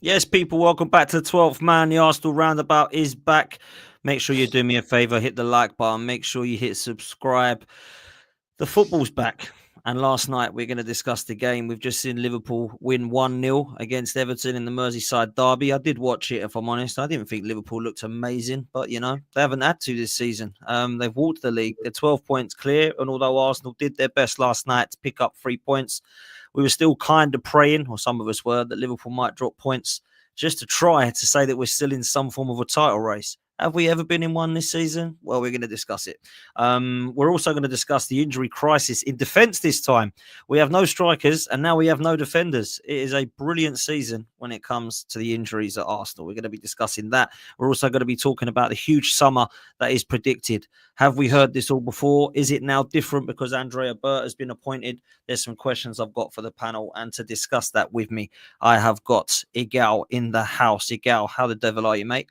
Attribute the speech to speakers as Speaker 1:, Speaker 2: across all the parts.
Speaker 1: Yes, people, welcome back to the 12th man. The Arsenal Roundabout is back. Make sure you do me a favour, hit the like button. Make sure you hit subscribe. The football's back. And last night, we're going to discuss the game. We've just seen Liverpool win 1-0 against Everton in the Merseyside derby. I did watch it, if I'm honest. I didn't think Liverpool looked amazing, but, they haven't had to this season. They've walked the league. They're 12 points clear. And although Arsenal did their best last night to pick up 3 points, we were still kind of praying, or some of us were, that Liverpool might drop points just to try to say that we're still in some form of a title race. Have we ever been in one this season? Well, we're going to discuss it. We're also going to discuss the injury crisis in defence this time. We have no strikers and now we have no defenders. It is a brilliant season when it comes to the injuries at Arsenal. We're going to be discussing that. We're also going to be talking about the huge summer that is predicted. Have we heard this all before? Is it now different because Andrea Burt has been appointed? There's some questions I've got for the panel, and to discuss that with me, I have got Igal in the house. Igal, how the devil are you, mate?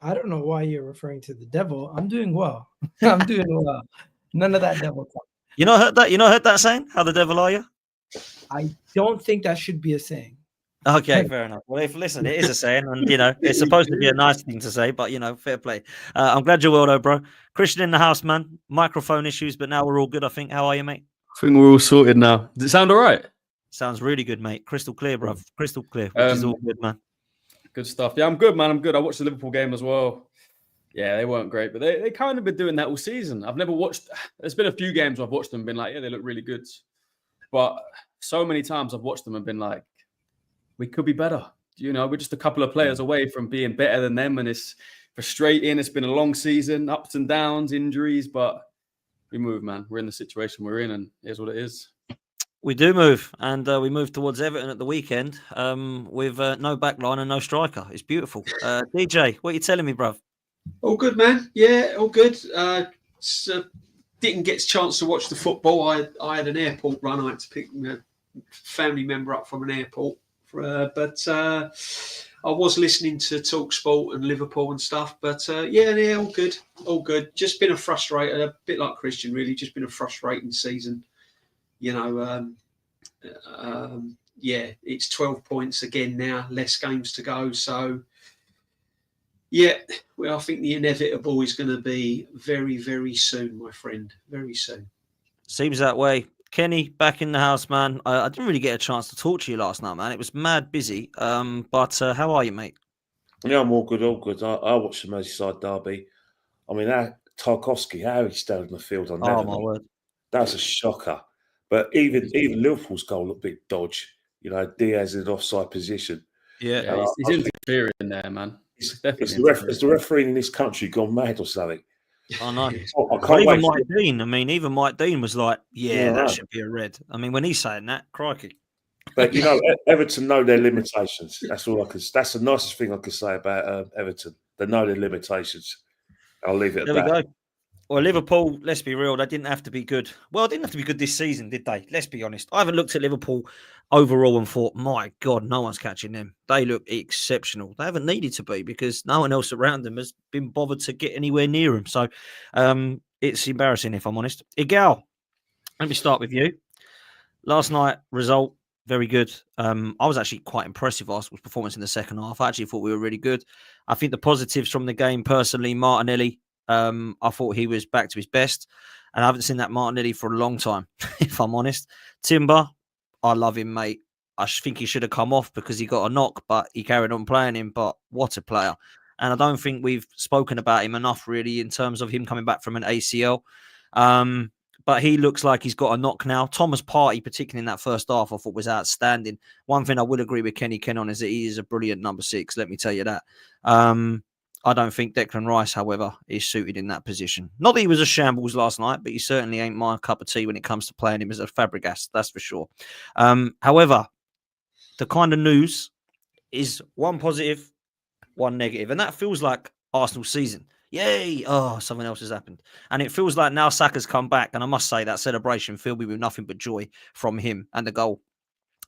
Speaker 2: I don't know why you're referring to the devil. I'm doing well. I'm doing well. None of that devil talk.
Speaker 1: You not heard that? You not heard that saying? How the devil are you?
Speaker 2: I don't think that should be a saying.
Speaker 1: Okay, fair enough. Well, listen, it is a saying, and it's supposed to be a nice thing to say, but fair play. I'm glad you're well, though, bro. Christian in the house, man. Microphone issues, but now we're all good. I think. How are you, mate?
Speaker 3: I think we're all sorted now. Does it sound all right?
Speaker 1: Sounds really good, mate. Crystal clear, bro. Crystal clear, which is all good, man.
Speaker 3: Good stuff. Yeah, I'm good, man. I'm good. I watched the Liverpool game as well. Yeah, they weren't great, but they kind of been doing that all season. I've never watched. There's been a few games I've watched them and been like, yeah, they look really good. But so many times I've watched them and been like, we could be better. We're just a couple of players away from being better than them, and it's frustrating. It's been a long season, ups and downs, injuries, but we move, man. We're in the situation we're in, and here's what it is.
Speaker 1: We do move, and we move towards Everton at the weekend with no backline and no striker. It's beautiful. DJ, what are you telling me, bruv?
Speaker 4: All good, man. Yeah, all good. Didn't get a chance to watch the football. I had an airport run. I had to pick a family member up from an airport. But I was listening to TalkSport and Liverpool and stuff. But yeah, all good. All good. Just been a bit like Christian, really. Just been a frustrating season. It's 12 points again now, less games to go. So, yeah, I think the inevitable is going to be very, very soon, my friend. Very soon.
Speaker 1: Seems that way. Kenny, back in the house, man. I didn't really get a chance to talk to you last night, man. It was mad busy. But how are you, mate?
Speaker 5: Yeah, I'm all good, all good. I watched the Merseyside derby. I mean, that Tarkowski, how he stayed on the field on that.
Speaker 1: Oh, my word.
Speaker 5: That's a shocker. But even Liverpool's goal looked a bit dodge. Diaz in an offside position.
Speaker 3: Yeah, he's interfering there, man.
Speaker 5: Is the referee in this country gone mad or something?
Speaker 1: I know.
Speaker 5: Even
Speaker 1: Mike Dean. I mean, even Mike Dean was like, that should be a red. I mean, when he's saying that, crikey.
Speaker 5: But, Everton know their limitations. That's all that's the nicest thing I could say about Everton. They know their limitations. I'll leave it at that.
Speaker 1: There we go. Well, Liverpool, let's be real, they didn't have to be good. Well, they didn't have to be good this season, did they? Let's be honest. I haven't looked at Liverpool overall and thought, my God, no one's catching them. They look exceptional. They haven't needed to be because no one else around them has been bothered to get anywhere near them. So it's embarrassing, if I'm honest. Igal, let me start with you. Last night, result, very good. I was actually quite impressed with Arsenal's performance in the second half. I actually thought we were really good. I think the positives from the game, personally, Martinelli, I thought he was back to his best, and I haven't seen that Martinelli for a long time, if I'm honest. Timber, I love him, mate. I think he should have come off because he got a knock, but he carried on playing him. But what a player. And I don't think we've spoken about him enough, really, in terms of him coming back from an ACL. But he looks like he's got a knock now. Thomas Partey, particularly in that first half, I thought was outstanding. One thing I would agree with Kenny Ken on is that he is a brilliant number 6, let me tell you that. I don't think Declan Rice, however, is suited in that position. Not that he was a shambles last night, but he certainly ain't my cup of tea when it comes to playing him as a Fabregas, that's for sure. However, the kind of news is one positive, one negative. And that feels like Arsenal's season. Yay! Oh, something else has happened. And it feels like now Saka's come back. And I must say that celebration filled me with nothing but joy from him and the goal.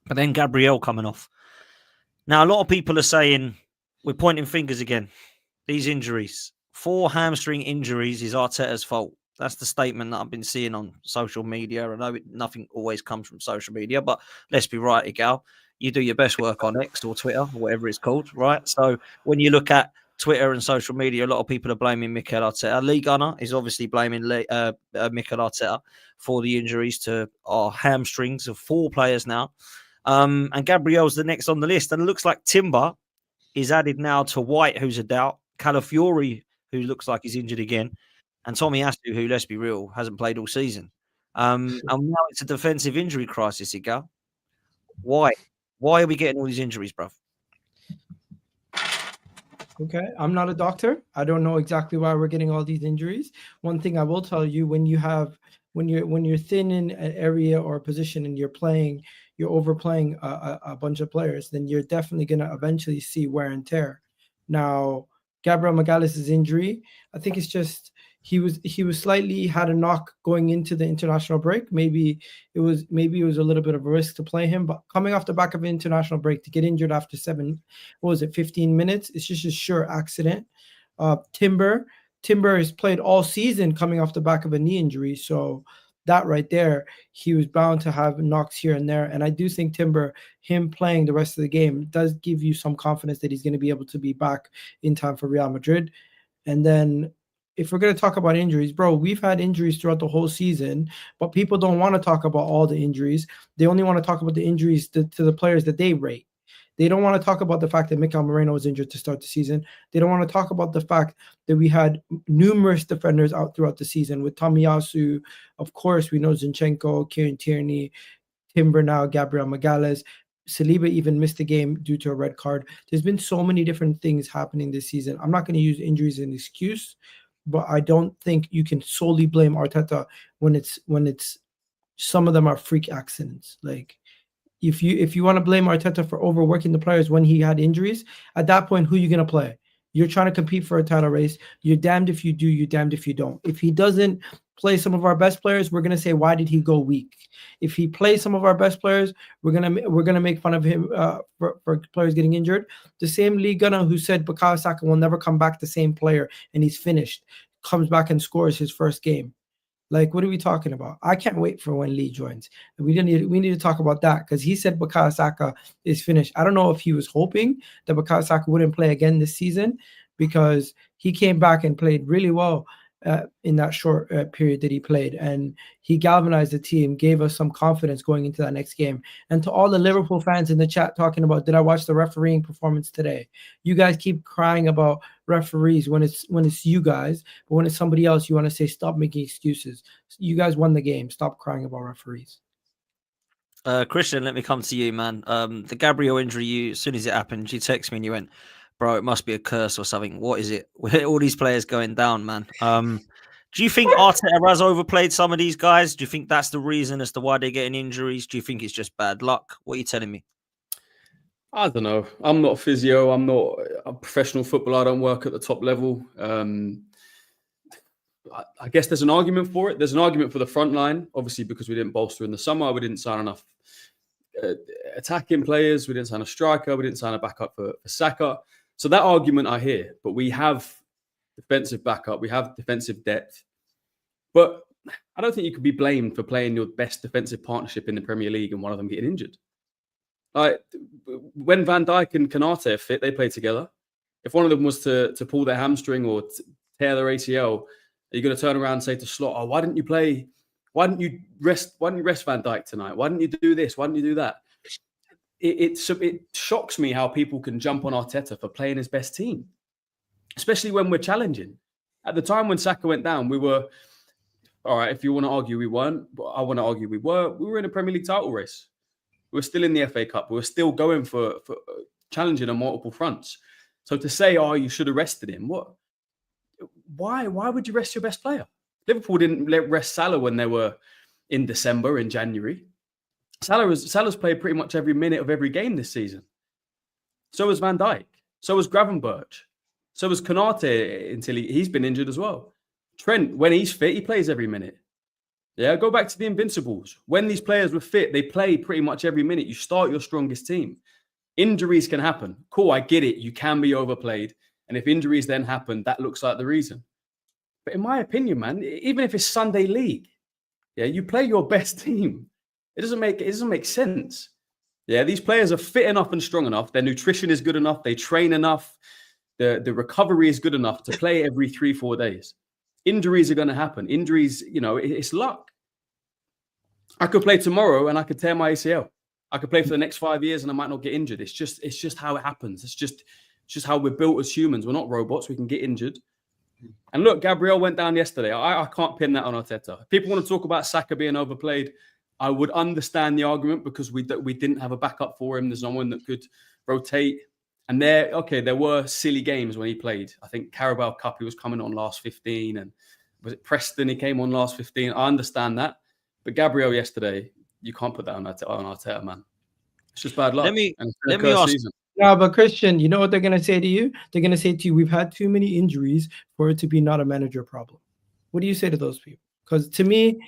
Speaker 1: But then Gabriel coming off. Now, a lot of people are saying, we're pointing fingers again. These injuries, 4 hamstring injuries is Arteta's fault. That's the statement that I've been seeing on social media. I know nothing always comes from social media, but let's be right, Igal. you do your best work on X or Twitter, or whatever it's called, right? So when you look at Twitter and social media, a lot of people are blaming Mikel Arteta. Lee Gunner is obviously blaming Mikel Arteta for the injuries to our hamstrings of 4 players now. And Gabriel's the next on the list. And it looks like Timber is added now to White, who's a doubt, Calafiori, who looks like he's injured again, and Tomiyasu, who, let's be real, hasn't played all season. And now it's a defensive injury crisis, Igal. Why? Why are we getting all these injuries, bruv?
Speaker 2: Okay, I'm not a doctor. I don't know exactly why we're getting all these injuries. One thing I will tell you, when you're thin in an area or a position and you're overplaying a bunch of players, then you're definitely going to eventually see wear and tear. Now, Gabriel Magalhaes' injury, I think it's just he was slightly had a knock going into the international break. Maybe it was a little bit of a risk to play him, but coming off the back of an international break to get injured after 15 minutes, it's just a sure accident. Timber has played all season coming off the back of a knee injury, so that right there, he was bound to have knocks here and there. And I do think Timber, him playing the rest of the game, does give you some confidence that he's going to be able to be back in time for Real Madrid. And then if we're going to talk about injuries, bro, we've had injuries throughout the whole season, but people don't want to talk about all the injuries. They only want to talk about the injuries to the players that they rate. They don't want to talk about the fact that Mikel Moreno was injured to start the season. They don't want to talk about the fact that we had numerous defenders out throughout the season with Tomiyasu. Of course, we know Zinchenko, Kieran Tierney, Timber now, Gabriel Magalhaes. Saliba even missed the game due to a red card. There's been so many different things happening this season. I'm not going to use injuries as an excuse, but I don't think you can solely blame Arteta when it's some of them are freak accidents. Like, if you want to blame Arteta for overworking the players when he had injuries, at that point, who are you going to play? You're trying to compete for a title race. You're damned if you do, you're damned if you don't. If he doesn't play some of our best players, we're going to say, why did he go weak? If he plays some of our best players, we're gonna make fun of him for players getting injured. The same Lee Gunner who said Bukayo Saka will never come back the same player and he's finished, comes back and scores his first game. Like, what are we talking about? I can't wait for when Lee joins. We need to talk about that because he said Bukayo Saka is finished. I don't know if he was hoping that Bukayo Saka wouldn't play again this season because he came back and played really well in that short period that he played. And he galvanized the team, gave us some confidence going into that next game. And to all the Liverpool fans in the chat talking about, did I watch the refereeing performance today? You guys keep crying about referees when it's you guys, but when it's somebody else, you want to say, stop making excuses. You guys won the game. Stop crying about referees.
Speaker 1: Christian, let me come to you, man. The Gabriel injury, as soon as it happened, you text me and you went, bro, it must be a curse or something. What is it? All these players going down, man. Do you think Arteta has overplayed some of these guys? Do you think that's the reason as to why they're getting injuries? Do you think it's just bad luck? What are you telling me?
Speaker 3: I don't know. I'm not a physio. I'm not a professional footballer. I don't work at the top level. I guess there's an argument for it. There's an argument for the front line, obviously, because we didn't bolster in the summer. We didn't sign enough attacking players. We didn't sign a striker. We didn't sign a backup for Saka. So that argument I hear, but we have defensive backup. We have defensive depth. But I don't think you could be blamed for playing your best defensive partnership in the Premier League and one of them getting injured. Like, when Van Dijk and Konate are fit, they play together. If one of them was to pull their hamstring or tear their ACL, are you going to turn around and say to Slot, oh, why didn't you rest Van Dijk tonight? Why didn't you do this? Why didn't you do that? It shocks me how people can jump on Arteta for playing his best team, especially when we're challenging. At the time when Saka went down, we were, all right, if you want to argue we weren't, but I want to argue we were in a Premier League title race. We were still in the FA Cup. We were still going for challenging on multiple fronts. So to say, oh, you should have rested him, what? Why would you rest your best player? Liverpool didn't rest Salah when they were in December, in January. Salah's played pretty much every minute of every game this season. So has Van Dijk. So has Gravenberch. So has Konate until he's been injured as well. Trent, when he's fit, he plays every minute. Yeah, go back to the Invincibles. When these players were fit, they play pretty much every minute. You start your strongest team. Injuries can happen. Cool, I get it. You can be overplayed. And if injuries then happen, that looks like the reason. But in my opinion, man, even if it's Sunday League, yeah, you play your best team. It doesn't make sense. Yeah, these players are fit enough and strong enough. Their nutrition is good enough. They train enough. The recovery is good enough to play every 3-4 days. Injuries are going to happen. Injuries, it's luck. I could play tomorrow and I could tear my ACL. I could play for the next 5 years and I might not get injured. It's just how it happens. It's just how we're built as humans. We're not robots. We can get injured. And look, Gabriel went down yesterday. I can't pin that on Arteta. If people want to talk about Saka being overplayed, I would understand the argument because we didn't have a backup for him. There's no one that could rotate. And there were silly games when he played. I think Carabao Cup, he was coming on last 15. And was it Preston? He came on last 15. I understand that. But Gabriel yesterday, you can't put that on Arteta, man. It's just bad luck.
Speaker 1: Let me ask.
Speaker 3: Season.
Speaker 2: No, but Christian, you know what they're going to say to you? They're going to say to you, we've had too many injuries for it to be not a manager problem. What do you say to those people? Because to me,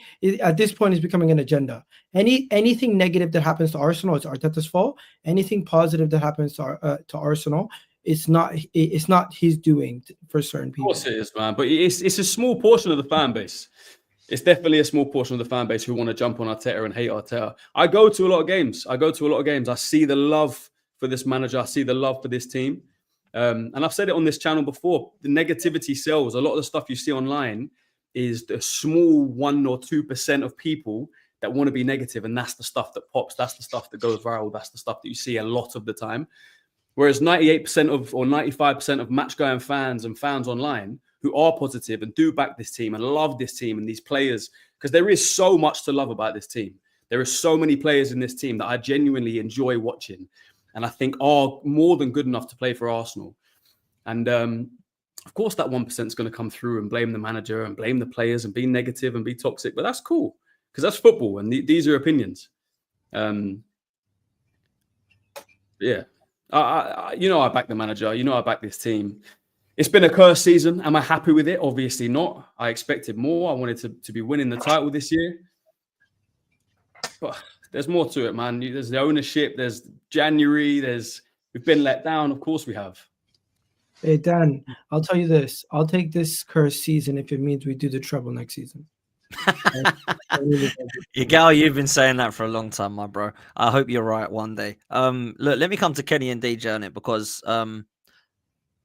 Speaker 2: at this point, it's becoming an agenda. Anything negative that happens to Arsenal, it's Arteta's fault. Anything positive that happens to Arsenal, it's not his doing for certain people.
Speaker 3: Of course it is, man. But it's a small portion of the fan base. It's definitely a small portion of the fan base who want to jump on Arteta and hate Arteta. I go to a lot of games. I see the love for this manager. I see the love for this team. And I've said it on this channel before. The negativity sells. A lot of the stuff you see online is the small 1 or 2% of people that want to be negative. And that's the stuff that pops. That's the stuff that goes viral. That's the stuff that you see a lot of the time. Whereas 98% or 95% of match-going fans and fans online who are positive and do back this team and love this team and these players, because there is so much to love about this team. There are so many players in this team that I genuinely enjoy watching and I think are more than good enough to play for Arsenal. And of course, that 1% is going to come through and blame the manager and blame the players and be negative and be toxic. But that's cool because that's football and these are opinions. Yeah. I back the manager. I back this team. It's been a cursed season. Am I happy with it? Obviously not. I expected more. I wanted to be winning the title this year. But there's more to it, man. There's the ownership. There's January. We've been let down. Of course we have.
Speaker 2: Hey, Dan, I'll tell you this. I'll take this cursed season if it means we do the treble next season.
Speaker 1: You've been saying that for a long time, my bro. I hope you're right one day. Look, let me come to Kenny and DJ on it because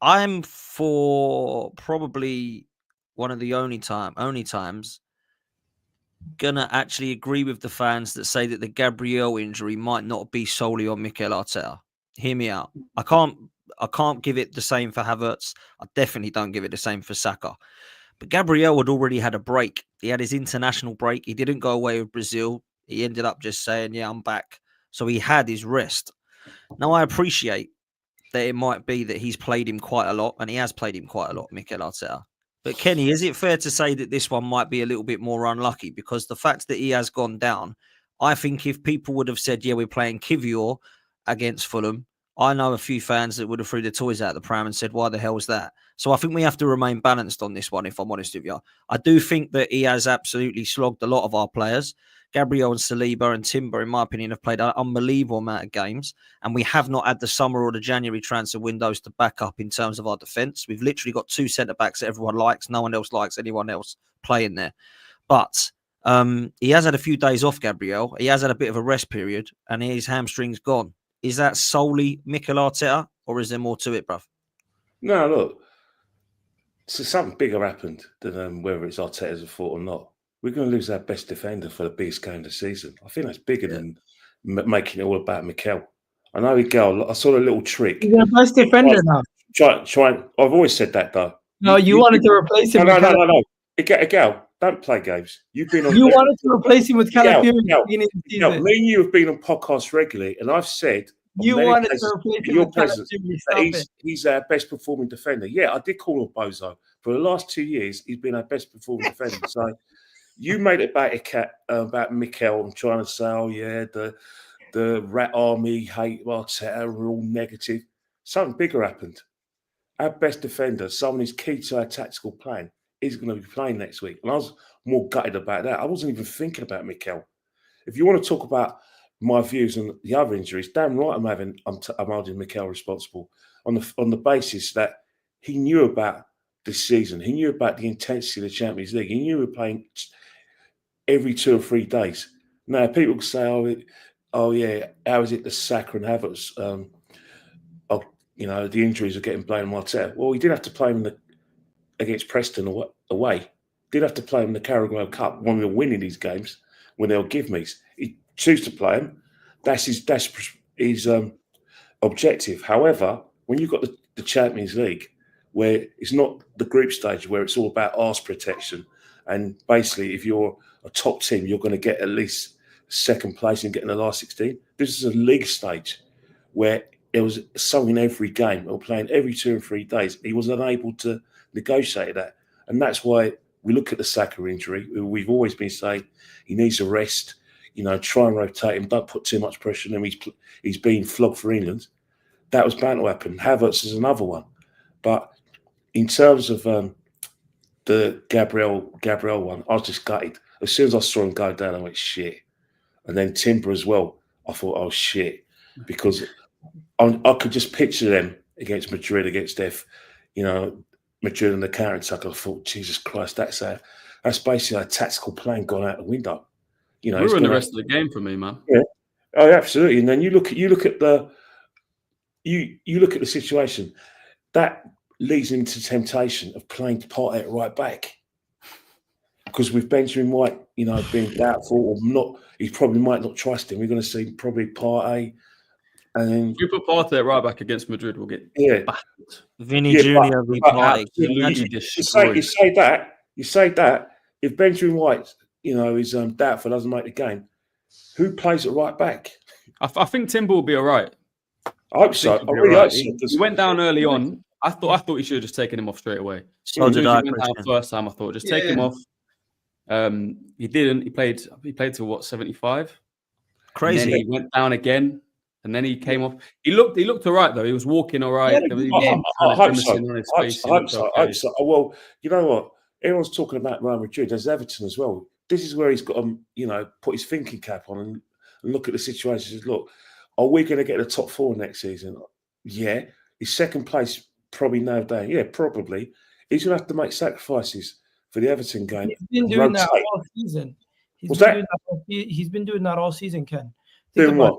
Speaker 1: I'm for probably one of the only times gonna actually agree with the fans that say that the Gabriel injury might not be solely on Mikel Arteta. Hear me out. I can't give it the same for Havertz. I definitely don't give it the same for Saka. But Gabriel had already had a break. He had his international break. He didn't go away with Brazil. He ended up just saying, yeah, I'm back. So he had his rest. Now, I appreciate that it might be that he's played him quite a lot, and he has played him quite a lot, Mikel Arteta. But Kenny, is it fair to say that this one might be a little bit more unlucky? Because the fact that he has gone down, I think if people would have said, yeah, we're playing Kivior against Fulham, I know a few fans that would have threw the toys out of the pram and said, why the hell is that? So I think we have to remain balanced on this one, if I'm honest with you. I do think that he has absolutely slogged a lot of our players. Gabriel and Saliba and Timber, in my opinion, have played an unbelievable amount of games. And we have not had the summer or the January transfer windows to back up in terms of our defence. We've literally got 2 centre-backs that everyone likes. No one else likes anyone else playing there. But he has had a few days off, Gabriel. He has had a bit of a rest period and his hamstring's gone. Is that solely Mikel Arteta or is there more to it, bruv?
Speaker 5: No, look. So something bigger happened than whether it's Arteta's fault or not. We're going to lose our best defender for the biggest game of the season. I think that's bigger than making it all about Mikel. I know I saw a little trick.
Speaker 2: He's the best defender now.
Speaker 5: I've always said that, though.
Speaker 2: No, you wanted to replace him.
Speaker 5: No. Miguel, don't play games.
Speaker 2: You wanted to replace him with Calafiori.
Speaker 5: Me and you have been on podcasts regularly, and I've said
Speaker 2: you wanted to replace him with Calafiori.
Speaker 5: He's our best performing defender. Yeah, I did call him Bozo. For the last 2 years, he's been our best performing defender. So you made it about Mikel and trying to say, oh, yeah, the rat army hate Arteta, we're all negative. Something bigger happened. Our best defender, someone who's key to our tactical plan, is going to be playing next week. And I was more gutted about that. I wasn't even thinking about Mikel. If you want to talk about my views on the other injuries, damn right I'm holding Mikel responsible on the basis that he knew about this season. He knew about the intensity of the Champions League. He knew we were playing every 2 or 3 days. Now, people say, oh yeah, how is it the Saka and Havertz? The injuries are getting blamed on Arteta. Well, he didn't have to play him against Preston away. Did have to play him in the Carabao Cup when we were winning these games, when they were give me's. He choose to play him. That's his objective. However, when you've got the Champions League, where it's not the group stage, where it's all about arse protection, and basically if you're a top team, you're going to get at least second place and get in the last 16. This is a league stage where there was something every game. They were playing every 2 and 3 days. He was unable to negotiate that. And that's why we look at the Saka injury. We've always been saying he needs a rest, try and rotate him. Don't put too much pressure on him. He's been flogged for England. That was bound to happen. Havertz is another one. But in terms of the Gabriel one, I was just gutted. As soon as I saw him go down, I went, shit. And then Timber as well. I thought, oh, shit. Because I could just picture them against Madrid, against Madrid and the counter-attack. I thought, Jesus Christ, that's basically a tactical plan gone out the window.
Speaker 3: We were in the rest of the game for me, man.
Speaker 5: Yeah, oh, absolutely. And then you look at the situation that leads into temptation of playing Partey at right back, because with Benjamin White, being doubtful or not, he probably might not trust him. We're going to see probably Partey. And then
Speaker 3: if you put Partey at right back against Madrid, we'll get battered.
Speaker 1: Vinny Jr. v. Partey.
Speaker 5: You say that if Benjamin White, is doubtful, doesn't make the game, who plays at right back?
Speaker 3: I think Timber will be all right.
Speaker 5: I hope so. I really hope so.
Speaker 3: He went down early on. I thought he should have just taken him off straight away.
Speaker 1: So did I.
Speaker 3: He went down first time. I thought just take him off. He didn't. He played to what, 75?
Speaker 1: Crazy.
Speaker 3: And then he went down again, and then he came off. He looked all right though. He was walking all right.
Speaker 5: I hope so. Well, you know what? Everyone's talking about Real Madrid. There's Everton as well. This is where he's got to, put his thinking cap on and look at the situation. Look, are we going to get the top 4 next season? Yeah. His second place probably nailed down. Yeah, probably. He's going to have to make sacrifices for the Everton game.
Speaker 2: He's been doing that all season. He's been doing that all season, Ken.
Speaker 5: Doing what?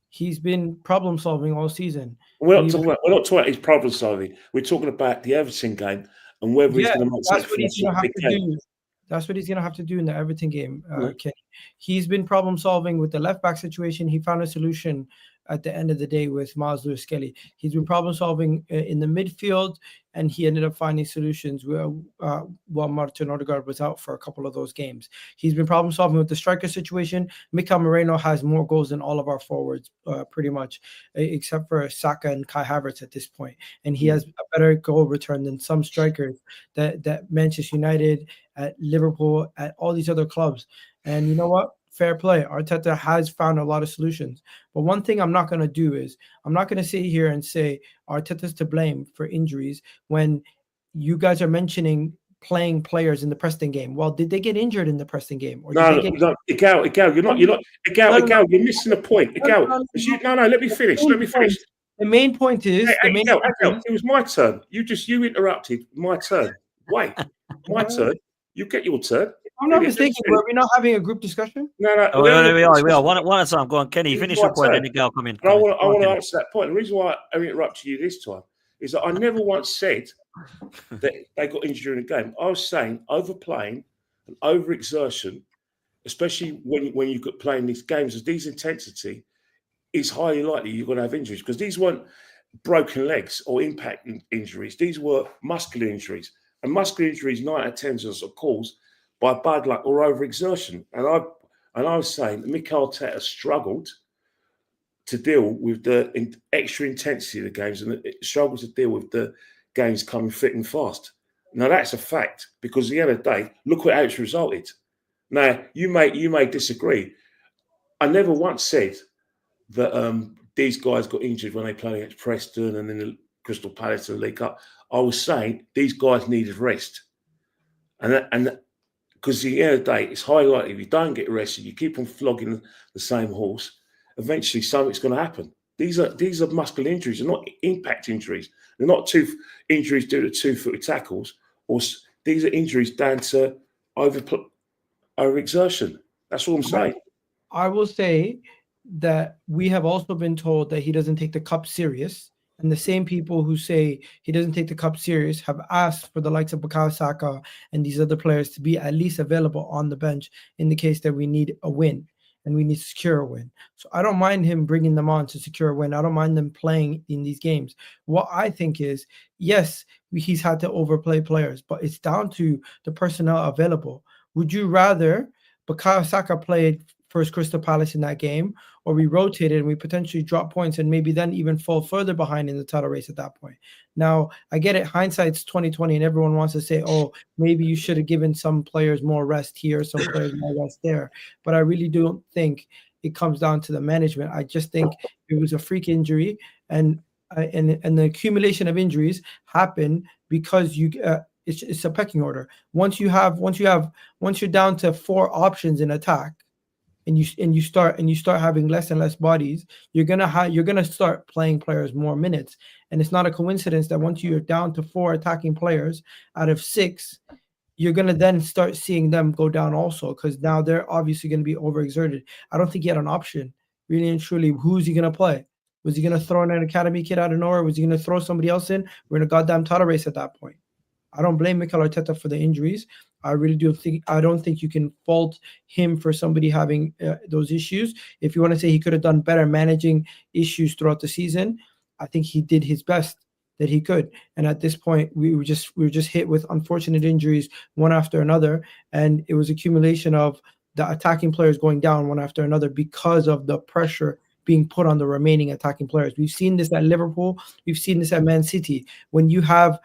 Speaker 2: He's been problem solving all season.
Speaker 5: We're not talking about his problem solving. We're talking about the Everton game and whether he's going to make sacrifices.
Speaker 2: That's what he's going to have to do in the Everton game, Ken. He's been problem solving with the left back situation. He found a solution at the end of the day with Lewis-Skelly. He's been problem solving in the midfield, and he ended up finding solutions while Martin Odegaard was out for a couple of those games. He's been problem solving with the striker situation. Mikel Moreno has more goals than all of our forwards, pretty much, except for Saka and Kai Havertz at this point. And he has a better goal return than some strikers that Manchester United, at Liverpool, at all these other clubs. And you know what? Fair play. Arteta has found a lot of solutions. But one thing I'm not going to do is I'm not going to sit here and say Arteta's to blame for injuries when you guys are mentioning playing players in the Preston game. Well, did they get injured in the Preston game? Or
Speaker 5: no, Igal, you're missing the point. Igal, let me finish.
Speaker 2: The main point is...
Speaker 5: it was my turn. You interrupted my turn. Wait, my turn. You get your turn.
Speaker 2: I'm not mistaken. Were we not having a group discussion?
Speaker 5: No.
Speaker 1: We are. One at a time. Go on, Kenny. Finish your point, then Miguel come in.
Speaker 5: I want to answer that point. The reason why I interrupted you this time is that I never once said that they got injured in the game. I was saying overplaying and overexertion, especially when you got playing these games of these intensity, is highly likely you're going to have injuries, because these weren't broken legs or impact injuries. These were muscular injuries. And muscular injuries, 9 out of 10 are caused by bad luck or overexertion. And I was saying that Mikel Arteta struggled to deal with the extra intensity of the games, and it struggled to deal with the games coming thick and fast. Now that's a fact, because at the end of the day, look how it's resulted. Now you may disagree. I never once said that these guys got injured when they played against Preston and then the Crystal Palace and the League Cup. I was saying these guys needed rest, and because at the end of the day, it's highly likely if you don't get rested, you keep on flogging the same horse, eventually something's going to happen. These are muscular injuries. They're not impact injuries. They're not injuries due to 2-footed tackles, or these are injuries down to overexertion. That's all I'm saying.
Speaker 2: I will say that we have also been told that he doesn't take the cup serious. And the same people who say he doesn't take the cup serious have asked for the likes of Bukayo Saka and these other players to be at least available on the bench in the case that we need a win and we need to secure a win. So I don't mind him bringing them on to secure a win. I don't mind them playing in these games. What I think is, yes, he's had to overplay players, but it's down to the personnel available. Would you rather Bukayo Saka played first Crystal Palace in that game, or we rotated and we potentially drop points and maybe then even fall further behind in the title race at that point? Now, I get it, hindsight's 2020, and everyone wants to say, oh, maybe you should have given some players more rest here, some players more rest there. But I really don't think it comes down to the management. I just think it was a freak injury, and the accumulation of injuries happen because it's a pecking order. Once you're down to 4 options in attack, and you start having less and less bodies, you're gonna start playing players more minutes. And it's not a coincidence that once you're down to 4 attacking players out of 6, you're gonna then start seeing them go down also, because now they're obviously gonna be overexerted. I don't think he had an option, really and truly. Who's he gonna play? Was he gonna throw in an academy kid out of nowhere? Was he gonna throw somebody else in? We're in a goddamn title race at that point. I don't blame Mikel Arteta for the injuries. I really do think I don't think you can fault him for somebody having those issues. If you want to say he could have done better managing issues throughout the season, I think he did his best that he could. And at this point, we were just hit with unfortunate injuries one after another, and it was accumulation of the attacking players going down one after another because of the pressure being put on the remaining attacking players. We've seen this at Liverpool. We've seen this at Man City. When you have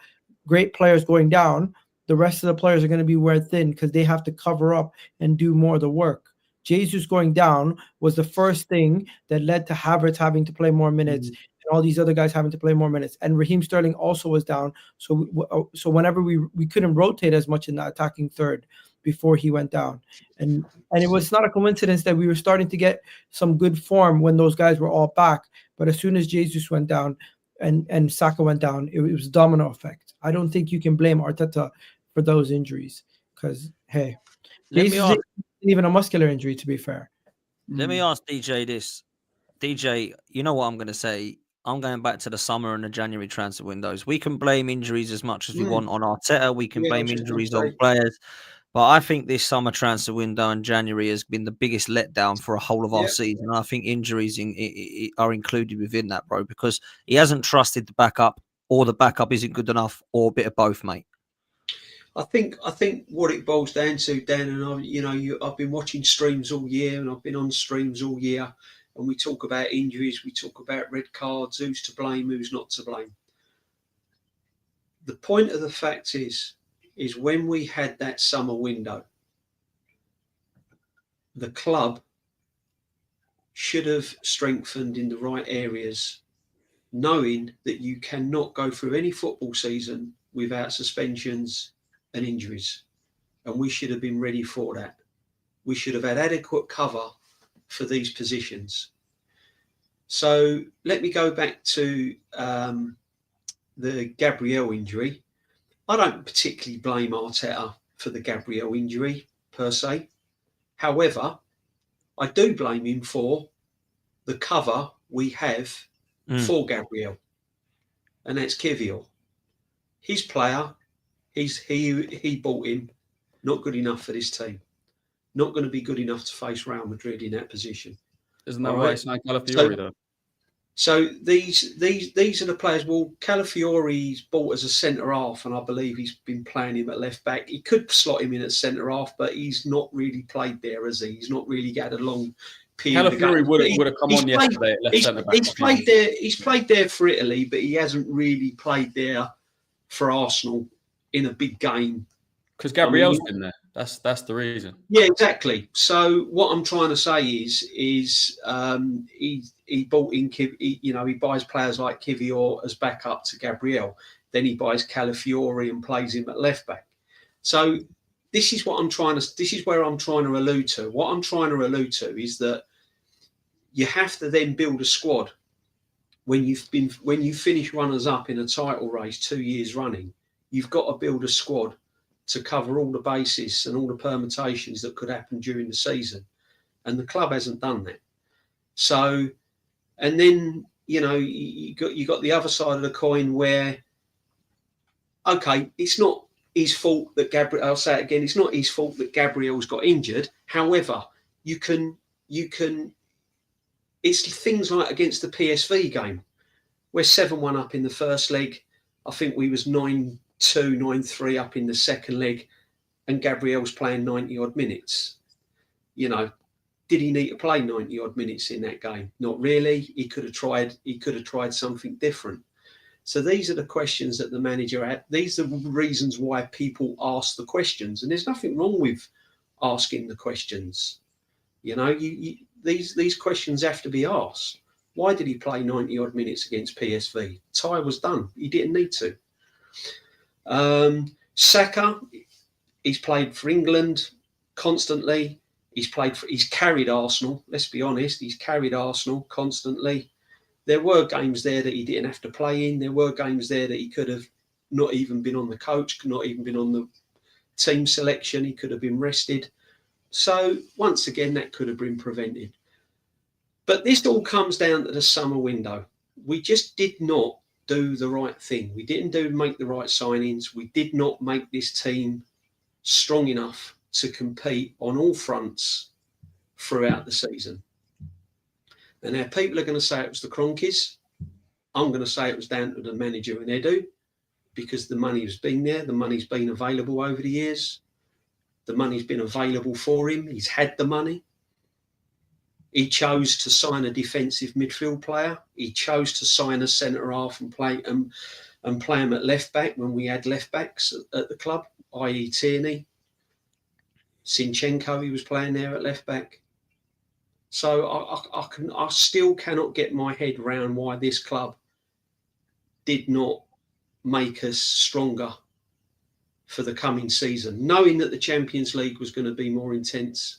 Speaker 2: great players going down, the rest of the players are going to be wear thin because they have to cover up and do more of the work. Jesus going down was the first thing that led to Havertz having to play more minutes and all these other guys having to play more minutes. And Raheem Sterling also was down. So whenever we couldn't rotate as much in the attacking third before he went down. And it was not a coincidence that we were starting to get some good form when those guys were all back. But as soon as Jesus went down and Saka went down, it was domino effect. I don't think you can blame Arteta for those injuries because, hey, Jesus isn't even a muscular injury, to be fair.
Speaker 1: Let me ask DJ this. DJ, you know what I'm going to say? I'm going back to the summer and the January transfer windows. We can blame injuries as much as we want on Arteta. We can blame injuries on players. But I think this summer transfer window in January has been the biggest letdown for a whole of our season. And I think injuries are included within that, bro, because he hasn't trusted the backup, or the backup isn't good enough, or a bit of both, mate.
Speaker 4: I think what it boils down to, Dan, and I've been watching streams all year, and I've been on streams all year, and we talk about injuries, we talk about red cards, who's to blame, who's not to blame. The point of the fact is when we had that summer window, the club should have strengthened in the right areas, knowing that you cannot go through any football season without suspensions and injuries. And we should have been ready for that. We should have had adequate cover for these positions. So let me go back to the Gabriel injury. I don't particularly blame Arteta for the Gabriel injury per se. However, I do blame him for the cover we have for Gabriel, and that's Kivior. His player, he bought him, not good enough for this team. Not going to be good enough to face Real Madrid in that position.
Speaker 3: Isn't that why it's not Calafiori though?
Speaker 4: So these are the players. Well, Calafiori's bought as a centre half, and I believe he's been playing him at left back. He could slot him in at centre half, but he's not really played there, has he? He's not really had a long period.
Speaker 3: Calafiori would have come on yesterday at left centre back.
Speaker 4: He's played there for Italy, but he hasn't really played there for Arsenal in a big game.
Speaker 3: Because Gabriel's been there. That's the reason.
Speaker 4: Yeah, exactly. So what I'm trying to say is he bought in, he buys players like Kivior as backup to Gabriel. Then he buys Calafiori and plays him at left back. So this is where I'm trying to allude to. What I'm trying to allude to is that you have to then build a squad when you finish runners up in a title race 2 years running. You've got to build a squad to cover all the bases and all the permutations that could happen during the season. And the club hasn't done that. So, and then you got the other side of the coin where, okay, it's not his fault that Gabriel. I'll say it again. It's not his fault that Gabriel's got injured. However, you can. It's things like against the PSV game. We're 7-1 up in the first leg. I think we was 9-2, 9-3 up in the second leg, and Gabriel's playing 90-odd minutes. Did he need to play 90-odd minutes in that game? Not really. He could have tried something different. So these are the questions that the manager had. These are the reasons why people ask the questions, and there's nothing wrong with asking the questions. These questions have to be asked. Why did he play 90-odd minutes against PSV? Tie was done. He didn't need to. Saka, he's played for England constantly. He's carried Arsenal. Let's be honest. He's carried Arsenal constantly. There were games there that he didn't have to play in. There were games there that he could have not even been on the coach, not even been on the team selection. He could have been rested. So once again, that could have been prevented. But this all comes down to the summer window. We just did not do the right thing. We didn't make the right signings. We did not make this team strong enough to compete on all fronts throughout the season. And now people are going to say it was the Cronkies. I'm going to say it was down to the manager and Edu, because the money has been there. The money's been available over the years. The money's been available for him. He's had the money. He chose to sign a defensive midfield player. He chose to sign a centre half and play him at left back when we had left backs at the club, i.e. Tierney. Zinchenko, he was playing there at left back. So I still cannot get my head around why this club did not make us stronger for the coming season, knowing that the Champions League was going to be more intense.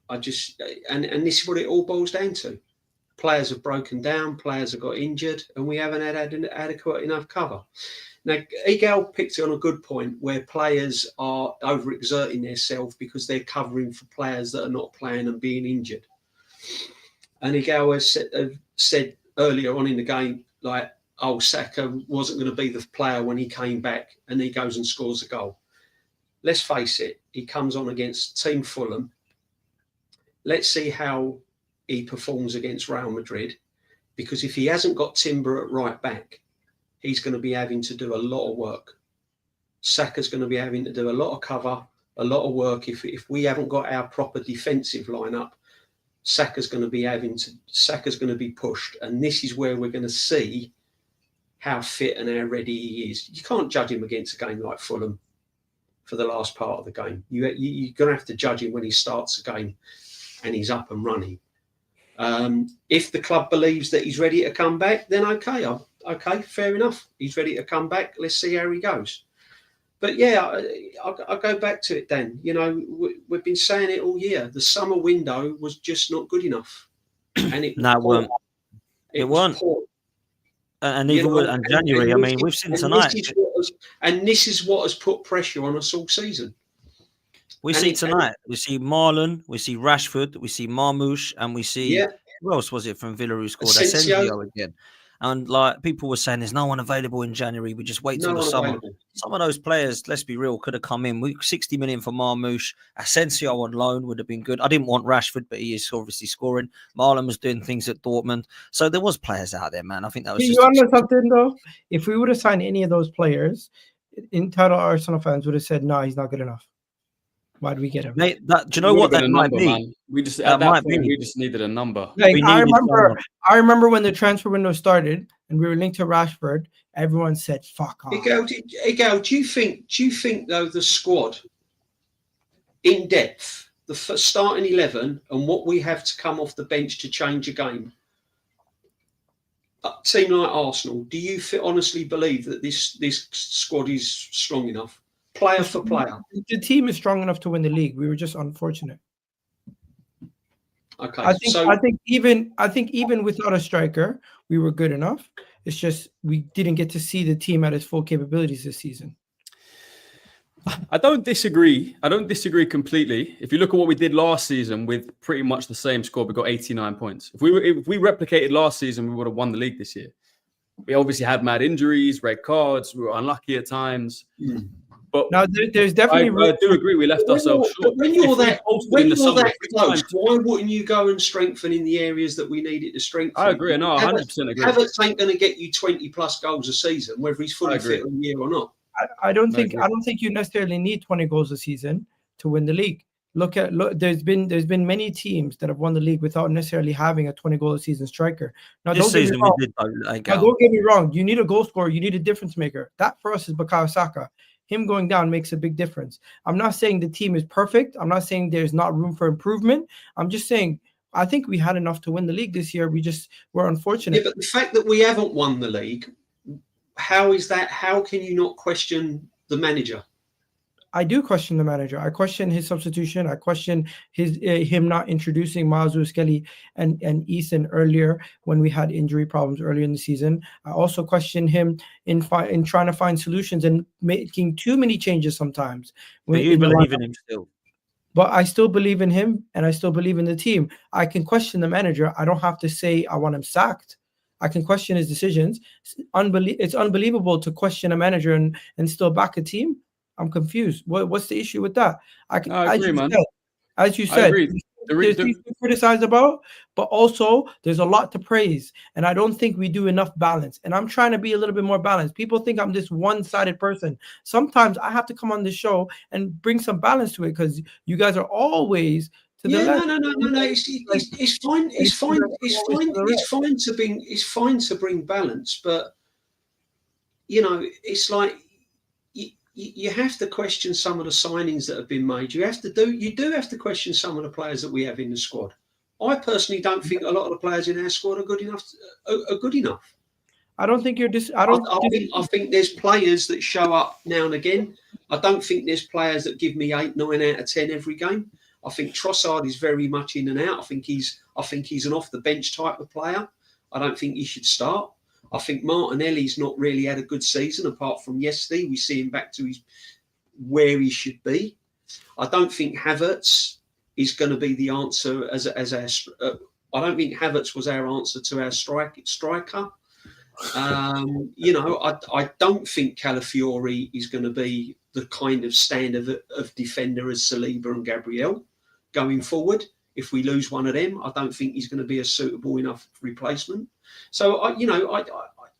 Speaker 4: And this is what it all boils down to. Players have broken down, players have got injured, and we haven't had adequate enough cover. Now, Egal picked on a good point where players are overexerting themselves because they're covering for players that are not playing and being injured. And Egal has said earlier on in the game, like, oh, Saka wasn't going to be the player when he came back, and he goes and scores a goal. Let's face it, he comes on against Team Fulham. Let's see how he performs against Real Madrid, because if he hasn't got Timber at right back, he's going to be having to do a lot of work. Saka's going to be having to do a lot of cover, a lot of work. If we haven't got our proper defensive lineup, Saka's going to be pushed, and this is where we're going to see how fit and how ready he is. You can't judge him against a game like Fulham for the last part of the game. You're going to have to judge him when he starts a game and he's up and running. If the club believes that he's ready to come back, then okay, fair enough. He's ready to come back. Let's see how he goes. But yeah, I'll go back to it, Dan. We've been saying it all year. The summer window was just not good enough. And it
Speaker 1: weren't. And even in January, we've seen tonight.
Speaker 4: This is what has put pressure on us all season.
Speaker 1: We see tonight. We see Marlon, we see Rashford, we see Marmoush, and we see who else was it from Villa who scored? Asensio again. And like people were saying, there's no one available in January. We just wait till the summer. Available. Some of those players, let's be real, could have come in. 60 million for Marmoush. Asensio on loan would have been good. I didn't want Rashford, but he is obviously scoring. Marlon was doing things at Dortmund. So there was players out there, man. I think that was
Speaker 2: just... You know something, though? If we would have signed any of those players, entitled Arsenal fans would have said, no, he's not good enough. Why did we get him?
Speaker 1: Mate, do you know what that might be?
Speaker 3: Man. We just at that point we just needed a number.
Speaker 2: I remember when the transfer window started and we were linked to Rashford. Everyone said, "Fuck off."
Speaker 4: Egal, do you think though the squad in depth, the starting 11, and what we have to come off the bench to change a game? A team like Arsenal, do you honestly believe that this squad is strong enough? Player for player.
Speaker 2: The team is strong enough to win the league. We were just unfortunate.
Speaker 4: Okay.
Speaker 2: I think even without a striker, we were good enough. It's just we didn't get to see the team at its full capabilities this season.
Speaker 3: I don't disagree. I don't disagree completely. If you look at what we did last season with pretty much the same score, we got 89 points. If we replicated last season, we would have won the league this year. We obviously had mad injuries, red cards. We were unlucky at times. But
Speaker 2: Now, there's definitely.
Speaker 3: I do agree. We left ourselves short.
Speaker 4: When you're that close, why wouldn't you go and strengthen in the areas that we needed to strengthen?
Speaker 3: I agree. No, 100% agree.
Speaker 4: Havertz ain't going to get you 20 plus goals a season, whether he's fully fit all year or not.
Speaker 2: I don't think you necessarily need 20 goals a season to win the league. Look, there's been many teams that have won the league without necessarily having a 20 goal a season striker. Now, don't get me wrong. You need a goal scorer. You need a difference maker. That for us is Bukayo Saka. Him going down makes a big difference. I'm not saying the team is perfect. I'm not saying there's not room for improvement. I'm just saying I think we had enough to win the league this year. We just were unfortunate.
Speaker 4: Yeah, but the fact that we haven't won the league, how is that? How can you not question the manager?
Speaker 2: I do question the manager. I question his substitution. I question him not introducing Lewis-Skelly and Ethan earlier when we had injury problems earlier in the season. I also question him in trying to find solutions and making too many changes sometimes.
Speaker 1: But you believe in him still.
Speaker 2: But I still believe in him, and I still believe in the team. I can question the manager. I don't have to say I want him sacked. I can question his decisions. It's unbelievable to question a manager and still back a team. I'm confused. What's the issue with that?
Speaker 3: I agree, man.
Speaker 2: As you said, there's things to criticize about, but also there's a lot to praise. And I don't think we do enough balance. And I'm trying to be a little bit more balanced. People think I'm this one-sided person. Sometimes I have to come on the show and bring some balance to it because you guys are always to the left.
Speaker 4: No. It's fine. It's fine to bring balance, but it's like. You have to question some of the signings that have been made. You do have to question some of the players that we have in the squad. I personally don't think a lot of the players in our squad are good enough.
Speaker 2: I don't think you're
Speaker 4: I think there's players that show up now and again. I don't think there's players that give me 8, 9 out of 10 every game. I think Trossard is very much in and out. I think he's an off the bench type of player. I don't think he should start. I think Martinelli's not really had a good season apart from yesterday. We see him back to where he should be. I don't think Havertz is going to be the answer as our. I don't think Havertz was our answer to our striker. I don't think Calafiori is going to be the kind of standard of defender as Saliba and Gabriel going forward. If we lose one of them, I don't think he's going to be a suitable enough replacement. So, I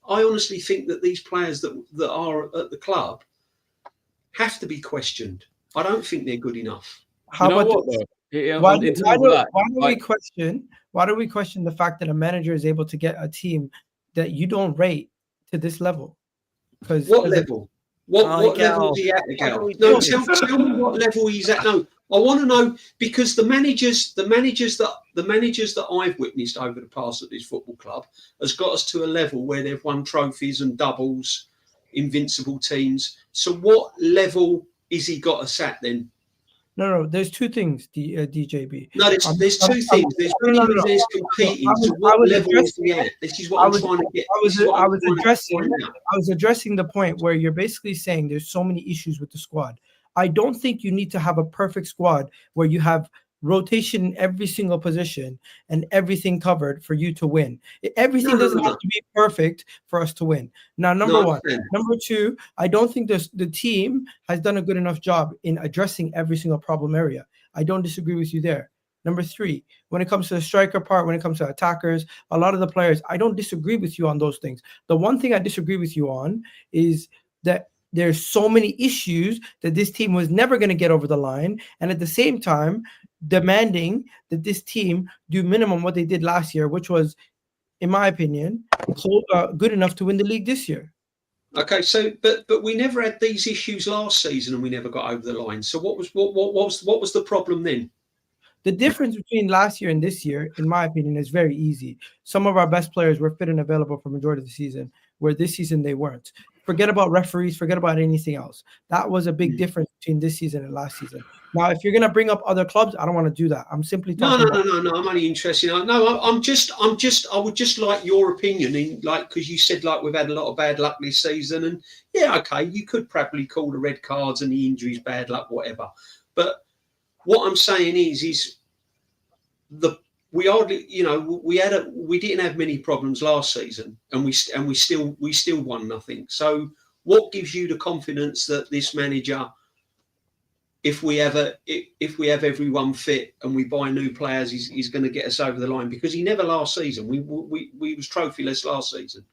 Speaker 4: honestly think that these players that are at the club have to be questioned. I don't think they're good enough.
Speaker 2: Why do we question the fact that a manager is able to get a team that you don't rate to this level?
Speaker 4: What level? What level is he at, Miguel? No, tell me what level he's at. No, I want to know because the managers that I've witnessed over the past at this football club has got us to a level where they've won trophies and doubles, invincible teams. So what level is he got us at then?
Speaker 2: No. There's two things, DJB.
Speaker 4: No, there's two things. There's competing. So what level is he at? This is what I'm trying to get.
Speaker 2: I was addressing the point where you're basically saying there's so many issues with the squad. I don't think you need to have a perfect squad where you have rotation in every single position and everything covered for you to win. Everything doesn't have to be perfect for us to win. Now, number one. Number two, I don't think the team has done a good enough job in addressing every single problem area. I don't disagree with you there. Number three, when it comes to the striker part, when it comes to attackers, a lot of the players, I don't disagree with you on those things. The one thing I disagree with you on is that there's so many issues that this team was never going to get over the line. And at the same time, demanding that this team do minimum what they did last year, which was, in my opinion, good enough to win the league this year.
Speaker 4: Okay, so but we never had these issues last season and we never got over the line. So what was the problem then?
Speaker 2: The difference between last year and this year, in my opinion, is very easy. Some of our best players were fit and available for the majority of the season, where this season they weren't. Forget about referees, forget about anything else. That was a big difference between this season and last season. Now, if you're gonna bring up other clubs, I don't want to do that. I'm simply
Speaker 4: No,
Speaker 2: talking
Speaker 4: no,
Speaker 2: about.
Speaker 4: no, no, no. I'm only interested. No, I'm just. I would just like your opinion in like because you said like we've had a lot of bad luck this season, and yeah, okay, you could probably call the red cards and the injuries bad luck, whatever. But what I'm saying is we hardly, we didn't have many problems last season, and we still won nothing. So what gives you the confidence that this manager, if we have everyone fit and we buy new players, he's going to get us over the line? Because he never last season. We was trophyless last season.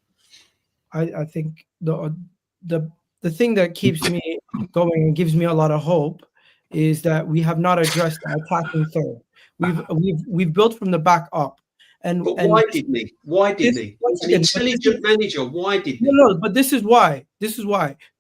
Speaker 2: I think the thing that keeps me going and gives me a lot of hope is that we have not addressed the attacking third. We've built from the back up.
Speaker 4: But why didn't he? Why didn't he? An intelligent manager. Why didn't he?
Speaker 2: No, but this is why.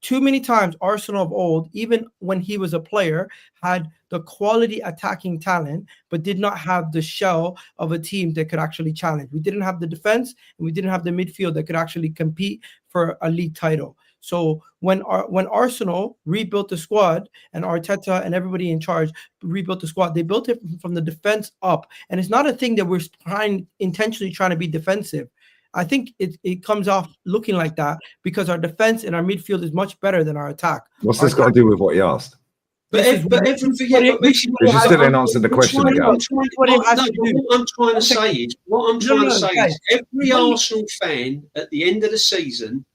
Speaker 2: Too many times Arsenal of old, even when he was a player, had the quality attacking talent, but did not have the shell of a team that could actually challenge. We didn't have the defense, and we didn't have the midfield that could actually compete for a league title. So when Arsenal rebuilt the squad and Arteta and everybody in charge rebuilt the squad, they built it from the defense up. And it's not a thing that we're intentionally trying to be defensive. I think it comes off looking like that because our defense and our midfield is much better than our attack.
Speaker 6: What's this got to do with what he asked?
Speaker 4: But everything,
Speaker 6: you still didn't answer the question again.
Speaker 4: What I'm trying to say is every Arsenal fan at the end of the season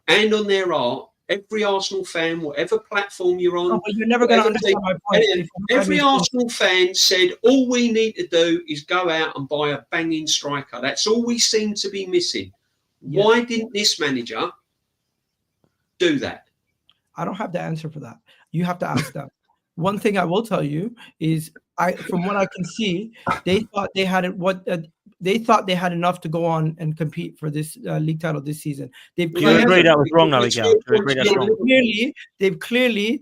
Speaker 4: and on their art, every Arsenal fan, whatever platform you're on,
Speaker 2: but you're never going to understand my point.
Speaker 4: Every Arsenal fan said all we need to do is go out and buy a banging striker. That's all we seem to be missing. Yeah. Why didn't this manager do that?
Speaker 2: I don't have the answer for that. You have to ask them. One thing I will tell you is, from what I can see, they thought they had enough to go on and compete for this league title this season.
Speaker 1: Do you agree that was wrong, though, Miguel? Do you agree that's wrong?
Speaker 2: They've clearly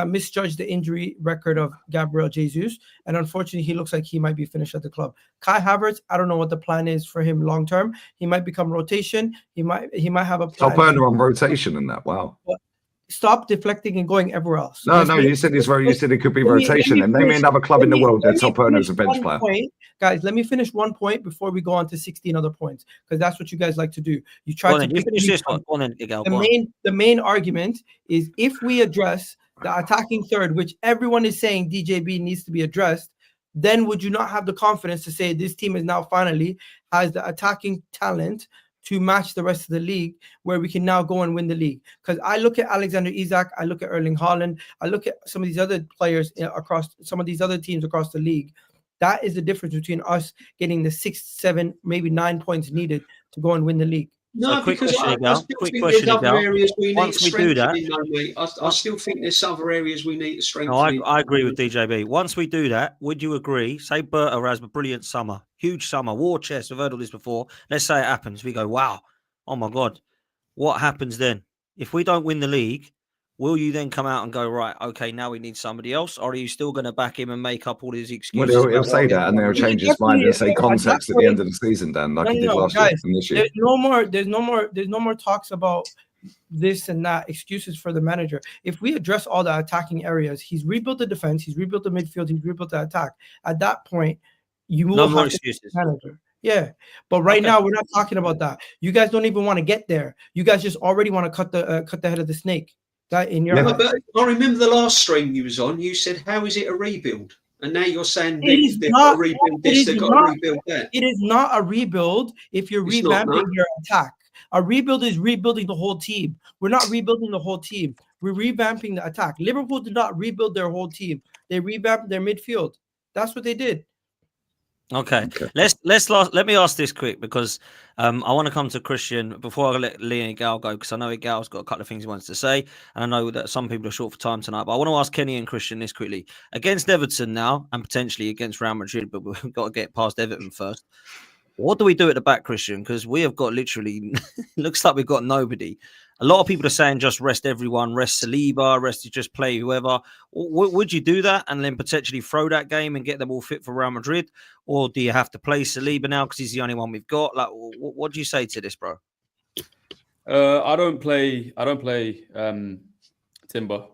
Speaker 2: misjudged the injury record of Gabriel Jesus, and unfortunately, he looks like he might be finished at the club. Kai Havertz, I don't know what the plan is for him long term. He might become rotation. He might have a plan.
Speaker 6: Top earner on rotation in that. Wow.
Speaker 2: Stop deflecting and going everywhere else.
Speaker 6: No, you said it could be rotation, and name me another club in the world that top earner is a bench player.
Speaker 2: Guys, let me finish one point before we go on to 16 other points, because that's what you guys like to do. You try to
Speaker 1: finish this one.
Speaker 2: The main argument is if we address the attacking third, which everyone is saying DJB needs to be addressed, then would you not have the confidence to say this team is now finally has the attacking talent to match the rest of the league, where we can now go and win the league? Because I look at Alexander Isak, I look at Erling Haaland, I look at some of these other players across some of these other teams across the league. That is the difference between us getting the 6, 7, maybe 9 points needed to go and win the league.
Speaker 4: No, because I still think there's other areas we need to strengthen. I still think there's other areas we need to strengthen.
Speaker 1: No, I agree with DJB. Once we do that, would you agree? Say Berta has a brilliant summer, huge summer, war chest. We've heard all this before. Let's say it happens. We go, wow, oh my God. What happens then? If we don't win the league, will you then come out and go, right, okay, now we need somebody else? Or are you still going to back him and make up all his excuses?
Speaker 6: Well, he'll say that, and they'll change his mind and say context at the end of the season, Dan, like he did last year and this year.
Speaker 2: There's no more talks about this and that, excuses for the manager. If we address all the attacking areas, he's rebuilt the defense, he's rebuilt the midfield, he's rebuilt the attack. At that point, you will have excuses. Manager. Yeah, but right now we're not talking about that. You guys don't even want to get there. You guys just already want to cut the head of the snake. That in your
Speaker 4: but I remember the last stream you was on. You said, "How is it a rebuild?" And now you're saying they've got to rebuild this, they've got to rebuild that.
Speaker 2: It is not a rebuild if you're revamping your attack. A rebuild is rebuilding the whole team. We're not rebuilding the whole team. We're revamping the attack. Liverpool did not rebuild their whole team. They revamped their midfield. That's what they did.
Speaker 1: Okay. Let me ask this quick, because I want to come to Christian before I let Lee and Gal go, because I know Gal's got a couple of things he wants to say, and I know that some people are short for time tonight. But I want to ask Kenny and Christian this quickly. Against Everton now, and potentially against Real Madrid, but we've got to get past Everton first. What do we do at the back, Christian? Because we have got literally, looks like we've got nobody. A lot of people are saying just rest everyone, rest Saliba, just play whoever. Would you do that and then potentially throw that game and get them all fit for Real Madrid? Or do you have to play Saliba now because he's the only one we've got? Like, what do you say to this, bro?
Speaker 3: I don't play Timber.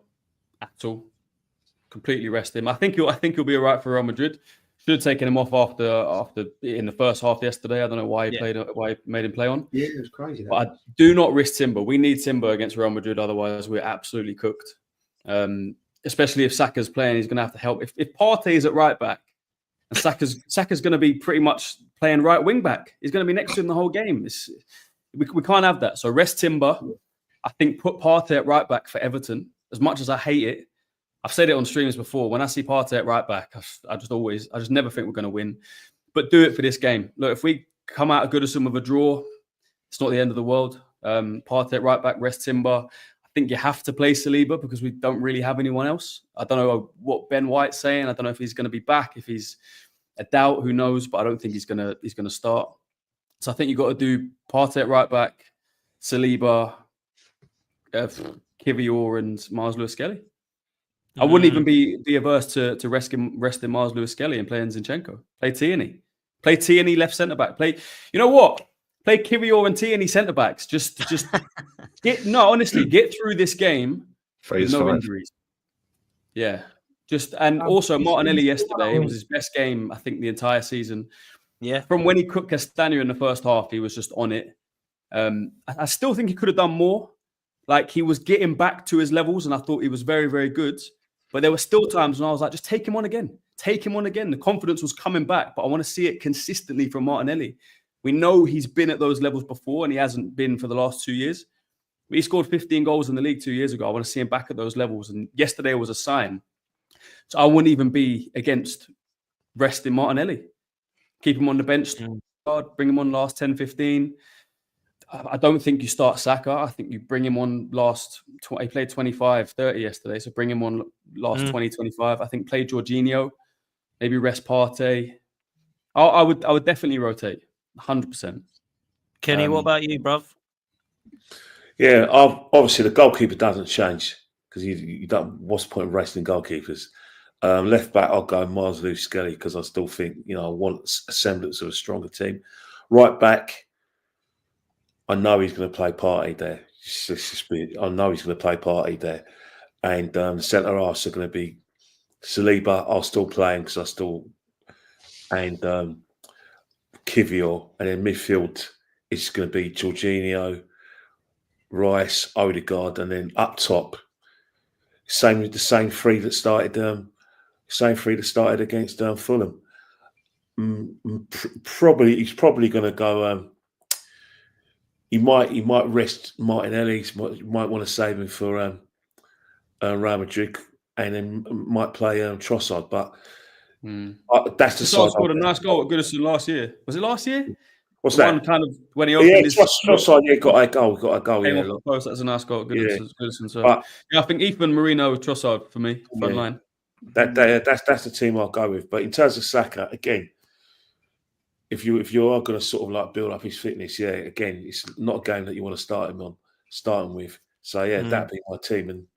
Speaker 3: at all. Completely rest him. I think he'll be all right for Real Madrid. Should have taken him off after in the first half yesterday. I don't know why he made him play on.
Speaker 4: Yeah, it was crazy.
Speaker 3: But I do not risk Timber. We need Timber against Real Madrid, otherwise we're absolutely cooked. Especially if Saka's playing, he's going to have to help. If Partey is at right back, and Saka's going to be pretty much playing right wing back, he's going to be next to him the whole game. We can't have that. So rest Timber. I think put Partey at right back for Everton. As much as I hate it, I've said it on streams before. When I see Partey at right back, I just never think we're going to win. But do it for this game. Look, if we come out of Goodison with a draw, it's not the end of the world. Partey at right back, rest Timber. I think you have to play Saliba because we don't really have anyone else. I don't know what Ben White's saying. I don't know if he's going to be back. If he's a doubt, who knows? But I don't think he's going to start. So I think you've got to do Partey at right back, Saliba, Kivior, and Mars Lewis-Skelly. I wouldn't even be averse to resting Mars Lewis-Skelly and playing Zinchenko. Play Tierney. Play Tierney left centre back. You know what? Play Kivior and Tierney centre backs. Just honestly, get through this game with no injuries. Yeah. Also Martinelli yesterday, it was his best game, I think, the entire season.
Speaker 1: Yeah.
Speaker 3: From when he cooked Castagna in the first half, he was just on it. I still think he could have done more. Like, he was getting back to his levels, and I thought he was very, very good. But there were still times when I was like, just take him on again. Take him on again. The confidence was coming back, but I want to see it consistently from Martinelli. We know he's been at those levels before, and he hasn't been for the last 2 years. He scored 15 goals in the league 2 years ago. I want to see him back at those levels, and yesterday was a sign. So I wouldn't even be against resting Martinelli. Keep him on the bench, bring him on last 10, 15. I don't think you start Saka. I think you bring him on he played 25, 30 yesterday, so bring him on last 20, 25. I think play Jorginho, maybe rest Partey. I would definitely rotate, 100%.
Speaker 1: Kenny, what about you, bruv?
Speaker 5: Yeah, obviously the goalkeeper doesn't change because you don't. What's the point of resting goalkeepers? Left back, I'll go Mars Lewis-Skelly because I still think I want a semblance of a stronger team. Right back, I know he's going to play Partey there. I know he's going to play Partey there, and the centre halves are going to be Saliba. I'll still play him because and Kivior, and then midfield it's going to be Jorginho, Rice, Odegaard, and then up top, the same three that started against Fulham. He's probably going to go. He might rest Martinelli. He might want to save him for Real Madrid, and then might play Trossard. But that's the side.
Speaker 3: Scored a nice goal at Goodison last year. Was it last year?
Speaker 5: What's that?
Speaker 3: One kind of when he opened his
Speaker 5: Trossard. Yeah, got a goal. Yeah,
Speaker 3: post. That's a nice goal at Goodison. So I think Ethan Marino, Trossard for me, front line.
Speaker 5: That's the team I'll go with. But in terms of Saka, again, if you are going to sort of like build up his fitness, again, it's not a game that you want to start him with. So that'd be my team. And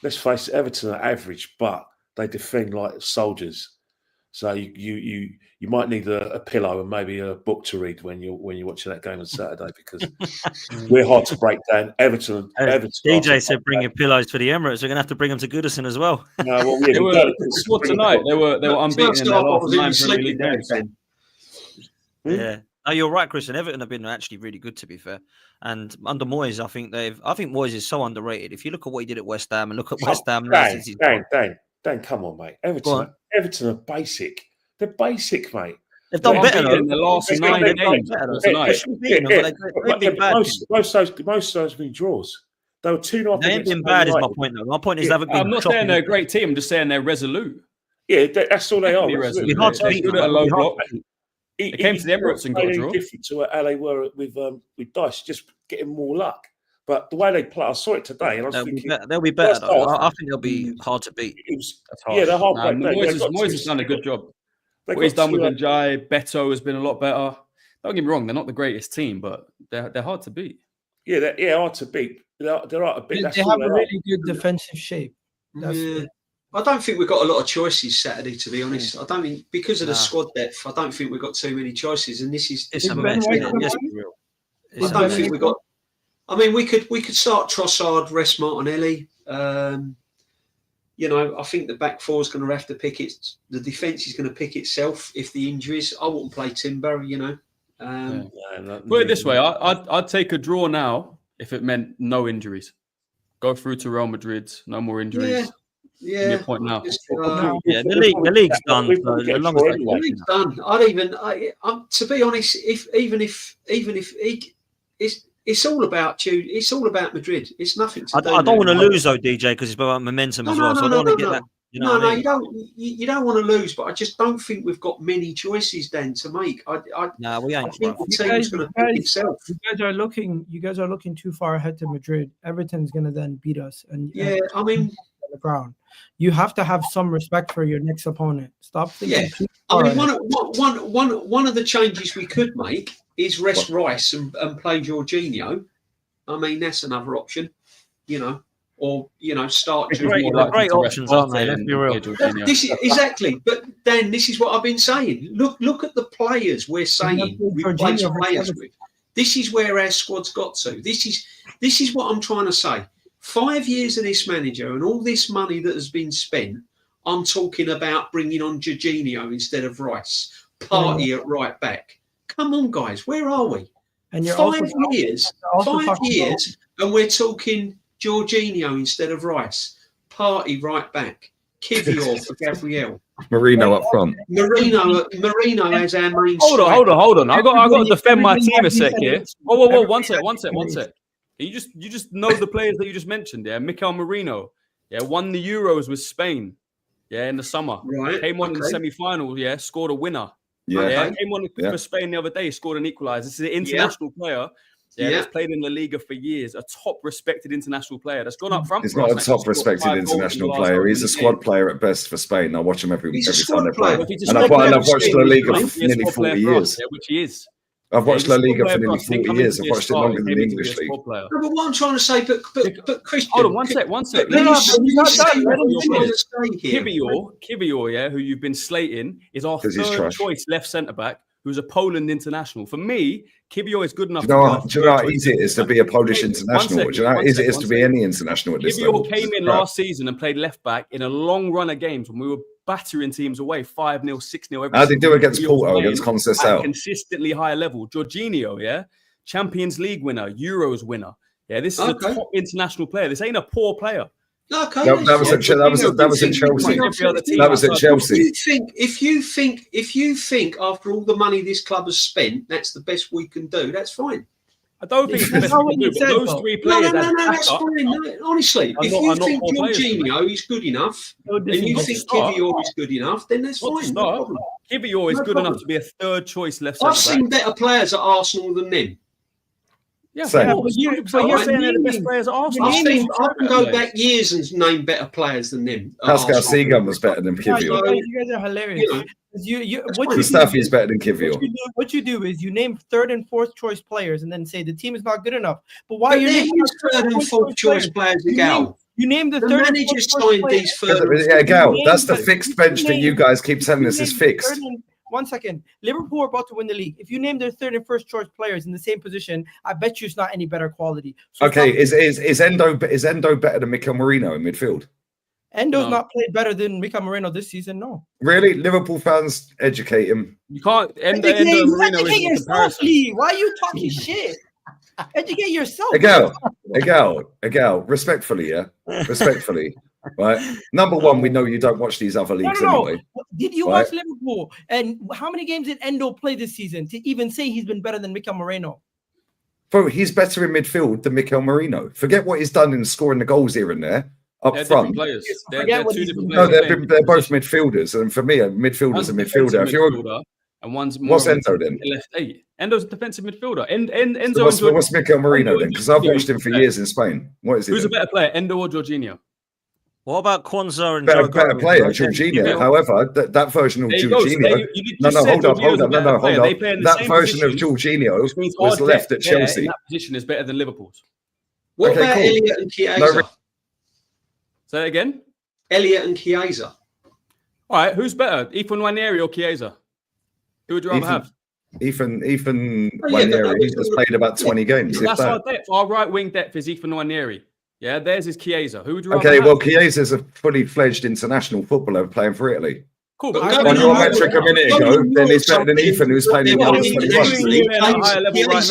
Speaker 5: let's face it, Everton are average, but they defend like soldiers. So you might need a pillow and maybe a book to read when you're watching that game on Saturday because we're hard to break down. Everton
Speaker 1: DJ said bring your pillows for the Emirates. We're going to have to bring them to Goodison as well.
Speaker 3: No, well, they were tonight. They were unbeaten in their last 9 Premier League games.
Speaker 1: Yeah. No, you're right, Chris. And Everton have been actually really good, to be fair. And under Moyes, I think Moyes is so underrated. If you look at what he did at West Ham and look at West Ham,
Speaker 5: Dan, come on, mate. Everton are basic. They're basic, mate.
Speaker 1: They've done better
Speaker 3: in the last 9 games tonight.
Speaker 5: Most of those have been draws. They were 2-0.
Speaker 1: They ain't been bad, is my point, though. My point is they haven't been.
Speaker 3: I'm not saying they're a great team. I'm just saying they're resolute.
Speaker 5: Yeah, that's all they are.
Speaker 1: It's hard to beat them
Speaker 3: at a low block. They came to the Emirates and got a draw.
Speaker 5: Different to how they were with Dice, just getting more luck. But the way they play, I saw it today, and I was thinking
Speaker 1: they'll be better. Though. I think they'll be hard to beat.
Speaker 5: They're hard.
Speaker 3: Moyes has done a good job. What he's done with Njai, Beto has been a lot better. Don't get me wrong; they're not the greatest team, but they're hard to beat.
Speaker 5: Yeah, they're hard to beat. They're hard to beat.
Speaker 2: They have a really good defensive shape.
Speaker 4: I don't think we've got a lot of choices Saturday, to be honest. I don't think because of the squad depth. I don't think we've got too many choices, and this is.
Speaker 1: It's a mess. I
Speaker 4: don't think we've got. I mean, we could start Trossard, rest Martinelli. You know, I think the back four is going to have to pick it. The defence is going to pick itself if the injuries. I wouldn't play Timber, you know.
Speaker 3: Put it this way, I'd take a draw now if it meant no injuries. Go through to Real Madrid, no more injuries.
Speaker 4: Yeah.
Speaker 3: Point now.
Speaker 1: The league's done. So as long as
Speaker 4: The league's done. I'm to be honest, it's all about you. It's all about Madrid. It's nothing to do.
Speaker 1: I don't want to lose though, DJ, because it's about momentum as well. So I don't want to get that. You know what I mean?
Speaker 4: You don't want to lose, but I just don't think we've got many choices then to make.
Speaker 1: No, we ain't.
Speaker 4: I think the team's going to pick itself.
Speaker 2: You guys are looking too far ahead to Madrid. Everton's going to then beat us, and
Speaker 4: I mean,
Speaker 2: on the ground. You have to have some respect for your next opponent. Stop thinking.
Speaker 4: Yeah, I mean, one of the changes we could make is rest Rice and play Jorginho. I mean, that's another option, you know. Or, you know, start to
Speaker 1: great options, aren't they? Let's be real.
Speaker 4: This is exactly, but Dan, this is what I've been saying. Look at the players we're saying we replace players with. This is where our squad's got to. This is what I'm trying to say. 5 years of this manager and all this money that has been spent, I'm talking about bringing on Jorginho instead of Rice. Party at right back. Come on, guys, where are we?
Speaker 2: And you're
Speaker 4: 5 years, and we're talking Jorginho instead of Rice. Party right back. Kivior for Gabriel.
Speaker 6: Marino up front.
Speaker 4: Marino as our main.
Speaker 3: Hold on. I got to defend my team a sec here. Whoa. One sec. You just know the players that you just mentioned. Yeah, Mikel Marino. Yeah, won the Euros with Spain. Yeah, in the summer.
Speaker 4: Right.
Speaker 3: Came on in the semi-final. Yeah, scored a winner.
Speaker 6: Yeah.
Speaker 3: Came on for Spain the other day. Scored an equaliser. This is an international player. That's played in La Liga for years. A top respected international player that's gone up front.
Speaker 6: He's not a top respected international player. He's a squad player at best for Spain. I watch him every time they play. And I've watched La Liga for nearly 40 years.
Speaker 3: Which he is.
Speaker 6: I've watched La Liga for nearly 40 years. I've watched it longer than the English league.
Speaker 4: No, but what I'm trying to say, but Christian.
Speaker 3: Hold on, one sec. Kivior, who you've been slating, is our third choice left centre back, who's a Poland international. For me, Kivior is good enough.
Speaker 6: Do you know how easy it is to be a Polish international? Do you know how easy it is to be any international at this level?
Speaker 3: Kivior came in last season and played left back in a long run of games when we were battering teams away 5-0, 6-0.
Speaker 6: How did he do against Porto, against Conceição?
Speaker 3: Consistently high level. Jorginho, Champions League winner, Euros winner. Yeah, this is a top international player. This ain't a poor player.
Speaker 4: Okay,
Speaker 6: that was at Chelsea. That was at Chelsea.
Speaker 4: If you think after all the money this club has spent, that's the best we can do. That's fine.
Speaker 3: I don't think it's the best we can do. But those three players.
Speaker 4: No, that's fine. No, honestly, if you think Jorginho is good enough, and you think Kivior is good enough, then that's fine.
Speaker 3: Kivior is good enough to be a third choice left centre back.
Speaker 4: I've seen better players at Arsenal than them.
Speaker 3: Yeah, but you're saying they're the best players at Arsenal.
Speaker 4: I can go back years and name better players than them.
Speaker 6: Pascal Seagun was better than Kivior.
Speaker 2: You guys are hilarious.
Speaker 6: Mustafi is better than Kivior.
Speaker 2: What you do is you name third and fourth choice players and then say the team is not good enough. But why you're naming
Speaker 4: third and fourth choice players, Gal?
Speaker 2: You name the third and
Speaker 4: manager signed these third.
Speaker 6: Yeah, Gal, that's the fixed bench that you guys keep telling us is fixed.
Speaker 2: 1 second. Liverpool are about to win the league. If you name their third and first choice players in the same position, I bet you it's not any better quality. So
Speaker 6: okay, is Endo better than Mikel Marino in midfield?
Speaker 2: Endo's not played better than Mikel Marino this season. No.
Speaker 6: Really, Liverpool fans educate him.
Speaker 3: You can't educate
Speaker 2: yourself, Lee. Why are you talking shit? Educate yourself.
Speaker 6: Agal, respectfully, respectfully. Right. Number one, we know you don't watch these other leagues anyway.
Speaker 2: Did you watch Liverpool? And how many games did Endo play this season to even say he's been better than Mikel Marino?
Speaker 6: Bro, he's better in midfield than Mikel Marino. Forget what he's done in scoring the goals here and there up front.
Speaker 3: They're two different players.
Speaker 6: No, they're both midfielders. And for me, a midfielder's a midfielder. If you're
Speaker 3: and one's more
Speaker 6: what's Endo then?
Speaker 3: Left 8. Endo's a defensive midfielder.
Speaker 6: So what's Mikel Marino then? Because I've watched him for years in Spain. What is he?
Speaker 3: Who's a better player, Endo or Jorginho?
Speaker 1: What about Kwanzaa and
Speaker 6: better player, Jorginho? However, that version of Jorginho. Hold up. That version of Jorginho was left at Chelsea.
Speaker 3: That position is better than Liverpool's.
Speaker 4: What about Elliot and Chiesa?
Speaker 3: Say that again.
Speaker 4: Elliot and Chiesa.
Speaker 3: All right, who's better, Ethan Nwaneri or Chiesa? Who would you rather have?
Speaker 6: Ethan Nwaneri has played about 20 games.
Speaker 3: That's our depth. Our right wing depth is Ethan Nwaneri. Yeah, theirs is Chiesa. Who would you
Speaker 6: Okay,
Speaker 3: rather
Speaker 6: well,
Speaker 3: have?
Speaker 6: Chiesa's a fully fledged international footballer playing for Italy.
Speaker 3: Cool,
Speaker 4: But
Speaker 3: but
Speaker 6: On your metric a minute ago, then he's better than Ethan, who's playing in the under 21s.
Speaker 3: At a higher level right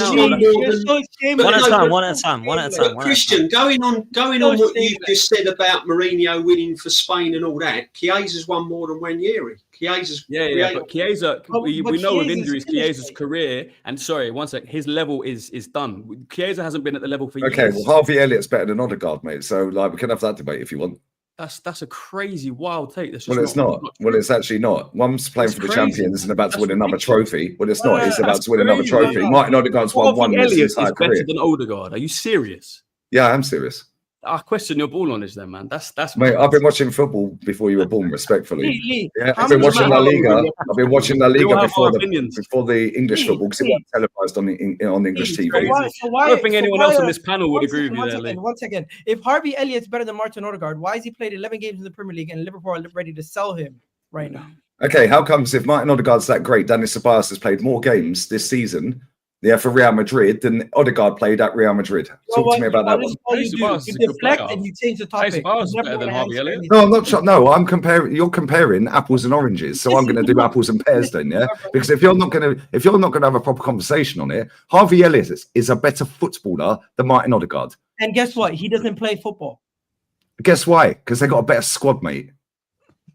Speaker 3: now.
Speaker 1: One at a time.
Speaker 4: Christian, going on what you've just said about Mourinho winning for Spain and all that, Chiesa's won more than Ranieri. Chiesa's
Speaker 3: but Chiesa, we know with injuries, Chiesa's career, and sorry, one sec, his level is done. Chiesa hasn't been at the level for years.
Speaker 6: Okay, well, Harvey Elliott's better than Odegaard, mate. So, like, we can have that debate if you want.
Speaker 3: That's a crazy, wild take. That's
Speaker 6: Well, it's not. Well, it's actually not. One's playing for the champions and about to win another trophy. Well, it's not. He's about to win another trophy. Martin Odegaard's won one in his entire career.
Speaker 3: Better than Odegaard. Are you serious?
Speaker 6: Yeah, I am serious.
Speaker 3: I question your ball knowledge then, man. That's
Speaker 6: mate. I've been watching football before you were born, respectfully. Yeah, I've been watching
Speaker 3: La
Speaker 6: Liga. I've been watching La Liga before the English football because it wasn't televised on English TV.
Speaker 3: I don't think anyone else on this panel would agree with you there, Lee.
Speaker 2: One second. If Harvey Elliott's better than Martin Odegaard, why has he played 11 games in the Premier League and Liverpool are ready to sell him right now?
Speaker 6: Okay, how comes if Martin Odegaard's that great, Dani Ceballos has played more games this season? Yeah, for Real Madrid, then Odegaard played at Real Madrid. Talk to me about that one.
Speaker 2: You deflect and you change the topic.
Speaker 3: Better than Harvey Elliott.
Speaker 6: No, I'm not. No, I'm comparing. You're comparing apples and oranges, so I'm going to do apples and pears then, yeah. Because if you're not going to have a proper conversation on it, Harvey Elliott is a better footballer than Martin Odegaard.
Speaker 2: And guess what? He doesn't play football.
Speaker 6: Guess why? Because they got a better squad, mate.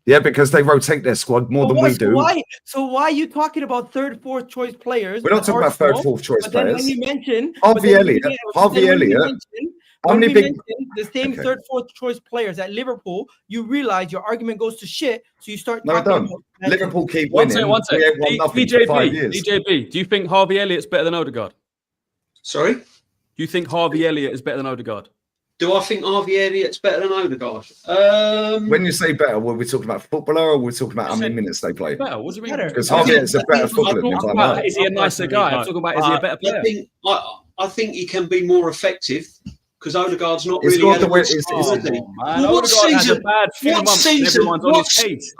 Speaker 6: Yeah, because they rotate their squad more than we do.
Speaker 2: So why are you talking about third, fourth choice players?
Speaker 6: We're not talking about third, fourth choice players.
Speaker 2: When you mention
Speaker 6: Harvey Elliott, how many big
Speaker 2: the same third, fourth choice players at Liverpool, you realize your argument goes to shit. So you start.
Speaker 6: No, I don't. Liverpool keep winning.
Speaker 3: One second. DJB, do you think Harvey Elliott's better than Odegaard?
Speaker 4: Sorry?
Speaker 3: Do you think Harvey Elliott is better than Odegaard?
Speaker 4: Do I think Harvey Elliott's better than Odegaard?
Speaker 6: When you say better, were we talking about footballer or we're talking about how many minutes they play?
Speaker 3: Better. What do you mean?
Speaker 6: Because Harvey Elliott's a better footballer.
Speaker 3: Is he a nicer guy? I'm talking about is he a better player?
Speaker 4: I think he can be more effective because Odegaard's not really.
Speaker 3: What season?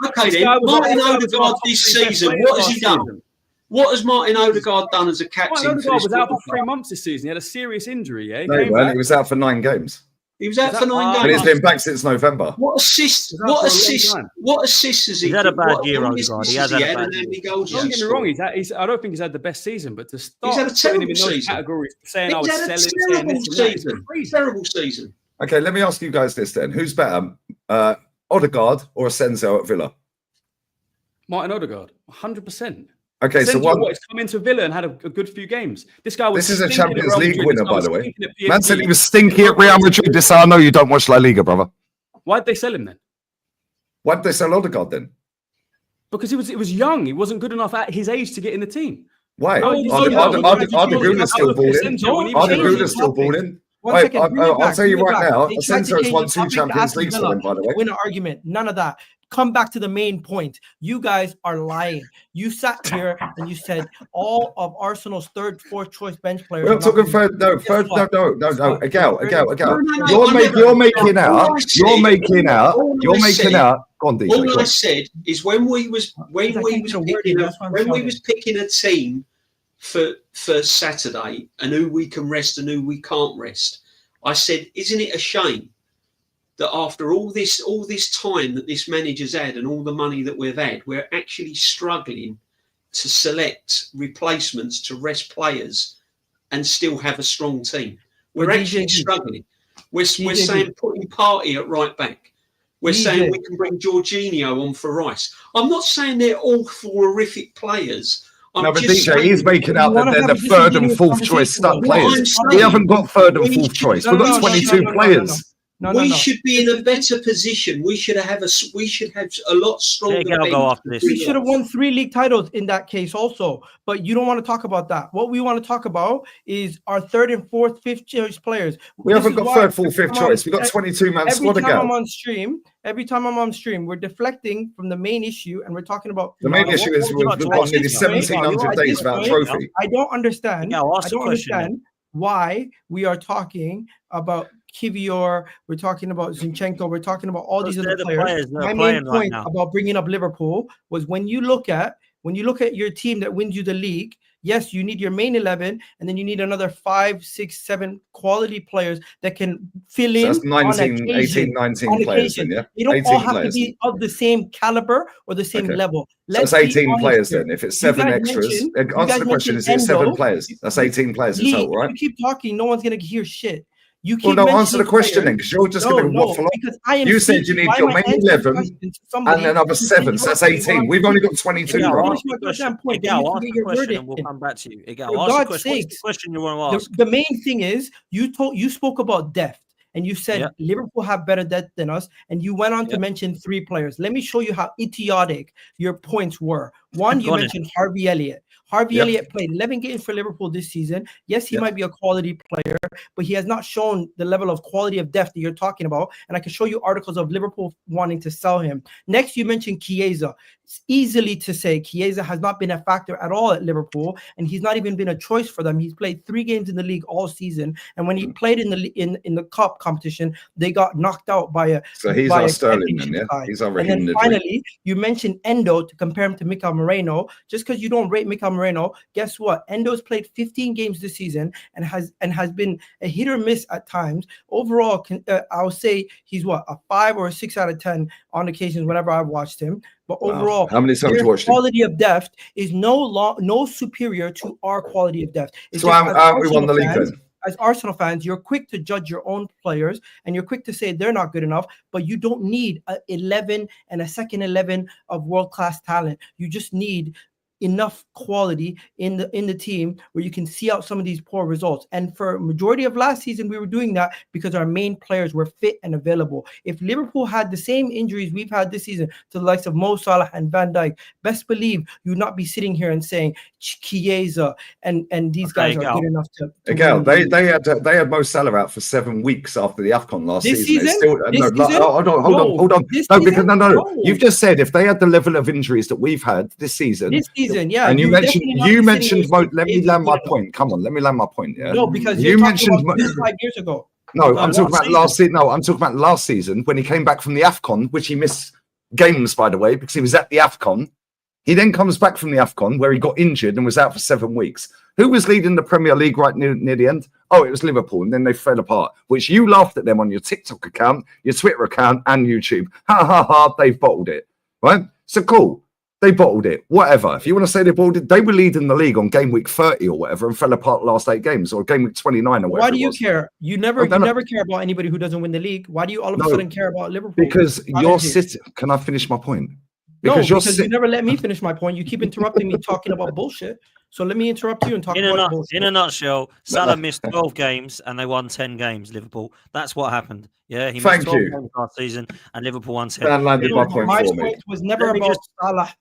Speaker 4: Okay, then Martin Odegaard this season. What has he done? What has Martin Odegaard done as a captain?
Speaker 3: Martin Odegaard was out for 3 months this season. He had a serious injury. Yeah,
Speaker 6: he was out for 9 games.
Speaker 4: He was out for 9 games.
Speaker 6: But he's been back since November.
Speaker 4: What assists has he?
Speaker 1: He's had a bad year, Odegaard. He has had a bad
Speaker 4: year.
Speaker 3: Don't get me wrong. I don't think he's had the best season, but to start
Speaker 4: he's had a terrible
Speaker 3: season. Categories, saying I was
Speaker 4: terrible season.
Speaker 6: Okay, let me ask you guys this then: who's better, Odegaard or Asensio at Villa?
Speaker 3: Martin Odegaard, 100%.
Speaker 6: Okay, so
Speaker 3: he's come into Villa and had a good few games. This guy was.
Speaker 6: This is a Champions League winner, by the way. Man said he was stinky at Real Madrid. This I know you don't watch La Liga, brother.
Speaker 3: Why'd they sell him then?
Speaker 6: Why'd they sell Odegaard then?
Speaker 3: Because he was young. He wasn't good enough at his age to get in the team.
Speaker 6: Why? Are the Gruner's still balling? Are the Gruner's still balling? I'll tell you right now, Asensio has won 2 Champions Leagues for them, by the way.
Speaker 2: Win an argument. None of that. Come back to the main point. You guys are lying. You sat here and you said all of Arsenal's third, fourth choice bench players.
Speaker 6: We're not talking third. No. Agal. You're making out. Go on, DJ.
Speaker 4: All I said is when we was picking a team for Saturday and who we can rest and who we can't rest, I said, isn't it a shame that after all this time that this manager's had and all the money that we've had, we're actually struggling to select replacements to rest players and still have a strong team. We're actually struggling. We're saying putting Partey at right back. We're saying we can bring Jorginho on for Rice. I'm not saying they're all horrific players.
Speaker 6: No, but DJ, he's making out that they're the third and fourth choice stud players. We haven't got third and fourth choice. We've got 22 players.
Speaker 4: We should be in a better position. We should have a lot stronger.
Speaker 2: We should have won 3 league titles in that case also. But you don't want to talk about that. What we want to talk about is our third and fourth, fifth choice players.
Speaker 6: We haven't got third, fourth, fifth choice. We've got 22-man squad again.
Speaker 2: Every time I'm on stream, we're deflecting from the main issue and we're talking about
Speaker 6: the main issue is we've got nearly 1,700 days without a trophy.
Speaker 2: I don't understand. Why we are talking about Kivior, we're talking about Zinchenko, we're talking about all these other players. My main point about bringing up Liverpool was when you look at your team that wins you the league, Yes, you need your main 11, and then you need another 5, 6, 7 quality players that can fill
Speaker 6: So
Speaker 2: in
Speaker 6: that's 19,
Speaker 2: on occasion.
Speaker 6: 18, 19
Speaker 2: On
Speaker 6: players
Speaker 2: occasion.
Speaker 6: then, yeah?
Speaker 2: They don't
Speaker 6: 18
Speaker 2: all have
Speaker 6: players.
Speaker 2: to be of the same caliber or the same
Speaker 6: Okay.
Speaker 2: level.
Speaker 6: So
Speaker 2: Let's
Speaker 6: that's
Speaker 2: be
Speaker 6: 18
Speaker 2: honest
Speaker 6: players
Speaker 2: here.
Speaker 6: then. If it's
Speaker 2: You
Speaker 6: 7
Speaker 2: guys
Speaker 6: extras,
Speaker 2: mentioned- you
Speaker 6: answer
Speaker 2: guys
Speaker 6: the question, is it
Speaker 2: mentioned
Speaker 6: 7
Speaker 2: Endo.
Speaker 6: players? That's 18 players in
Speaker 2: Lee,
Speaker 6: total,
Speaker 2: if
Speaker 6: right?
Speaker 2: you keep talking, no one's going to hear shit. You keep
Speaker 6: Well, no, answer the
Speaker 2: mentioning
Speaker 6: question
Speaker 2: players.
Speaker 6: then, because you're just
Speaker 2: No,
Speaker 6: going to
Speaker 2: no,
Speaker 6: waffle on.
Speaker 2: because I am
Speaker 6: You said you
Speaker 2: speaking.
Speaker 6: need
Speaker 2: Why
Speaker 6: your
Speaker 2: am I
Speaker 6: main
Speaker 2: answering
Speaker 6: 11
Speaker 2: questions to somebody
Speaker 6: and another
Speaker 2: who's
Speaker 6: 7, so that's 18. We've only got 22,
Speaker 1: Igal,
Speaker 6: brother.
Speaker 1: ask the question.
Speaker 2: point.
Speaker 1: Igal,
Speaker 2: You
Speaker 1: ask
Speaker 2: get
Speaker 1: the
Speaker 2: your
Speaker 1: question
Speaker 2: word
Speaker 1: and we'll
Speaker 2: in.
Speaker 1: come back to you. Igal,
Speaker 2: For
Speaker 1: ask the
Speaker 2: God's
Speaker 1: question. What's the
Speaker 2: sakes,
Speaker 1: question you want to ask?
Speaker 2: the main thing is you spoke about depth and you said
Speaker 1: Yeah.
Speaker 2: Liverpool have better depth than us, and you went on to
Speaker 1: Yeah.
Speaker 2: mention 3 players. Let me show you how idiotic your points were. One, you
Speaker 1: Go on
Speaker 2: mentioned Harvey Elliott. Harvey
Speaker 6: Yep.
Speaker 2: Elliott played 11 games for Liverpool this season. Yes, he
Speaker 6: Yep.
Speaker 2: might be a quality player, but he has not shown the level of quality of depth that you're talking about. And I can show you articles of Liverpool wanting to sell him. Next, you mentioned Chiesa. It's easily to say Chiesa has not been a factor at all at Liverpool, and he's not even been a choice for them. He's played 3 games in the league all season, and when he played in the cup competition, they got knocked out by a
Speaker 6: So he's
Speaker 2: by
Speaker 6: our
Speaker 2: a
Speaker 6: Sterling then,
Speaker 2: championship
Speaker 6: yeah?
Speaker 2: side.
Speaker 6: He's our
Speaker 2: And then
Speaker 6: Raheem Nedry.
Speaker 2: finally, you mentioned Endo to compare him to Mikel Moreno. Just because you don't rate Mikel Moreno, guess what? Endo's played 15 games this season and has been a hit or miss at times. Overall, I would say he's a 5 or a 6 out of 10 on occasions whenever I've watched him. But
Speaker 6: Wow.
Speaker 2: overall,
Speaker 6: How many times
Speaker 2: their
Speaker 6: you watched him?
Speaker 2: quality of depth is no superior to our quality of depth. It's
Speaker 6: So
Speaker 2: just
Speaker 6: how we won the league
Speaker 2: fans,
Speaker 6: then?
Speaker 2: as Arsenal fans, you're quick to judge your own players and you're quick to say they're not good enough, but you don't need a 11 and a second 11 of world-class talent. You just need enough quality in the team where you can see out some of these poor results. And for majority of last season, we were doing that because our main players were fit and available. If Liverpool had the same injuries we've had this season to the likes of Mo Salah and Van Dijk, best believe you would not be sitting here and saying Chiesa and these guys are good enough to
Speaker 6: Again,
Speaker 2: win the league.
Speaker 6: they had Mo Salah out for 7 weeks after the AFCON last
Speaker 2: This
Speaker 6: season.
Speaker 2: season?
Speaker 6: Still,
Speaker 2: This
Speaker 6: no,
Speaker 2: season?
Speaker 6: hold on.
Speaker 2: This
Speaker 6: No, because
Speaker 2: season?
Speaker 6: no.
Speaker 2: No.
Speaker 6: You've just said if they had the level of injuries that we've had this season,
Speaker 2: Yeah.
Speaker 6: and you mentioned Mo. Let me land my
Speaker 2: point.
Speaker 6: point. Come on, let me land my point. Yeah.
Speaker 2: No, because
Speaker 6: You
Speaker 2: you're
Speaker 6: mentioned
Speaker 2: talking about 5 years ago.
Speaker 6: No, I'm talking
Speaker 1: last
Speaker 6: about last season. No, I'm talking about last season when he came back from the AFCON, which he missed games, by the way, because he was at the AFCON. He then comes back from the AFCON where he got injured and was out for 7 weeks. Who was leading the Premier League right near the end? Oh, it was Liverpool, and then they fell apart, which you laughed at them on your TikTok account, your Twitter account, and YouTube. Ha, ha, ha, they've bottled it, right? So cool. They bottled it. Whatever. If you want to say they bottled it, they were leading the league on game week 30 or whatever and fell apart last 8 games or game week 29 or whatever.
Speaker 2: Why do you care? You never care about anybody who doesn't win the league. Why do you all of a sudden care about Liverpool?
Speaker 6: Because you're sitting. Can I finish my point?
Speaker 2: Because you never let me finish my point. You keep interrupting me talking about bullshit. So let me interrupt you and talk about bullshit.
Speaker 1: In a nutshell, Salah missed 12 games and they won 10 games, Liverpool. That's what happened. Yeah, he missed 12 games last season and Liverpool won 10.
Speaker 6: Dan landed my point
Speaker 2: My
Speaker 6: for me.
Speaker 2: point was never about Salah.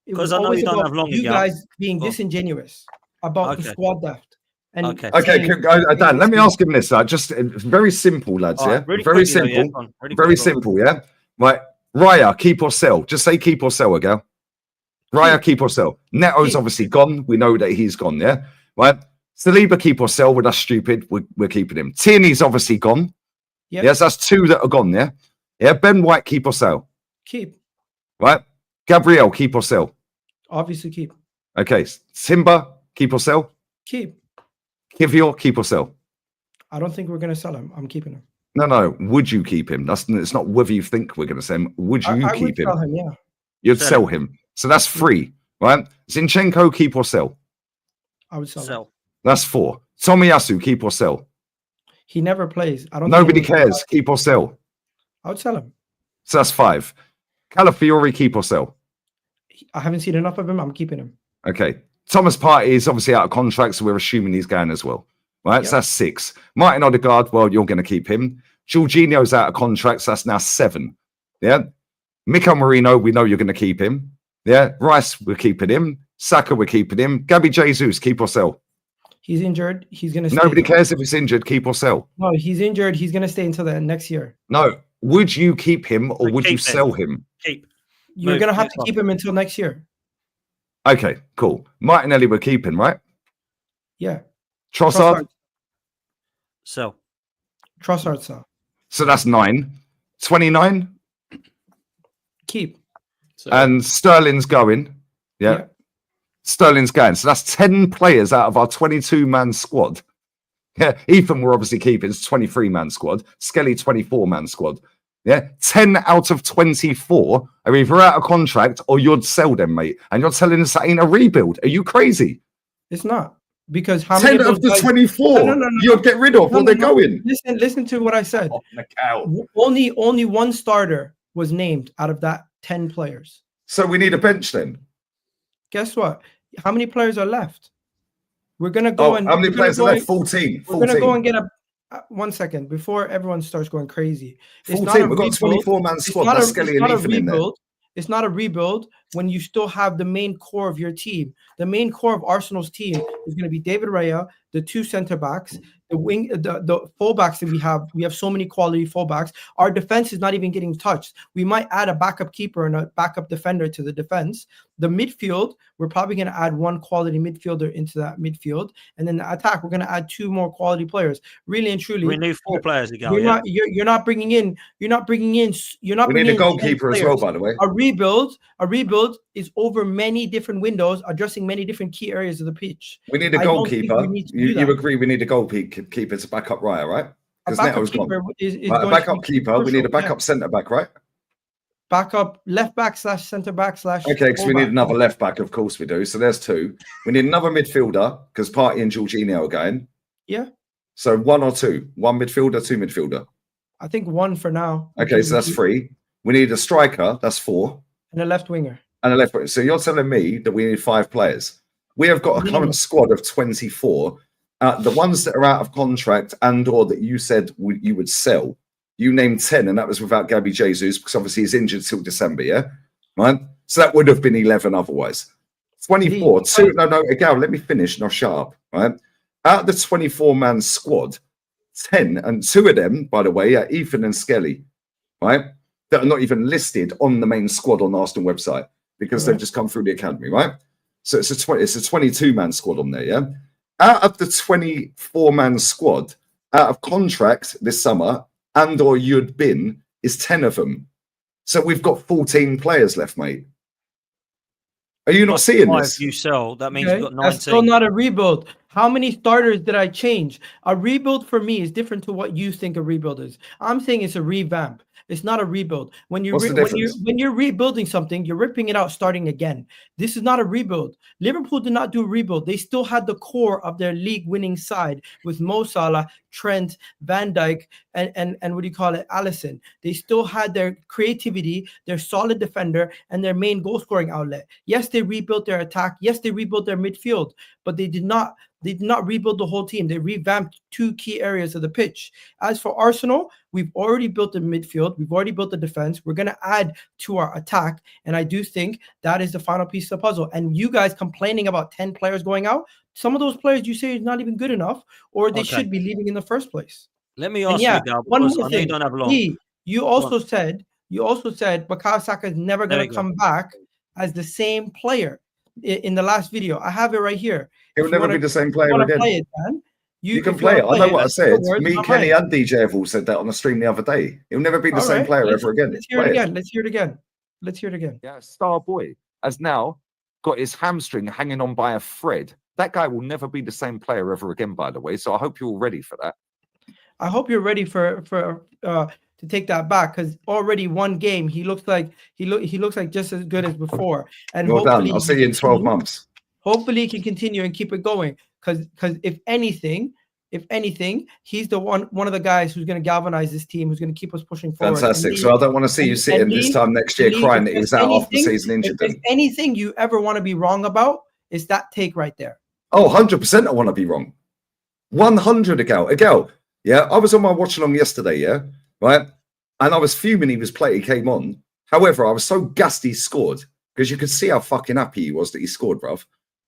Speaker 1: Because I know you don't have long
Speaker 2: you
Speaker 1: ago.
Speaker 2: guys being disingenuous about the squad depth.
Speaker 6: Okay, Dan, let me ask him this. Just very simple, lads. Yeah,
Speaker 1: really
Speaker 6: very
Speaker 1: quickly,
Speaker 6: simple.
Speaker 1: Really
Speaker 6: very simple. Yeah, right. Raya, keep or sell. Just say keep or sell, girl. Raya, keep or sell. Neto's obviously gone. We know that he's gone. Yeah, right. Saliba, keep or sell. Well, that's stupid. We're keeping him. Tierney's obviously gone. Yep. Yes, that's 2 that are gone. Yeah, yeah. Ben White, keep or sell.
Speaker 2: Keep.
Speaker 6: Right. Gabriel, keep or sell.
Speaker 2: Obviously, keep.
Speaker 6: Okay. Timber, keep or sell.
Speaker 2: Keep.
Speaker 6: Kivior, keep or sell.
Speaker 2: I don't think we're going to sell him. I'm keeping him.
Speaker 6: No. Would you keep him? It's not whether you think we're going to sell him. Would you
Speaker 2: I
Speaker 6: keep
Speaker 2: would
Speaker 6: him?
Speaker 2: Sell him? Yeah.
Speaker 6: You'd sell him. So that's 3, right? Zinchenko, keep or sell.
Speaker 2: I would sell him.
Speaker 6: That's 4. Tomiyasu, keep or sell.
Speaker 2: He never plays. I don't.
Speaker 6: Nobody cares. Keep or sell.
Speaker 2: I would sell him.
Speaker 6: So that's 5. Calafiori, keep or sell.
Speaker 2: I haven't seen enough of him. I'm keeping him.
Speaker 6: Okay. Thomas Partey is obviously out of contract, so we're assuming he's going as well. Right? Yep. So that's 6. Martin Odegaard, well, you're going to keep him. Jorginho's out of contract, so that's now 7. Yeah. Mikel Merino, we know you're going to keep him. Yeah. Rice, we're keeping him. Saka, we're keeping him. Gabby Jesus, keep or sell.
Speaker 2: He's injured. He's going to stay.
Speaker 6: Nobody cares if he's injured, keep or sell.
Speaker 2: No, he's injured. He's going to stay until the next year.
Speaker 6: No. Would you keep him or would you sell him?
Speaker 1: Keep.
Speaker 2: You're going to have to keep him until next year.
Speaker 6: Okay, cool. Martinelli we're keeping, right?
Speaker 2: Yeah.
Speaker 6: Trossard?
Speaker 1: Sell.
Speaker 2: Trossard, sell.
Speaker 6: So that's 9. 29?
Speaker 2: Keep.
Speaker 6: And Sterling's going. Yeah. Sterling's going. So that's 10 players out of our 22-man squad. Yeah, Ethan we're obviously keeping. It's 23-man squad. Skelly, 24-man squad. Yeah, 10 out of 24 are either out of contract or you'd sell them, mate. And you're telling us that ain't a rebuild. Are you crazy?
Speaker 2: It's not. Because how many
Speaker 6: 10 of the 24 you'd get rid of they're going.
Speaker 2: Listen to what I said.
Speaker 6: Oh,
Speaker 2: Only one starter was named out of that 10 players.
Speaker 6: So we need a bench then.
Speaker 2: Guess what? How many players are left? We're gonna go and
Speaker 6: how many players are left? 14.
Speaker 2: We're gonna go and get a 1 second before everyone starts going crazy.
Speaker 6: 14. We've got a 24-man squad. That's Skelly and Ethan in there.
Speaker 2: It's not a rebuild when you still have the main core of your team. The main core of Arsenal's team is going to be David Raya, the 2 center backs, the fullbacks that we have. We have so many quality fullbacks. Our defense is not even getting touched. We might add a backup keeper and a backup defender to the defense. The midfield, we're probably going to add 1 quality midfielder into that midfield, and then the attack, we're going to add 2 more quality players. Really and truly,
Speaker 1: we need 4 players to go.
Speaker 2: You're not bringing in. We
Speaker 6: need a goalkeeper as well, by the way.
Speaker 2: A rebuild is over many different windows, addressing many different key areas of the pitch.
Speaker 6: We need a goalkeeper. You agree we need a goalkeeper to back up Raya, right? Because Neto's gone. A backup keeper. We need a backup centre back, right?
Speaker 2: Backup left back / centre back /
Speaker 6: Okay, because we need another left back, of course we do. So there's 2. We need another midfielder because Partey and Jorginho are going.
Speaker 2: Yeah.
Speaker 6: So 1 or 2? 1 midfielder, 2 midfielder.
Speaker 2: I think 1 for now.
Speaker 6: Okay, so that's 3. We need a striker. That's 4.
Speaker 2: And a left winger.
Speaker 6: And a left winger. So you're telling me that we need 5 players. We have got a current squad of 24. The ones that are out of contract and or that you said you would sell, you named 10, and that was without Gabby Jesus because obviously he's injured till December, yeah? Right? So that would have been 11 otherwise. 24. Again, let me finish and I'll shut up, right? Out of the 24-man squad, 10, and 2 of them, by the way, are Ethan and Skelly, right? That are not even listed on the main squad on the Arsenal website because they've just come through the academy, right? So it's a 22-man squad on there, yeah? Out of the 24-man squad, out of contract this summer, and or you'd been, is 10 of them. So we've got 14 players left, mate. Are you not seeing this?
Speaker 1: You sell, that means you've got 19.
Speaker 2: That's still not a rebuild. How many starters did I change? A rebuild for me is different to what you think a rebuild is. I'm saying it's a revamp. It's not a rebuild. When you're rebuilding something, you're ripping it out, starting again. This is not a rebuild. Liverpool did not do a rebuild. They still had the core of their league-winning side with Mo Salah, Trent, Van Dijk, and what do you call it, Alisson. They still had their creativity, their solid defender, and their main goal-scoring outlet. Yes, they rebuilt their attack. Yes, they rebuilt their midfield, but they did not rebuild the whole team. They revamped 2 key areas of the pitch. As for Arsenal, we've already built the midfield. We've already built the defense. We're going to add to our attack. And I do think that is the final piece of the puzzle. And you guys complaining about 10 players going out, some of those players you say is not even good enough, or they should be leaving in the first place.
Speaker 1: Let me ask you, Gabriel,
Speaker 2: one more thing.
Speaker 1: You don't have long.
Speaker 2: You also said Bukayo Saka is never going to come back as the same player in the last video. I have it right here.
Speaker 6: He'll never be the same player again.
Speaker 2: Play it, man.
Speaker 6: You can play it. I know what I said. Me, Kenny, and DJ have all said that on the stream the other day. He'll never be the same player ever again.
Speaker 2: Let's hear it again.
Speaker 6: Yeah, Star Boy has now got his hamstring hanging on by a thread. That guy will never be the same player ever again, by the way. So I hope you're all ready for that.
Speaker 2: I hope you're ready for to take that back, because already one game he looks like just as good as before. And
Speaker 6: well done. I'll see you in 12 months.
Speaker 2: Hopefully he can continue and keep it going. Because if anything, he's the one of the guys who's going to galvanize this team, who's going to keep us pushing forward.
Speaker 6: Fantastic. So I don't want to see you sitting this time next year crying that he was out after the season injured.
Speaker 2: If anything you ever want to be wrong about, is that take right there.
Speaker 6: Oh, 100% I want to be wrong. 100 ago. Yeah, I was on my watch along yesterday, yeah, right? And I was fuming he came on. However, I was so gassed he scored, because you could see how fucking happy he was that he scored, bruv.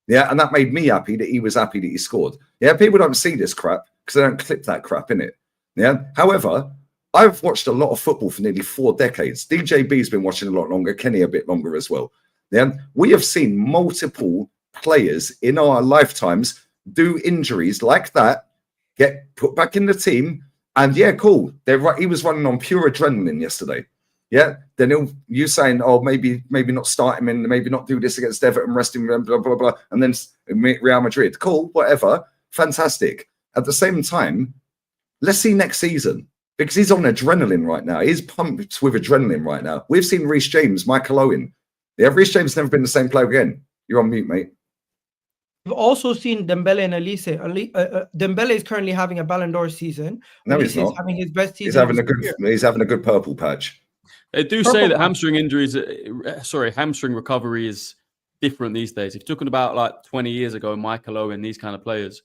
Speaker 6: Yeah, and that made me happy that he was happy that he scored. Yeah, people don't see this crap because they don't clip that crap, innit? Yeah. However, I've watched a lot of football for nearly 4 decades. DJB's been watching a lot longer, Kenny a bit longer as well. Yeah, we have seen multiple players in our lifetimes do injuries like that, get put back in the team, and yeah, cool. He was running on pure adrenaline yesterday. Yeah, then you saying, oh, maybe not start him and maybe not do this against Everton, rest him, blah, blah, blah, and then Real Madrid. Cool, whatever. Fantastic. At the same time, let's see next season because he's on adrenaline right now. He's pumped with adrenaline right now. We've seen Reece James, Michael Owen. Yeah, Reece James never been the same player again. You're on mute, mate.
Speaker 2: We've also seen Dembele and Elise. Dembele is currently having a Ballon d'Or season.
Speaker 6: No,
Speaker 2: Elise
Speaker 6: he's not.
Speaker 2: is having his best season.
Speaker 6: He's having a good purple patch.
Speaker 3: They do say that hamstring recovery is different these days. If you're talking about like 20 years ago, Michael Owen, these kind of players,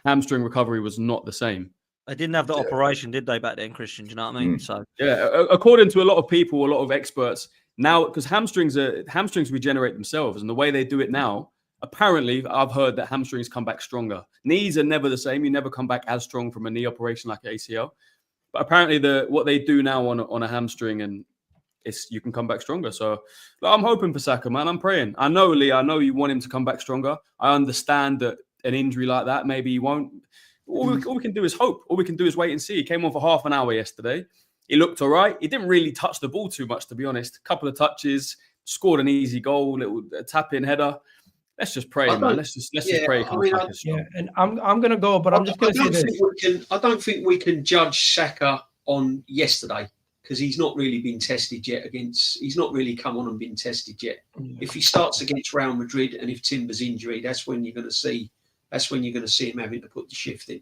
Speaker 3: hamstring recovery was not the same.
Speaker 1: They didn't have the operation, did they, back then, Christian? Do you know what I mean? So
Speaker 3: yeah, according to a lot of people, a lot of experts now, because hamstrings regenerate themselves, and the way they do it now, apparently, I've heard that hamstrings come back stronger. Knees are never the same. You never come back as strong from a knee operation like ACL. But apparently, what they do now on a hamstring, and you can come back stronger. So I'm hoping for Saka, man. I'm praying. I know, Lee, I know you want him to come back stronger. I understand that an injury like that, maybe he won't. All we can do is hope. All we can do is wait and see. He came on for half an hour yesterday. He looked all right. He didn't really touch the ball too much, to be honest. A couple of touches, scored an easy goal, little tap-in header. Let's just pray, man. Let's just pray.
Speaker 2: And I'm gonna go, but I'm just gonna say this.
Speaker 4: I don't think we can judge Saka on yesterday because he's not really been tested yet. He's not really come on and been tested yet. If he starts against Real Madrid and if Timber's injured, that's when you're going to see him having to put the shift in.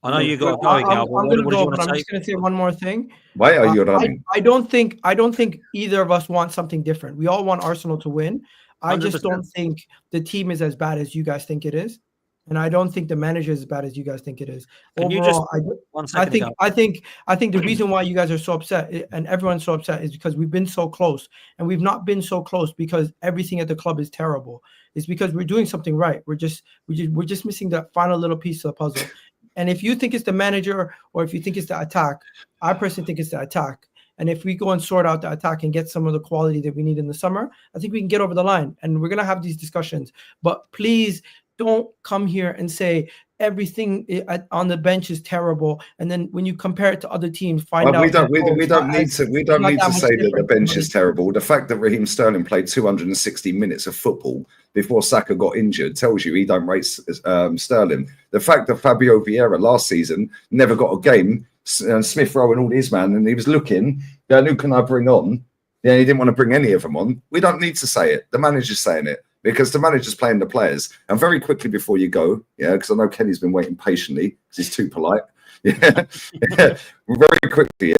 Speaker 1: I know you got to go, Gal.
Speaker 2: I'm going to go, but I'm just going to say one more thing.
Speaker 6: Why are you running?
Speaker 2: I don't think either of us want something different. We all want Arsenal to win. I 100%. Just don't think the team is as bad as you guys think it is, and I don't think the manager is as bad as you guys think it is. Overall, I think the reason why you guys are so upset and everyone's so upset is because we've been so close, and we've not been so close because everything at the club is terrible. It's because we're doing something right. We're just missing that final little piece of the puzzle. And if you think it's the manager or if you think it's the attack, I personally think it's the attack. And if we go and sort out the attack and get some of the quality that we need in the summer, I think we can get over the line. And we're going to have these discussions. But please don't come here and say everything on the bench is terrible. And then when you compare it to other teams, we don't
Speaker 6: need to say that the bench is terrible. The fact that Raheem Sterling played 260 minutes of football before Saka got injured tells you he don't rate Sterling. The fact that Fabio Vieira last season never got a game, Smith Rowe and all these man, and he was looking, who can I bring on? Yeah, he didn't want to bring any of them on. We don't need to say it. The manager's saying it. Because the manager's playing the players. And very quickly before you go, because I know Kenny's been waiting patiently because he's too polite. Very quickly,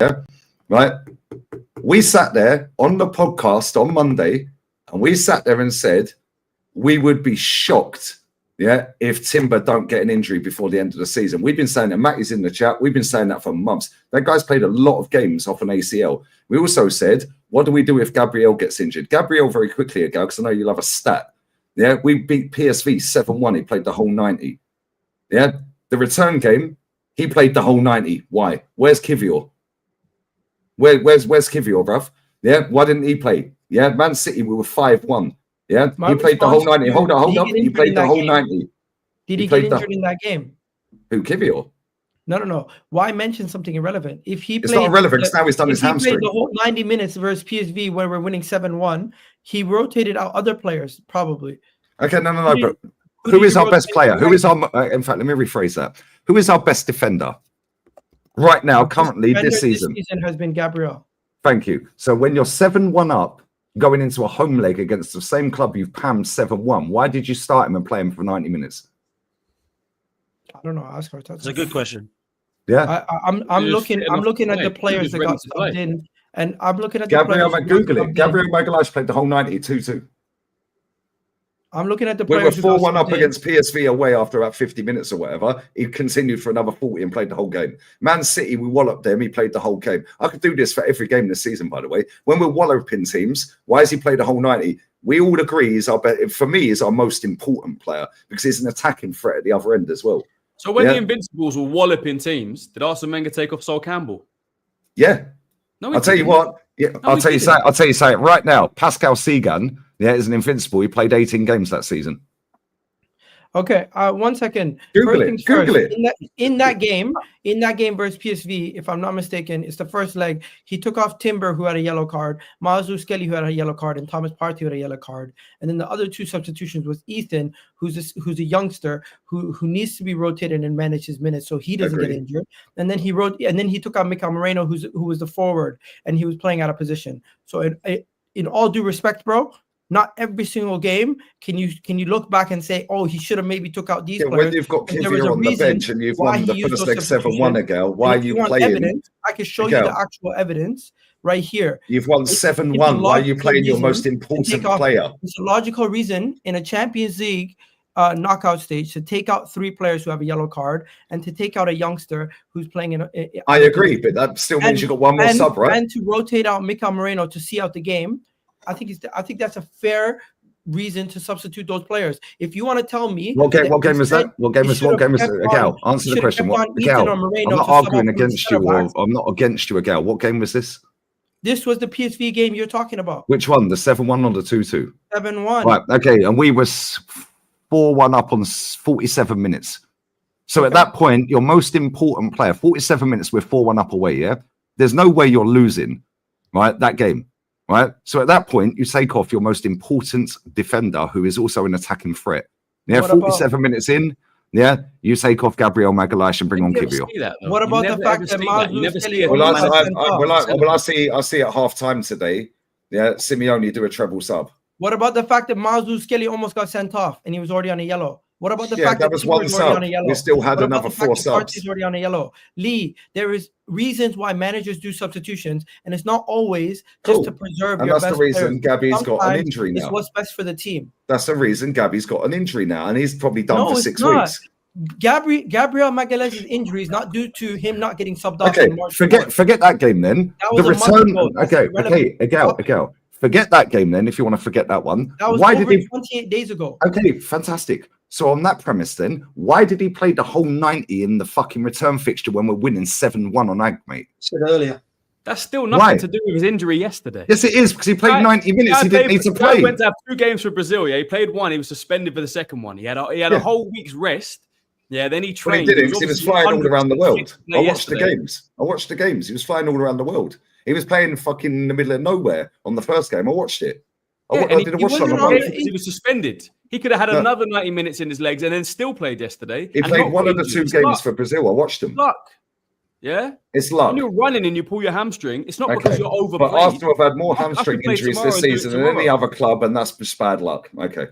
Speaker 6: right? We sat there on the podcast on Monday, and we sat there and said we would be shocked, if Timber don't get an injury before the end of the season. We've been saying that. Matty's in the chat. We've been saying that for months. That guy's played a lot of games off an ACL. We also said, what do we do if Gabriel gets injured? Gabriel, very quickly ago, because I know you'll have a stat. Yeah, we beat PSV 7-1. He played the whole 90. Yeah, the return game, he played the whole 90. Why? Where's Kivior? Where's Kivior, bruv? Yeah, why didn't he play? Yeah, Man City, we were 5-1. Yeah, he played the whole 90. Hold on. He played the whole 90.
Speaker 2: Did he get injured in that game?
Speaker 6: Who, Kivior?
Speaker 2: No. Why mention something irrelevant? If he
Speaker 6: it's not irrelevant because now he's done his hamstring.
Speaker 2: He played the whole 90 minutes versus PSV when we're winning 7-1. He rotated out other players, probably.
Speaker 6: Okay, no. But who is our best player? Who is our? In fact, let me rephrase that. Who is our best defender right now, currently this season?
Speaker 2: This season has been Gabriel.
Speaker 6: Thank you. So when you're 7-1 up, going into a home leg against the same club you've pammed 7-1, why did you start him and play him for 90 minutes?
Speaker 2: I don't know. Ask Arteta.
Speaker 1: That's a good question.
Speaker 6: Yeah,
Speaker 2: I'm looking at the players that got subbed in, and I'm looking at
Speaker 6: Gabriel. Google it. Gabriel Magalhaes played the whole 90, 2-2.
Speaker 2: I'm looking at the
Speaker 6: we
Speaker 2: players.
Speaker 6: We were 4-1 up against PSV away after about 50 minutes or whatever. He continued for another 40 and played the whole game. Man City, we walloped them. He played the whole game. I could do this for every game this season, by the way. When we're walloping teams, why has he played the whole 90? We all agree for me, is our most important player because he's an attacking threat at the other end as well.
Speaker 3: So when the Invincibles were walloping teams, did Arsene Wenger take off Sol Campbell?
Speaker 6: Yeah. No, I'll tell you what. Yeah, I'll tell you say it right now. Pascal Segan, is an Invincible. He played 18 games that season.
Speaker 2: Okay, 1 second.
Speaker 6: Google
Speaker 2: First
Speaker 6: it.
Speaker 2: things
Speaker 6: Google
Speaker 2: first,
Speaker 6: it.
Speaker 2: In that game versus PSV, if I'm not mistaken, it's the first leg. He took off Timber, who had a yellow card, Lewis-Skelly, who had a yellow card, and Thomas Partey, who had a yellow card. And then the other two substitutions was Ethan, who's a youngster who needs to be rotated and manage his minutes so he doesn't get injured. And then he took out Mikel Moreno, who was the forward, and he was playing out of position. So in all due respect, bro, not every single game can you look back and say, oh, he should have maybe took out these players.
Speaker 6: When you've got Kivior on the bench and you've won the first leg 7-1 ago, why are you playing?
Speaker 2: Evidence, I can show you the actual evidence right here.
Speaker 6: You've won 7-1. Why are you playing your most important player?
Speaker 2: It's a logical reason in a Champions League knockout stage to take out 3 players who have a yellow card and to take out a youngster who's playing in.
Speaker 6: I agree, but that still means you've got one more sub, right?
Speaker 2: And to rotate out Mikel Moreno to see out the game. I think that's a fair reason to substitute those players. If you want to tell me
Speaker 6: what game was that? What game was Agal? Answer the question. Agal, I'm not arguing against you, or I'm not against you, Agal. What game was this?
Speaker 2: This was the PSV game you're talking about.
Speaker 6: Which one? The 7-1 or the 2-2?
Speaker 2: 7-1.
Speaker 6: Right. Okay. And we were 4-1 up on 47 minutes. So at that point, your most important player, 47 minutes, we're 4-1 up away. Yeah. There's no way you're losing, right? That game. Right. So at that point, you take off your most important defender, who is also an attacking threat. Yeah. 47 minutes in. Yeah. You take off Gabriel Magalhaes and bring on Kivior.
Speaker 2: What about the fact that Lewis-Skelly?
Speaker 6: I see at half time today. Yeah. Simeone do a treble sub.
Speaker 2: What about the fact that Lewis-Skelly almost got sent off and he was already on a yellow? What about the fact
Speaker 6: that was one sub? We still had another 4 subs.
Speaker 2: He's already on a yellow. Lee, there is reasons why managers do substitutions, and it's not always just to preserve your best players.
Speaker 6: And that's the reason Gabby's got an injury now.
Speaker 2: It's what's best for the team.
Speaker 6: That's the reason Gabby's got an injury now, and he's probably done for 6 weeks.
Speaker 2: Gabriel Magalhaes' injury is not due to him not getting subbed off.
Speaker 6: Okay, forget that game then. The return. Okay, Agal. Forget that game then, if you want to forget that one.
Speaker 2: That was over 28 days ago.
Speaker 6: Okay, fantastic. So on that premise then, why did he play the whole 90 in the fucking return fixture when we're winning 7-1 on Ag, mate?
Speaker 4: Said earlier.
Speaker 3: That's still nothing to do with his injury yesterday.
Speaker 6: Yes, it is, because he played 90 minutes. He didn't need to play.
Speaker 3: He went to have 2 games for Brazil. Yeah, he played 1. He was suspended for the second one. He had a whole week's rest. Yeah, then he trained.
Speaker 6: Well, he didn't, because he was flying all around the world. I watched the games. He was flying all around the world. He was playing fucking in the middle of nowhere on the first game. I watched it. I did watch it on the road.
Speaker 3: He was suspended. He could have had another 90 minutes in his legs and then still played yesterday.
Speaker 6: He played one of the 2 games for Brazil. I watched him.
Speaker 3: Luck. Yeah?
Speaker 6: It's luck.
Speaker 3: When you're running and you pull your hamstring, it's not because you're overplayed.
Speaker 6: But Arsenal have had more hamstring injuries this season than any other club, and that's just bad luck. Okay.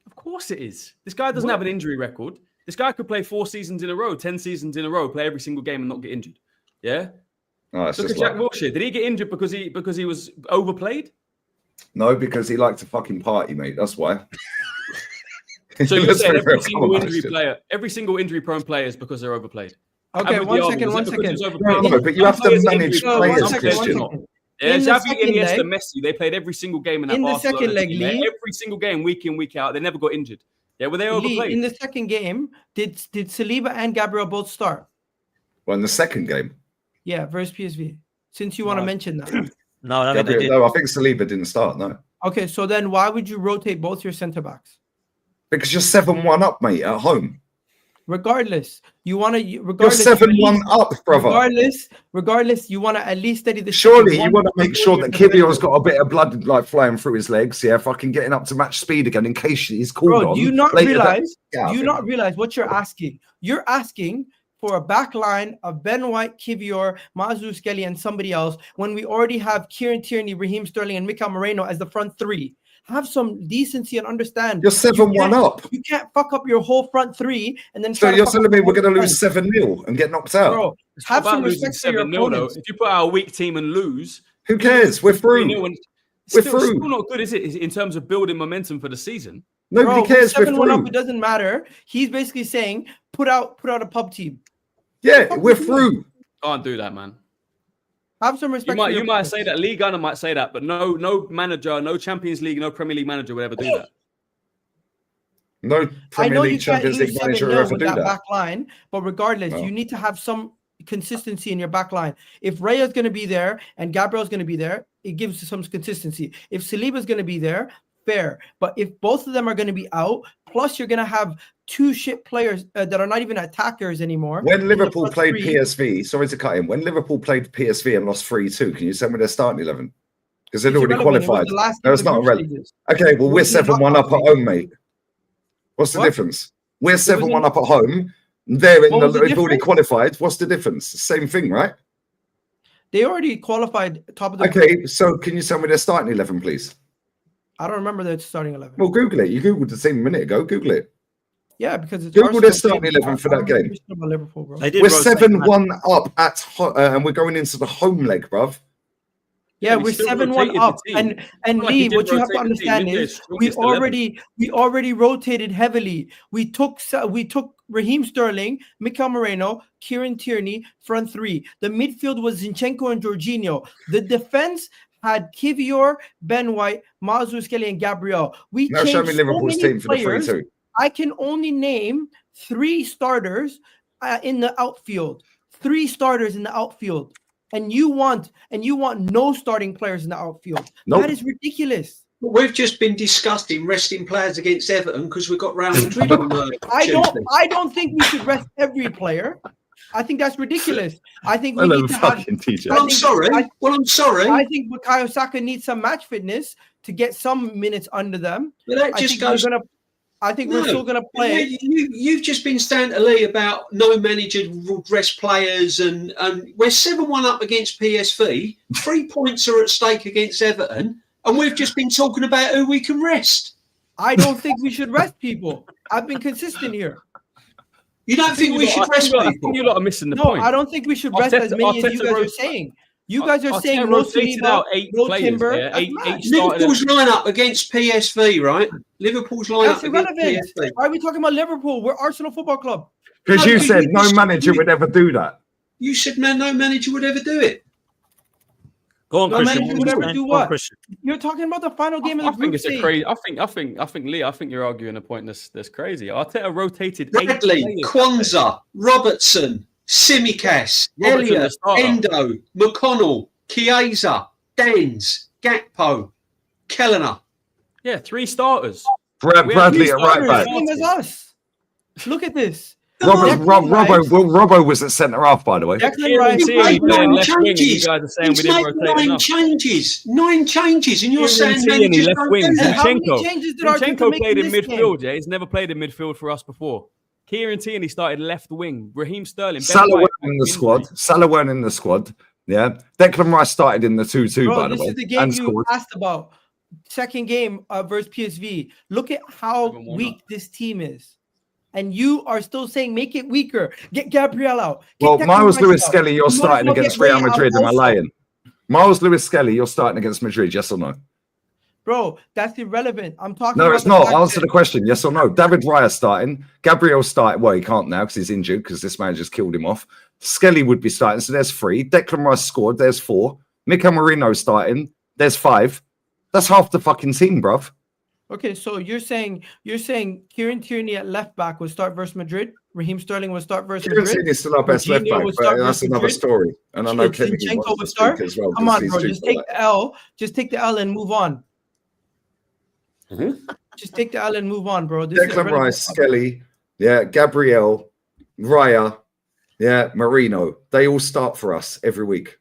Speaker 3: Of course it is. This guy doesn't have an injury record. This guy could play 4 seasons in a row, 10 seasons in a row, play every single game and not get injured. Yeah?
Speaker 6: Oh,
Speaker 3: look at Jack Wilshere. Did he get injured because he was overplayed?
Speaker 6: No, because he liked to fucking party, mate. That's why.
Speaker 3: So you're saying every single injury-prone player is because they're overplayed?
Speaker 2: Okay, one second.
Speaker 6: No, but you have to manage players, Christian.
Speaker 3: Yeah, Xavi, Iniesta, Messi, they played every single game in that
Speaker 2: Barcelona
Speaker 3: second leg,
Speaker 2: team.
Speaker 3: Every single game, week in, week out. They never got injured. Yeah, were they overplayed?
Speaker 2: In the second game, did Saliba and Gabriel both start?
Speaker 6: Well, in the second game?
Speaker 2: Yeah, versus PSV. Since you want to mention that.
Speaker 1: No, I
Speaker 6: think Saliba didn't start, no.
Speaker 2: Okay, so then why would you rotate both your centre-backs?
Speaker 6: Because you're 7-1 up, mate, at home.
Speaker 2: Regardless, you want to.
Speaker 6: You're 7-1 up, brother.
Speaker 2: Regardless, you want to at least steady the.
Speaker 6: Surely you want to make sure that Kivio's got a bit of blood like flying through his legs, fucking getting up to match speed again in case he's called on.
Speaker 2: Do you not realize what you're asking? You're asking for a back line of Ben White, Kivior, Lewis-Skelly, and somebody else when we already have Kieran Tierney, Raheem Sterling, and Mikel Moreno as the front 3. Have some decency and understand.
Speaker 6: You're 7-1 up.
Speaker 2: You can't fuck up your whole front 3 and then.
Speaker 6: So you're telling me we're going to lose 7-0 and get knocked out?
Speaker 2: Bro, have some respect for your opponents.
Speaker 3: If you put out a weak team and lose,
Speaker 6: who cares? We're through.
Speaker 3: We're through. Still not good, is it? In terms of building momentum for the season.
Speaker 6: Nobody cares.
Speaker 2: 7-1 up. It doesn't matter. He's basically saying put out a pub team.
Speaker 6: Yeah, we're through.
Speaker 3: Can't do that, man.
Speaker 2: Have some respect.
Speaker 3: You might say that. Lee Gunner might say that, but no manager, no Champions League, no Premier League manager would ever do that.
Speaker 6: No Premier League, Champions League manager would ever do that.
Speaker 2: Back line, but regardless, you need to have some consistency in your back line. If Raya's going to be there and Gabriel's going to be there, it gives some consistency. If Saliba's going to be there, fair. But if both of them are going to be out, plus you're going to have two shit players that are not even attackers anymore.
Speaker 6: When Liverpool played PSV, sorry to cut in, when Liverpool played PSV and lost 3-2, can you send me their starting 11? Because they'd already qualified. No, it's not relevant. Okay, well, we're 7-1 up at home, mate. What's the difference? We're 7-1 up at home. They've already qualified. What's the difference? Same thing, right?
Speaker 2: They already qualified top of the
Speaker 6: group. So can you tell me their starting 11, please?
Speaker 2: I don't remember their starting 11.
Speaker 6: Well, Google it. You Googled the same a minute ago. Google it.
Speaker 2: Yeah, because it's
Speaker 6: Google their starting 11 for that game.
Speaker 2: Liverpool, bro.
Speaker 6: We're 7-1 up and we're going into the home leg, bruv.
Speaker 2: Yeah, we're 7-1 up. And Lee, what you have to understand is we already rotated heavily. We took Raheem Sterling, Mikel Moreno, Kieran Tierney, front three. The midfield was Zinchenko and Jorginho. The defense had Kivior, Ben White, Lewis-Skelly, and Gabriel.
Speaker 6: Now show me Liverpool's team for the 3-2.
Speaker 2: I can only name 3 starters in the outfield. 3 starters in the outfield. And you want no starting players in the outfield. Nope. That is ridiculous.
Speaker 4: We've just been discussing resting players against Everton because we got Real Madrid on the
Speaker 2: I don't think we should rest every player. I think that's ridiculous. I think we need to have.
Speaker 4: I'm sorry.
Speaker 2: I think Bukayo Saka needs some match fitness to get some minutes under them.
Speaker 4: But that just goes.
Speaker 2: I think we're still going to play.
Speaker 4: You've just been saying to Lee about no manager will rest players, and we're 7-1 up against PSV. 3 points are at stake against Everton, and we've just been talking about who we can rest.
Speaker 2: I don't think we should rest people. I've been consistent here.
Speaker 4: You don't think we should rest people? I think
Speaker 3: you lot are missing the point.
Speaker 2: No, I don't think we should rest as many as you guys are saying. You guys are saying no Saliba, no Timber.
Speaker 4: Liverpool's lineup against PSV, right? Liverpool's lineup against PSV.
Speaker 2: Why are we talking about Liverpool? We're Arsenal Football Club.
Speaker 6: Because you said no manager would ever do that.
Speaker 4: You said no manager would ever do it.
Speaker 1: Go on, Christian.
Speaker 2: Manager would ever do what? You're talking about the final game of the group stage.
Speaker 3: I think Lee. I think you're arguing a point that's crazy. Arteta rotated
Speaker 4: Bradley, Kwanzaa, Robertson, Tsimikas, Elliott, Endo, McConnell, Chiesa, Dens, Gakpo, Kellner.
Speaker 3: Yeah, 3 starters.
Speaker 6: Bradley at right back.
Speaker 2: Same as us. Look at this.
Speaker 6: Robbo was at centre half, by the way.
Speaker 4: We've made 9 changes. He's made 9 changes. 9 changes, and you're saying
Speaker 3: managers
Speaker 4: left wing.
Speaker 3: Zinchenko played in midfield. Yeah, he's never played in midfield for us before. Kieran Tierney started left wing. Raheem Sterling.
Speaker 6: Salah weren't in the squad. Yeah. Declan Rice started in the 2-2, by the way.
Speaker 2: This is the game you asked about. Second game versus PSV. Look at how weak this team is. And you are still saying, make it weaker. Get Gabriel out.
Speaker 6: Well, Miles Lewis-Skelly, you're starting against Real Madrid. Am I lying? Miles Lewis-Skelly, you're starting against Madrid. Yes or no?
Speaker 2: Bro, that's irrelevant. I'm talking
Speaker 6: No, it's not. Answer the question. Yes or no? David Raya starting. Gabriel starting. Well, he can't now because he's injured because this man just killed him off. Skelly would be starting. So there's 3. Declan Rice scored. There's 4. Mikel Moreno starting. There's 5. That's half the fucking team, bruv.
Speaker 2: Okay, so you're saying Kieran Tierney at left back will start versus Madrid. Raheem Sterling will start versus Madrid.
Speaker 6: Kieran Tierney's still our best left back, but that's another story. And I know Kevin
Speaker 2: Zinchenko will start as well. Come on, bro, just take the L. Just take the L and move on. Just take the L and move on, bro.
Speaker 6: Declan Rice, Skelly, yeah, Gabriel, Raya, yeah, Marino. They all start for us every week.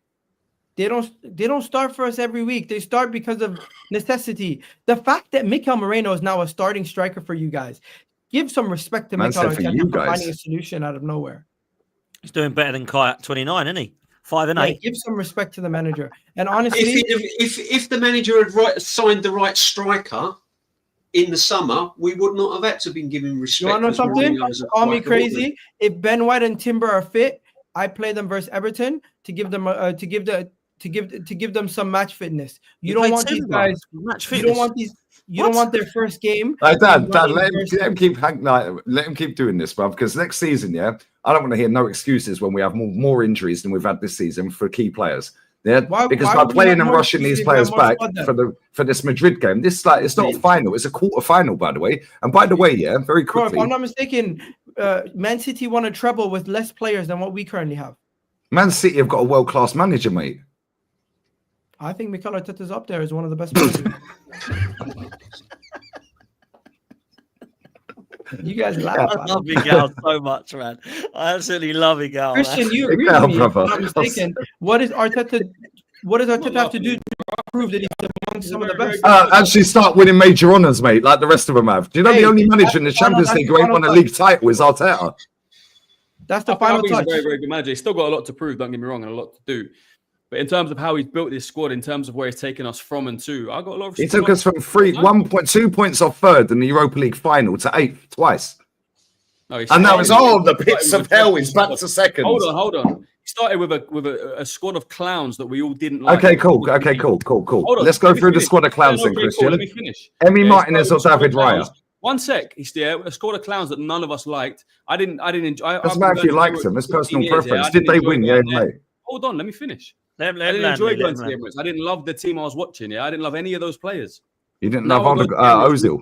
Speaker 2: They don't start for us every week. They start because of necessity. The fact that Mikel Moreno is now a starting striker for you guys, give some respect to Mikel Arteta for finding a solution out of nowhere.
Speaker 1: He's doing better than Kai at 29, isn't he? 5 and 8.
Speaker 2: Give some respect to the manager. And honestly,
Speaker 4: if the manager had signed the right striker in the summer, we would not have had to been giving respect.
Speaker 2: You want to know something? Call me crazy. If Ben White and Timber are fit, I play them versus Everton to give them to give them some match fitness. You don't want these guys. You don't want these. You don't want their first game.
Speaker 6: Dad, let him keep doing this, bro. Because next season, yeah, I don't want to hear no excuses when we have more injuries than we've had this season for key players. Yeah, because by playing and rushing these players back for this Madrid game, it's not a final; it's a quarter final, by the way. And by the way, yeah, very quickly,
Speaker 2: bro, if I'm not mistaken, Man City won a treble with less players than what we currently have.
Speaker 6: Man City have got a world-class manager, mate.
Speaker 2: I think Mikel Arteta's up there as one of the best managers. You guys laugh.
Speaker 1: I love Miguel so much, man. I absolutely love Miguel.
Speaker 2: Christian, you
Speaker 6: Big
Speaker 2: agree
Speaker 6: Al,
Speaker 2: with me? If
Speaker 6: brother.
Speaker 2: I'm not mistaken. What does Arteta have to do to prove that he's among some of the best?
Speaker 6: Actually start winning major honours, mate, like the rest of them have. Do you know the only manager in the Champions League who ain't won a league title is Arteta?
Speaker 2: That's the final
Speaker 3: He's
Speaker 2: touch.
Speaker 3: a very, very good manager. He's still got a lot to prove, don't get me wrong, and a lot to do. But in terms of how he's built this squad, in terms of where he's taken us from and to, I got a lot of.
Speaker 6: He took us from 1.2 points off third in the Europa League final to 8th twice.
Speaker 3: No,
Speaker 6: And that was the pits of hell. He's back to second.
Speaker 3: Hold on. He started with a squad of clowns that we all didn't like.
Speaker 6: Okay, cool. Let's go through the squad of clowns then, Christian.
Speaker 3: Cool, let me finish.
Speaker 6: Emi Martinez or David Raya?
Speaker 3: One sec. He's a squad of clowns that none of us liked. I didn't enjoy.
Speaker 6: Doesn't matter if you liked them. It's personal preference. Did they win? Yeah, mate.
Speaker 3: Hold on, let me finish.
Speaker 1: I
Speaker 3: didn't enjoy going to the Emirates. I didn't love the team I was watching. Yeah, I didn't love any of those players.
Speaker 6: You didn't love Ozil.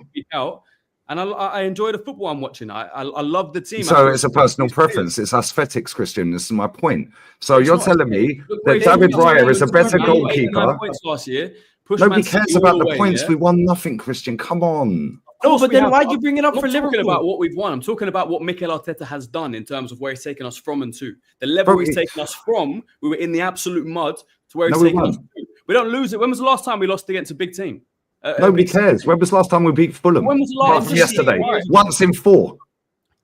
Speaker 3: And I enjoy the football I'm watching. I love the team.
Speaker 6: So it's a personal preference. It's aesthetics, Christian. This is my point. So you're telling me that David Raya is a better goalkeeper.
Speaker 3: Last year.
Speaker 6: Nobody cares about the points. Yeah? We won nothing, Christian. Come on.
Speaker 2: No, but then why'd you bring it up for Liverpool?
Speaker 3: I'm talking about what we've won. I'm talking about what Mikel Arteta has done in terms of where he's taken us from and to. The level he's taken us from, we were in the absolute mud, to where he's taken us to. We don't lose it. When was the last time we lost against a big team?
Speaker 6: Nobody cares. When was the last time we beat Fulham?
Speaker 3: When was the last time?
Speaker 6: Yesterday. Once in 4.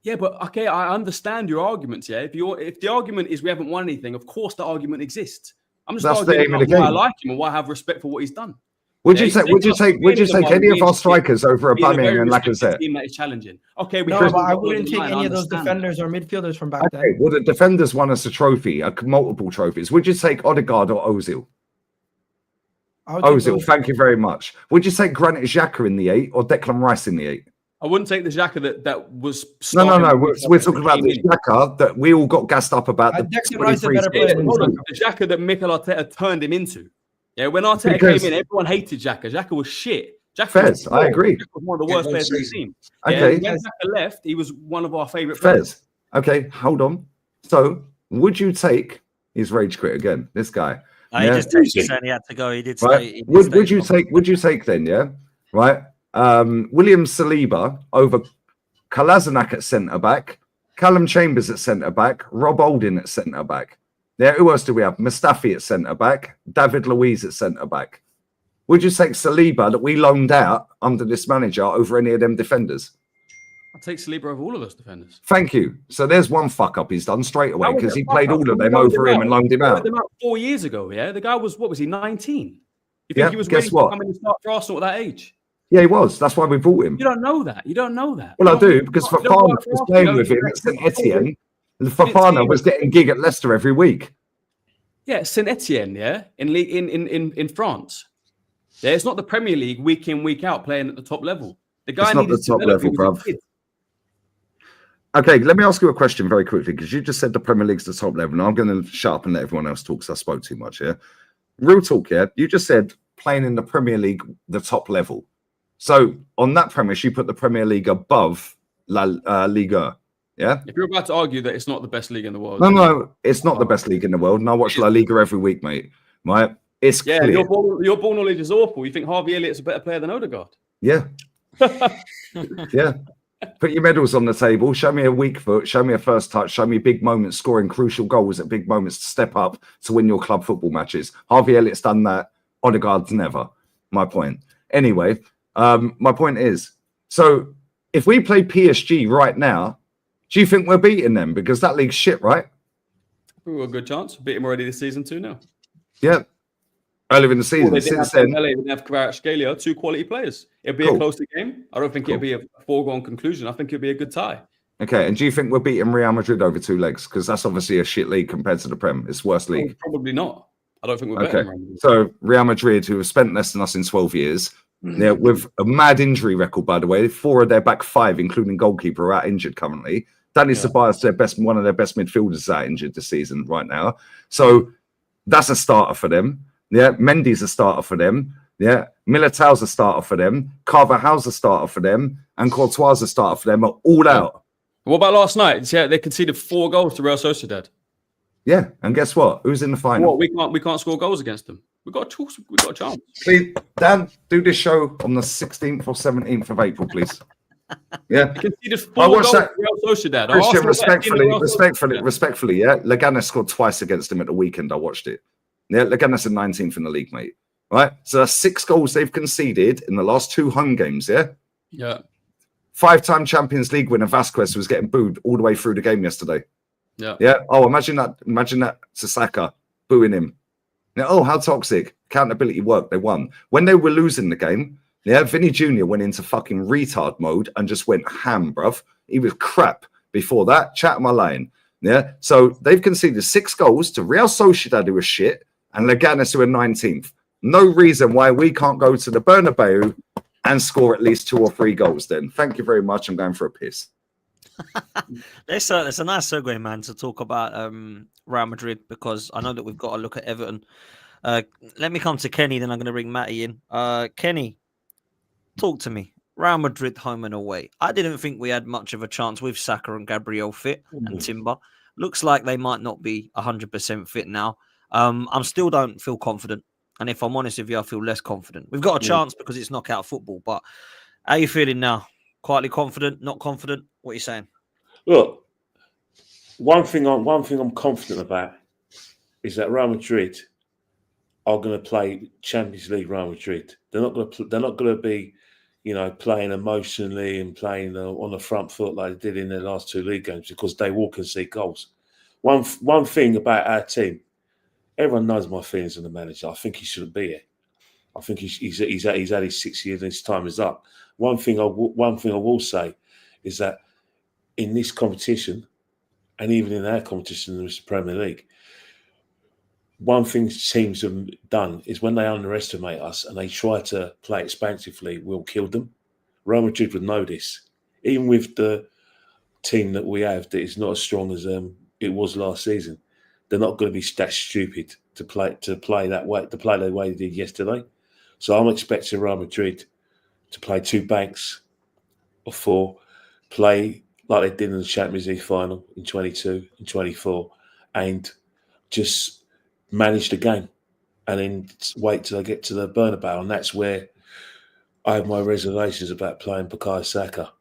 Speaker 3: Yeah, but okay, I understand your arguments. Yeah, if the argument is we haven't won anything, of course the argument exists. I'm just arguing about why I like him and why I have respect for what he's done.
Speaker 6: Would you take any of our strikers over Aubameyang and Lacazette?
Speaker 3: Team that is challenging. Okay,
Speaker 2: no, but I wouldn't take any of those defenders or midfielders from back then.
Speaker 6: Well, the defenders won us a trophy, multiple trophies. Would you take Odegaard or Ozil? Ozil, thank you very much. Would you take Granit Xhaka in the 8 or Declan Rice in the 8?
Speaker 3: I wouldn't take the Xhaka that was.
Speaker 6: No. We're talking about the Xhaka that we all got gassed up about. The
Speaker 3: Xhaka that Mikel Arteta turned him into. Yeah, when Arteta came in, everyone hated Xhaka. Xhaka was shit.
Speaker 6: Fez, I agree.
Speaker 3: Xhaka was one of the worst players we've seen.
Speaker 6: Okay.
Speaker 3: When Xhaka left, he was one of our favourite players.
Speaker 6: Fez. Okay, hold on. So, would you take his rage quit again? This guy.
Speaker 1: He just texted saying he had to go. He did say.
Speaker 6: Would you take then? Yeah, right. William Saliba over Kolasinac at centre back, Callum Chambers at centre back, Rob Holding at centre back. Yeah, who else do we have? Mustafi at centre back, David Luiz at centre back. Would you take Saliba that we loaned out under this manager over any of them defenders?
Speaker 3: I'll take Saliba over all of those defenders.
Speaker 6: Thank you. So there's one fuck up he's done straight away because he played all of them over him and loaned him out.
Speaker 3: 4 years ago, yeah? The guy was, what was he, 19? You think he was ready to come in and start for Arsenal at that age?
Speaker 6: Yeah, he was. That's why we bought him.
Speaker 3: You don't know that.
Speaker 6: Well, I do, because Fofana was playing with him at St Etienne. And Fofana was getting gig at Leicester every week.
Speaker 3: Yeah, St Etienne, yeah, in France. Yeah, it's not the Premier League week in, week out playing at the top level. The guy
Speaker 6: it's not the top level, bruv. Okay, let me ask you a question very quickly, because you just said the Premier League's the top level. Now I'm going to shut up and let everyone else talk because I spoke too much, yeah? Real talk, yeah? You just said playing in the Premier League, the top level. So on that premise, you put the Premier League above La Liga, yeah?
Speaker 3: If you're about to argue that it's not the best league in the world.
Speaker 6: No, it's not the best league in the world. And I watch La Liga every week, mate. Right? It's clear.
Speaker 3: Your ball knowledge is awful. You think Harvey Elliott's a better player than Odegaard?
Speaker 6: Yeah. Yeah. Put your medals on the table. Show me a weak foot. Show me a first touch. Show me big moments, scoring crucial goals at big moments to step up to win your club football matches. Harvey Elliott's done that. Odegaard's never. My point. Anyway, my point is, so if we play PSG right now, do you think we're beating them? Because that league's shit, right?
Speaker 3: We've got a good chance. Beat them already this season 2-0.
Speaker 6: Yeah. Earlier in the season.
Speaker 3: Well,
Speaker 6: Since then.
Speaker 3: They didn't have Kvaratskhelia, 2 quality players. It'll be a closer game. I don't think it'll be a foregone conclusion. I think it'll be a good tie.
Speaker 6: Okay, and do you think we're beating Real Madrid over 2 legs? Because that's obviously a shit league compared to the Prem. It's worse league.
Speaker 3: Probably not. I don't think we're better.
Speaker 6: Okay, so Real Madrid, who have spent less than us in 12 years, yeah, with a mad injury record, by the way. 4 of their back 5, including goalkeeper, are out injured currently. Danny Ceballos, one of their best midfielders, is out injured this season right now. So that's a starter for them. Yeah, Mendy's a starter for them. Yeah, Militao's a starter for them. Carvajal's a starter for them. And Courtois' a starter for them. Are all out.
Speaker 3: What about last night? Yeah, they conceded 4 goals to Real Sociedad.
Speaker 6: Yeah, and guess what? Who's in the final?
Speaker 3: What? We can't score goals against them. We've got a chance.
Speaker 6: Please, Dan, do this show on the 16th or 17th of April, please. Yeah.
Speaker 3: He conceded
Speaker 6: I
Speaker 3: 4
Speaker 6: watched
Speaker 3: goals
Speaker 6: that.
Speaker 3: to Real Sociedad.
Speaker 6: Christian,
Speaker 3: Arsenal
Speaker 6: respectfully, yeah. Leganes scored twice against him at the weekend. I watched it. Yeah, Leganes are 19th in the league, mate. Right? So that's 6 goals they've conceded in the last 2 home games, yeah?
Speaker 3: Yeah.
Speaker 6: 5-time Champions League winner Vasquez was getting booed all the way through the game yesterday.
Speaker 3: Yeah.
Speaker 6: Yeah. Oh, imagine that to Saka booing him. Yeah, oh, how toxic. Accountability worked. They won. When they were losing the game, yeah, Vinny Jr. went into fucking retard mode and just went ham, bruv. He was crap before that. Chat my line. Yeah. So they've conceded 6 goals to Real Sociedad, who are shit, and Leganes, who are 19th. No reason why we can't go to the Bernabeu and score at least 2 or 3 goals then. Thank you very much. I'm going for a piss.
Speaker 1: That's a nice segue, man, to talk about Real Madrid, because I know that we've got to look at Everton. Let me come to Kenny, then I'm going to bring Matty in. Kenny, talk to me. Real Madrid home and away. I didn't think we had much of a chance with Saka and Gabriel fit and Timber. Looks like they might not be 100% fit now. I still don't feel confident. And if I'm honest with you, I feel less confident. We've got a chance because it's knockout football. But how are you feeling now? Quietly confident? Not confident? What are you saying?
Speaker 5: Look, one thing I'm confident about is that Real Madrid are going to play Champions League Real Madrid. They're not going to be, playing emotionally and playing on the front foot like they did in their last 2 league games, because they will concede goals. One thing about our team, everyone knows my feelings on the manager. I think he shouldn't be here. I think he's had his 6 years and his time is up. One thing I will say is that in this competition, and even in our competition in the Premier League, one thing teams have done is when they underestimate us and they try to play expansively, we'll kill them. Real Madrid would know this. Even with the team that we have that is not as strong as it was last season, they're not going to be that stupid to play that way, to play the way they did yesterday. So I'm expecting Real Madrid to play 2 banks or 4, play like they did in the Champions League final in 22 and 24, and just manage the game and then wait till they get to the Bernabeu. And that's where I have my reservations about playing Bukayo Saka,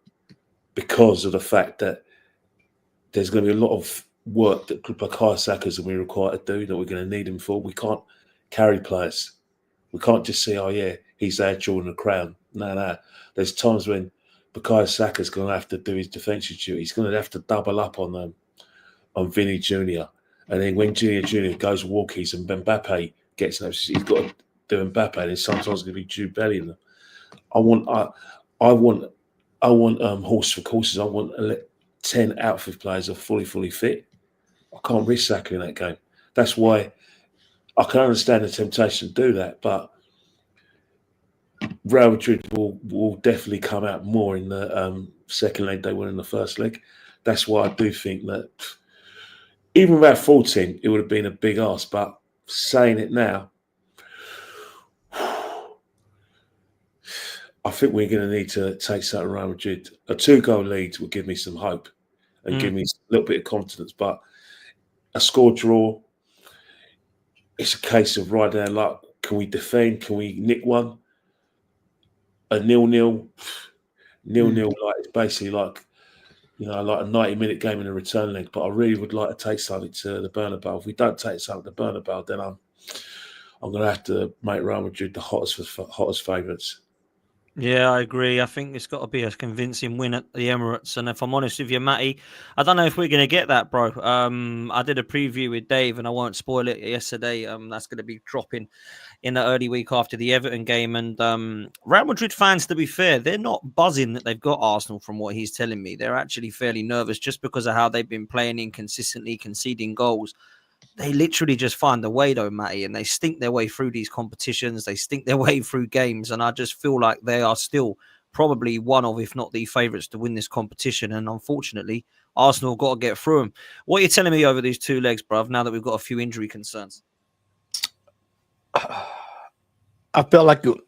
Speaker 5: because of the fact that there's going to be a lot of work that Bukayo Saka is going to be required to do, that we're going to need him for. We can't carry players. We can't just say, oh, yeah, he's there drawing the crown. No. There's times when Bukayo Saka's going to have to do his defensive duty. He's going to have to double up on Vinny Jr. And then when Jr. goes walkies and Mbappe gets in, he's got to do Mbappe. And sometimes it's going to be Jude Bellingham. I want horse for courses. I want 10 outfield players are fully fit. I can't risk Saka in that game. That's why I can understand the temptation to do that, but Real Madrid will definitely come out more in the second leg they were in the first leg. That's why I do think that even without 14, it would have been a big ask. But saying it now, I think we're going to need to take something Real Madrid. A 2-goal lead will give me some hope and give me a little bit of confidence. But a score draw, it's a case of riding our luck. Can we defend? Can we nick one? A 0-0, like it's basically like a 90-minute game in a return leg. But I really would like to take something to the Bernabeu. If we don't take something to the Bernabeu, then I'm going to have to make Real Madrid the hottest favourites.
Speaker 1: Yeah, I agree. I think it's got to be a convincing win at the Emirates. And if I'm honest with you, Matty, I don't know if we're going to get that, bro. I did a preview with Dave, and I won't spoil it yesterday. That's going to be dropping in the early week after the Everton game. And Real Madrid fans, to be fair, they're not buzzing that they've got Arsenal from what he's telling me. They're actually fairly nervous just because of how they've been playing inconsistently, conceding goals. They literally just find a way, though, Matty, and they stink their way through these competitions. They stink their way through games, and I just feel like they are still probably one of, if not the favourites to win this competition. And unfortunately, Arsenal got to get through them. What are you telling me over these 2 legs, bruv, now that we've got a few injury concerns?
Speaker 7: I felt like good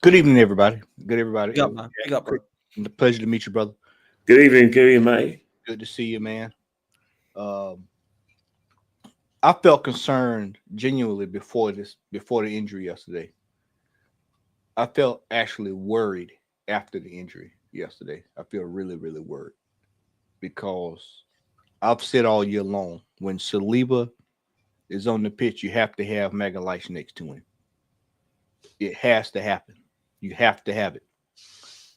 Speaker 7: evening, everybody. Good, everybody.
Speaker 1: Big up, man. Big up, bro.
Speaker 7: It's a pleasure to meet you, brother.
Speaker 5: Good evening, mate.
Speaker 7: Good to see you, man. I felt concerned genuinely before the injury yesterday. I felt actually worried after the injury. yesterday. I feel really, really worried because I've said all year long, when Saliba is on the pitch, you have to have Magalhaes next to him. It has to happen. You have to have it.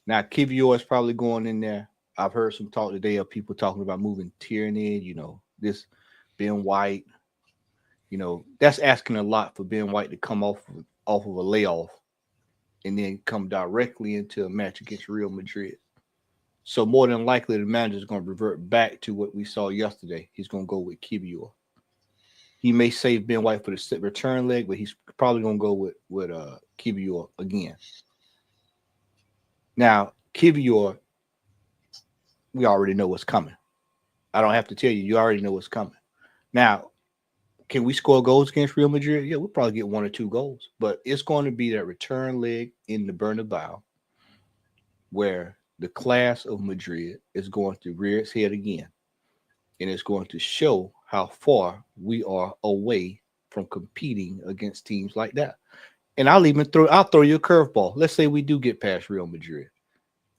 Speaker 7: Now, Kivior is probably going in there. I've heard some talk today of people talking about moving Tierney, this Ben White. That's asking a lot for Ben White to come off of a layoff and then come directly into a match against Real Madrid. So more than likely, the manager is going to revert back to what we saw yesterday. He's going to go with Kivior. He may save Ben White for the return leg, but he's probably going to go with Kivior again. Now, Kivior, we already know what's coming. I don't have to tell you. You already know what's coming. Now, can we score goals against Real Madrid? Yeah, we'll probably get 1 or 2 goals. But it's going to be that return leg in the Bernabeu where the class of Madrid is going to rear its head again. And it's going to show how far we are away from competing against teams like that. And I'll throw you a curveball. Let's say we do get past Real Madrid.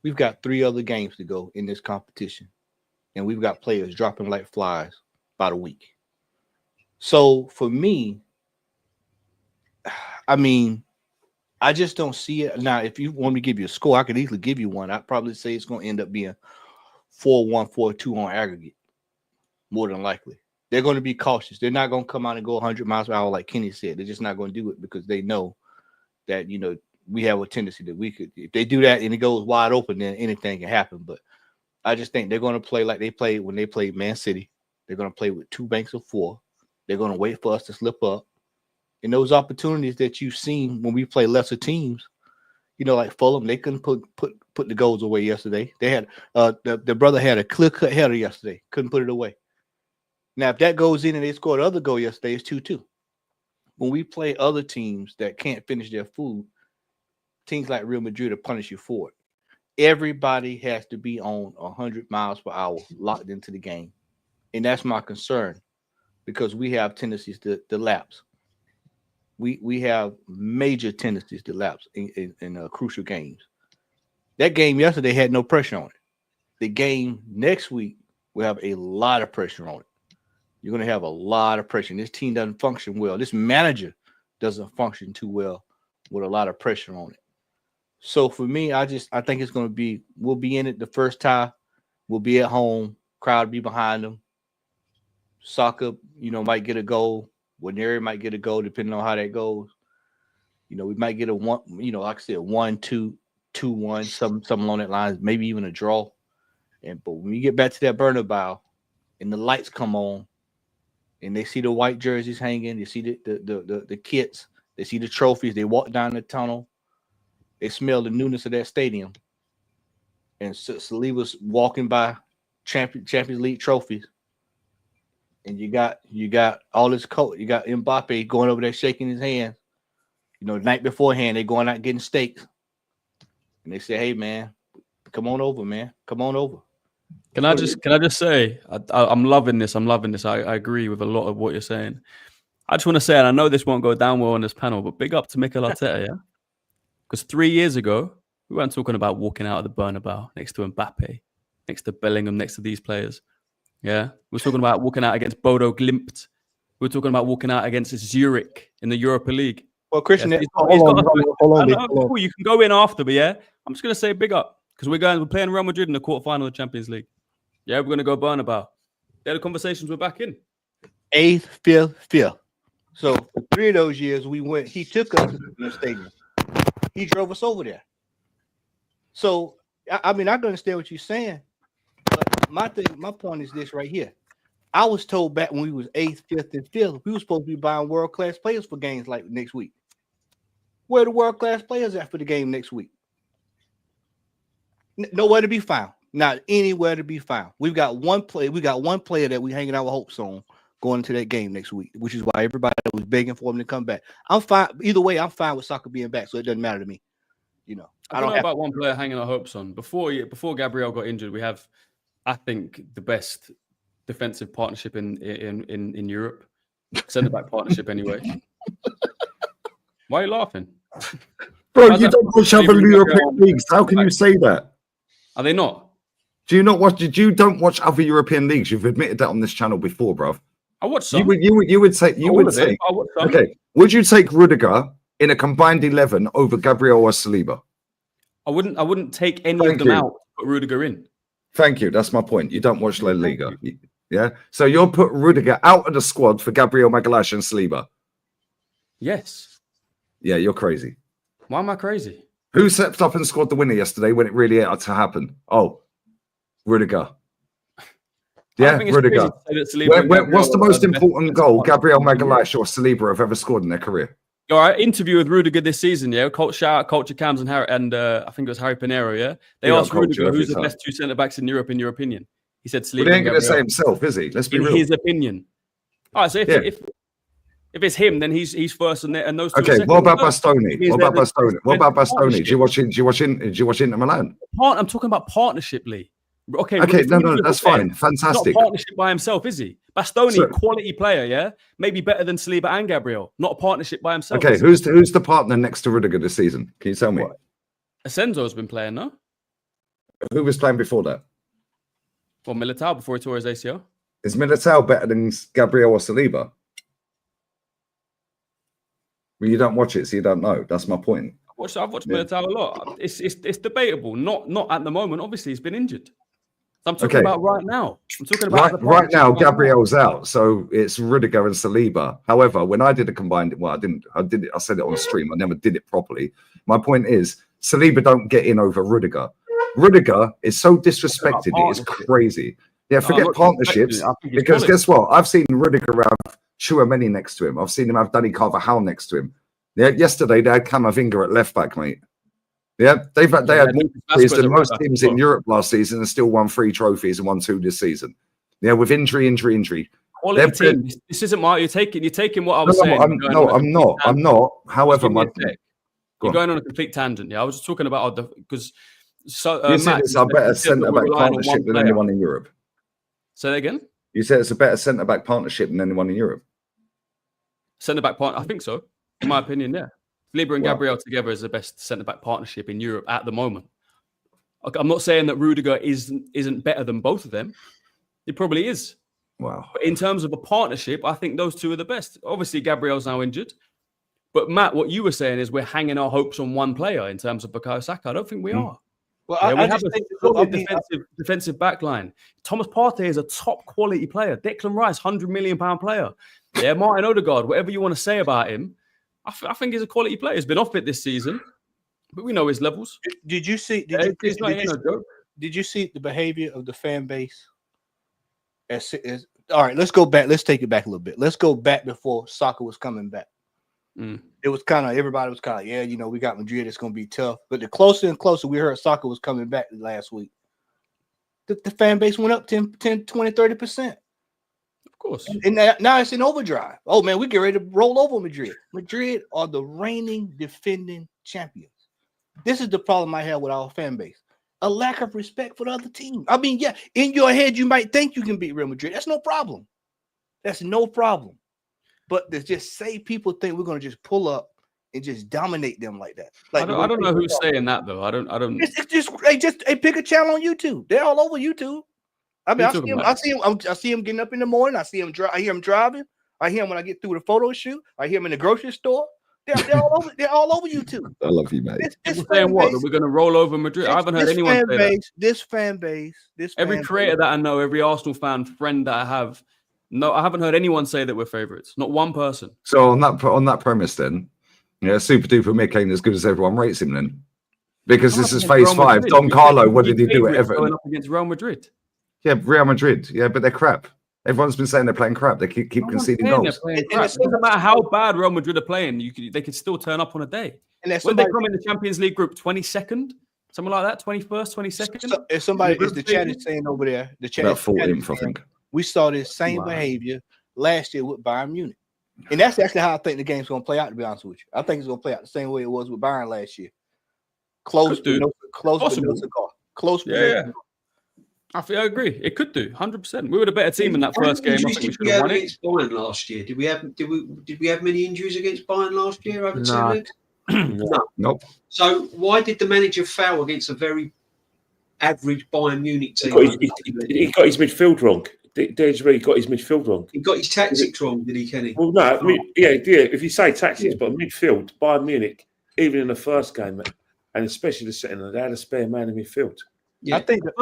Speaker 7: We've got 3 other games to go in this competition. And we've got players dropping like flies about a week. So for me, I just don't see it. Now, if you want me to give you a score, I could easily give you one. I'd probably say it's going to end up being 4-1, 4-2 on aggregate, more than likely. They're going to be cautious. They're not going to come out and go 100 miles per hour like Kenny said. They're just not going to do it because they know that, we have a tendency that we could, if they do that and it goes wide open, then anything can happen. But I just think they're going to play like they played when they played Man City. They're going to play with 2 banks of 4. They're going to wait for us to slip up. And those opportunities that you've seen when we play lesser teams, like Fulham, they couldn't put the goals away yesterday. They had the brother had a clear-cut header yesterday, couldn't put it away. Now, if that goes in and they scored the other goal yesterday, it's 2-2. When we play other teams that can't finish their food, teams like Real Madrid will punish you for it. Everybody has to be on 100 miles per hour locked into the game. And that's my concern because we have tendencies to lapse. We have major tendencies to lapse in crucial games. That game yesterday had no pressure on it. The game next week will have a lot of pressure on it. You're going to have a lot of pressure. And this team doesn't function well. This manager doesn't function too well with a lot of pressure on it. So for me, I think it's going to be, we'll be in it the first tie. We'll be at home. Crowd be behind them. Saka, might get a goal. Waneri might get a goal, depending on how that goes. We might get a 1, like I said, 1-2, 2-1, something along that line, maybe even a draw. But when we get back to that Bernabeu and the lights come on and they see the white jerseys hanging, they see the kits, they see the trophies, they walk down the tunnel, they smell the newness of that stadium. And Saliba's walking by Champions League trophies. And you got all this coat. You got Mbappe going over there shaking his hand. The night beforehand, they're going out getting steaks. And they say, hey, man, come on over, man. Come on over.
Speaker 3: Can I just say, I'm loving this. I agree with a lot of what you're saying. I just want to say, and I know this won't go down well on this panel, but big up to Mikel Arteta, yeah? Because 3 years ago, we weren't talking about walking out of the Bernabeu next to Mbappe, next to Bellingham, next to these players. Yeah, we're talking about walking out against Bodo Glimt. We're talking about walking out against Zurich in the Europa League.
Speaker 7: Well, Christian,
Speaker 3: yes,
Speaker 7: hold on.
Speaker 3: Cool, you can go in after, but yeah, I'm just gonna say big up because we're playing Real Madrid in the quarterfinal of the Champions League. Yeah, we're gonna go Bernabeu. The conversations we're back in
Speaker 7: 8th, 5th. So for 3 of those years, we went. He took us to the stadium. He drove us over there. So I can understand what you're saying. My point is this right here. I was told back when we was 8th, 5th, and 5th, we were supposed to be buying world-class players for games like next week. Where are the world-class players at for the game next week? Nowhere to be found. Not anywhere to be found. We've got one player. We got one player that we hanging out with hopes on going into that game next week, which is why everybody was begging for him to come back. I'm fine. Either way, I'm fine with Saka being back, so it doesn't matter to me.
Speaker 3: I don't know about one player hanging our hopes on. Before Gabriel got injured, we have, I think, the best defensive partnership in Europe. Centre-back partnership, anyway. Why are you laughing?
Speaker 6: Bro, you don't watch other European leagues. How can you say that?
Speaker 3: Are they not?
Speaker 6: Do you not watch? You don't watch other European leagues? You've admitted that on this channel before, bruv.
Speaker 3: I watched some.
Speaker 6: You would say
Speaker 3: I watched some.
Speaker 6: okay. Would you take Rudiger in a combined 11 over Gabriel or Saliba?
Speaker 3: I wouldn't take any of them out. Put Rudiger in.
Speaker 6: Thank you. That's my point. You don't watch La Liga. Yeah. So you'll put Rudiger out of the squad for Gabriel Magalhaes and Saliba.
Speaker 3: Yes.
Speaker 6: Yeah, you're crazy.
Speaker 3: Why am I crazy?
Speaker 6: Who stepped up and scored the winner yesterday when it really had to happen? Oh, Rudiger. Yeah, Rudiger. What's the most important goal Gabriel Magalhaes or Saliba have ever scored in their career?
Speaker 3: All right, interview with Rudiger this season, yeah. Shout out Culture Cams and I think it was Harry Pinero, yeah. They asked Rudiger who's the best two centre backs in Europe, in your opinion. He said Saliba.
Speaker 6: But he ain't going to say himself, is he? Let's be real.
Speaker 3: In his opinion. All right, so if it's him, then he's first and those two.
Speaker 6: Okay, what about Bastoni? What about Bastoni? What about Bastoni? Do you watch Inter Milan?
Speaker 3: I'm talking about partnership, Lee. Okay,
Speaker 6: no, that's fine. Fantastic.
Speaker 3: Not a partnership by himself, is he? Bastoni, quality player, yeah? Maybe better than Saliba and Gabriel. Not a partnership by himself.
Speaker 6: Okay, who's the partner next to Rudiger this season? Can you tell me?
Speaker 3: Asenzo's been playing, no?
Speaker 6: Who was playing before that?
Speaker 3: Well, Militao before he tore his ACL.
Speaker 6: Is Militao better than Gabriel or Saliba? Well, you don't watch it, so you don't know. That's my point.
Speaker 3: I've watched Militao a lot. It's debatable. Not at the moment. Obviously, he's been injured. I'm talking about right now. I'm talking about
Speaker 6: right now. Gabriel's out, so it's Rudiger and Saliba. However, when I did a combined, I said it on stream. I never did it properly. My point is, Saliba don't get in over Rudiger. Rudiger is so disrespected. It is crazy. Yeah, forget partnerships. Because guess what? I've seen Rudiger have Chouameni next to him. I've seen him have Danny Carvajal next to him. Yeah, yesterday they had Camavinga at left back, mate. Yeah, they had more trophies than most teams in Europe last season and still won 3 trophies and won 2 this season. Yeah, with injury.
Speaker 3: Quality team. This isn't my. You're taking what I was saying.
Speaker 6: I'm not. However,
Speaker 3: you're going on a complete tangent. Yeah, I was just talking about because
Speaker 6: you said it's a better centre back partnership than anyone in Europe.
Speaker 3: Say that again.
Speaker 6: You said it's a better centre back partnership than anyone in Europe.
Speaker 3: Centre back partner, I think so. In my opinion, yeah. Saliba and Gabriel together is the best centre-back partnership in Europe at the moment. I'm not saying that Rudiger isn't better than both of them. He probably is.
Speaker 6: Wow.
Speaker 3: But in terms of a partnership, I think those two are the best. Obviously, Gabriel's now injured. But Matt, what you were saying is we're hanging our hopes on one player in terms of Bukayo Saka. I don't think we are.
Speaker 7: Well,
Speaker 3: we have a solid defensive back line. Thomas Partey is a top quality player. Declan Rice, £100 million player. Yeah, Martin Odegaard, whatever you want to say about him, I think he's a quality player. He's been off it this season, but we know his levels.
Speaker 7: Did you see? Did you see the behavior of the fan base? All right, let's go back. Let's take it back a little bit. Let's go back before Saka was coming back. It was kind of everybody was kind of we got Madrid. It's going to be tough. But the closer and closer we heard Saka was coming back last week, the fan base went up 10, 20, 30%.
Speaker 3: Of course.
Speaker 7: And now it's in overdrive. Oh, man, we get ready to roll over Madrid. Madrid are the reigning, defending champions. This is the problem I have with our fan base. A lack of respect for the other team. I mean, yeah, in your head, you might think you can beat Real Madrid. That's no problem. That's no problem. But to just say people think we're going to just pull up and just dominate them like that. Like
Speaker 3: I don't know who's saying that, though. I don't.
Speaker 7: It's just pick a channel on YouTube. They're all over YouTube. I mean, I see him getting up in the morning. I hear him driving. I hear him when I get through the photo shoot. I hear him in the grocery store. They're all over. They're all over YouTube.
Speaker 6: I love you, mate.
Speaker 3: People saying what? That we're going to roll over Madrid. I haven't heard anyone say that.
Speaker 7: This fan base.
Speaker 3: Every creator that I know, every Arsenal friend that I have, no, I haven't heard anyone say that we're favourites. Not one person.
Speaker 6: So on that premise, then, Super Duper Mick ain't as good as everyone rates him, then, because this is phase 5. Don Carlo, what did he do at Everton?
Speaker 3: Going up against Real Madrid.
Speaker 6: Yeah, Real Madrid. Yeah, but they're crap. Everyone's been saying they're playing crap. They keep conceding goals.
Speaker 3: It doesn't matter how bad Real Madrid are playing. They could still turn up on a day. And when they come in the Champions League group, 22nd, something like that, 21st, 22nd.
Speaker 7: So if somebody is the chat is saying over there, the chat
Speaker 6: about 14th, I think.
Speaker 7: We saw this same behavior last year with Bayern Munich, and that's actually how I think the game's going to play out. To be honest with you, I think it's going to play out the same way it was with Bayern last year. Close.
Speaker 4: Yeah.
Speaker 3: I agree. It could do 100%. We were the better team in that first game. I think we should have won it.
Speaker 4: Against Bayern last year, did we have many injuries against Bayern last year over 2 legs?
Speaker 6: No. Nope.
Speaker 4: So why did the manager foul against a very average Bayern Munich team.
Speaker 5: He got his midfield wrong. He got his midfield wrong.
Speaker 4: He got his tactics wrong, did he, Kenny?
Speaker 5: Well, no, yeah. If you say tactics, but midfield, Bayern Munich, even in the first game, and especially the second, they had a spare man in midfield.
Speaker 7: Yeah. I think
Speaker 5: that's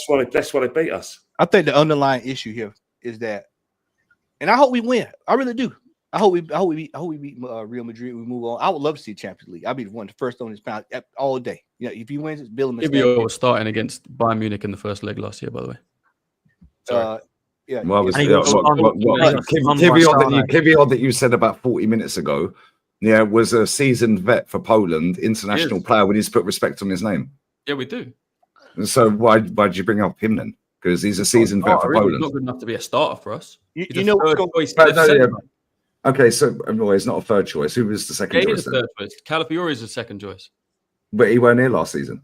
Speaker 5: why they beat us.
Speaker 7: I think the underlying issue here is that, and I hope we win. I really do. I hope we beat Real Madrid. We move on. I would love to see Champions League. I'd be the one, the first on this pound all day. You know, if he wins, it's Bill.
Speaker 3: Gabriel was starting against Bayern Munich in the first leg last year, by the way.
Speaker 6: Yeah. Well, Kivior that you said about 40 minutes ago, was a seasoned vet for Poland, international player. We need to put respect on his name.
Speaker 3: Yeah, we do.
Speaker 6: So why did you bring up him then? Because he's a seasoned vet for Poland.
Speaker 3: He's not good enough to be a starter for us.
Speaker 7: You know what's going
Speaker 6: on? Okay, so he's not a third choice. Who was the second choice?
Speaker 3: Third choice. Calafiori is the second choice.
Speaker 6: But he weren't here last season.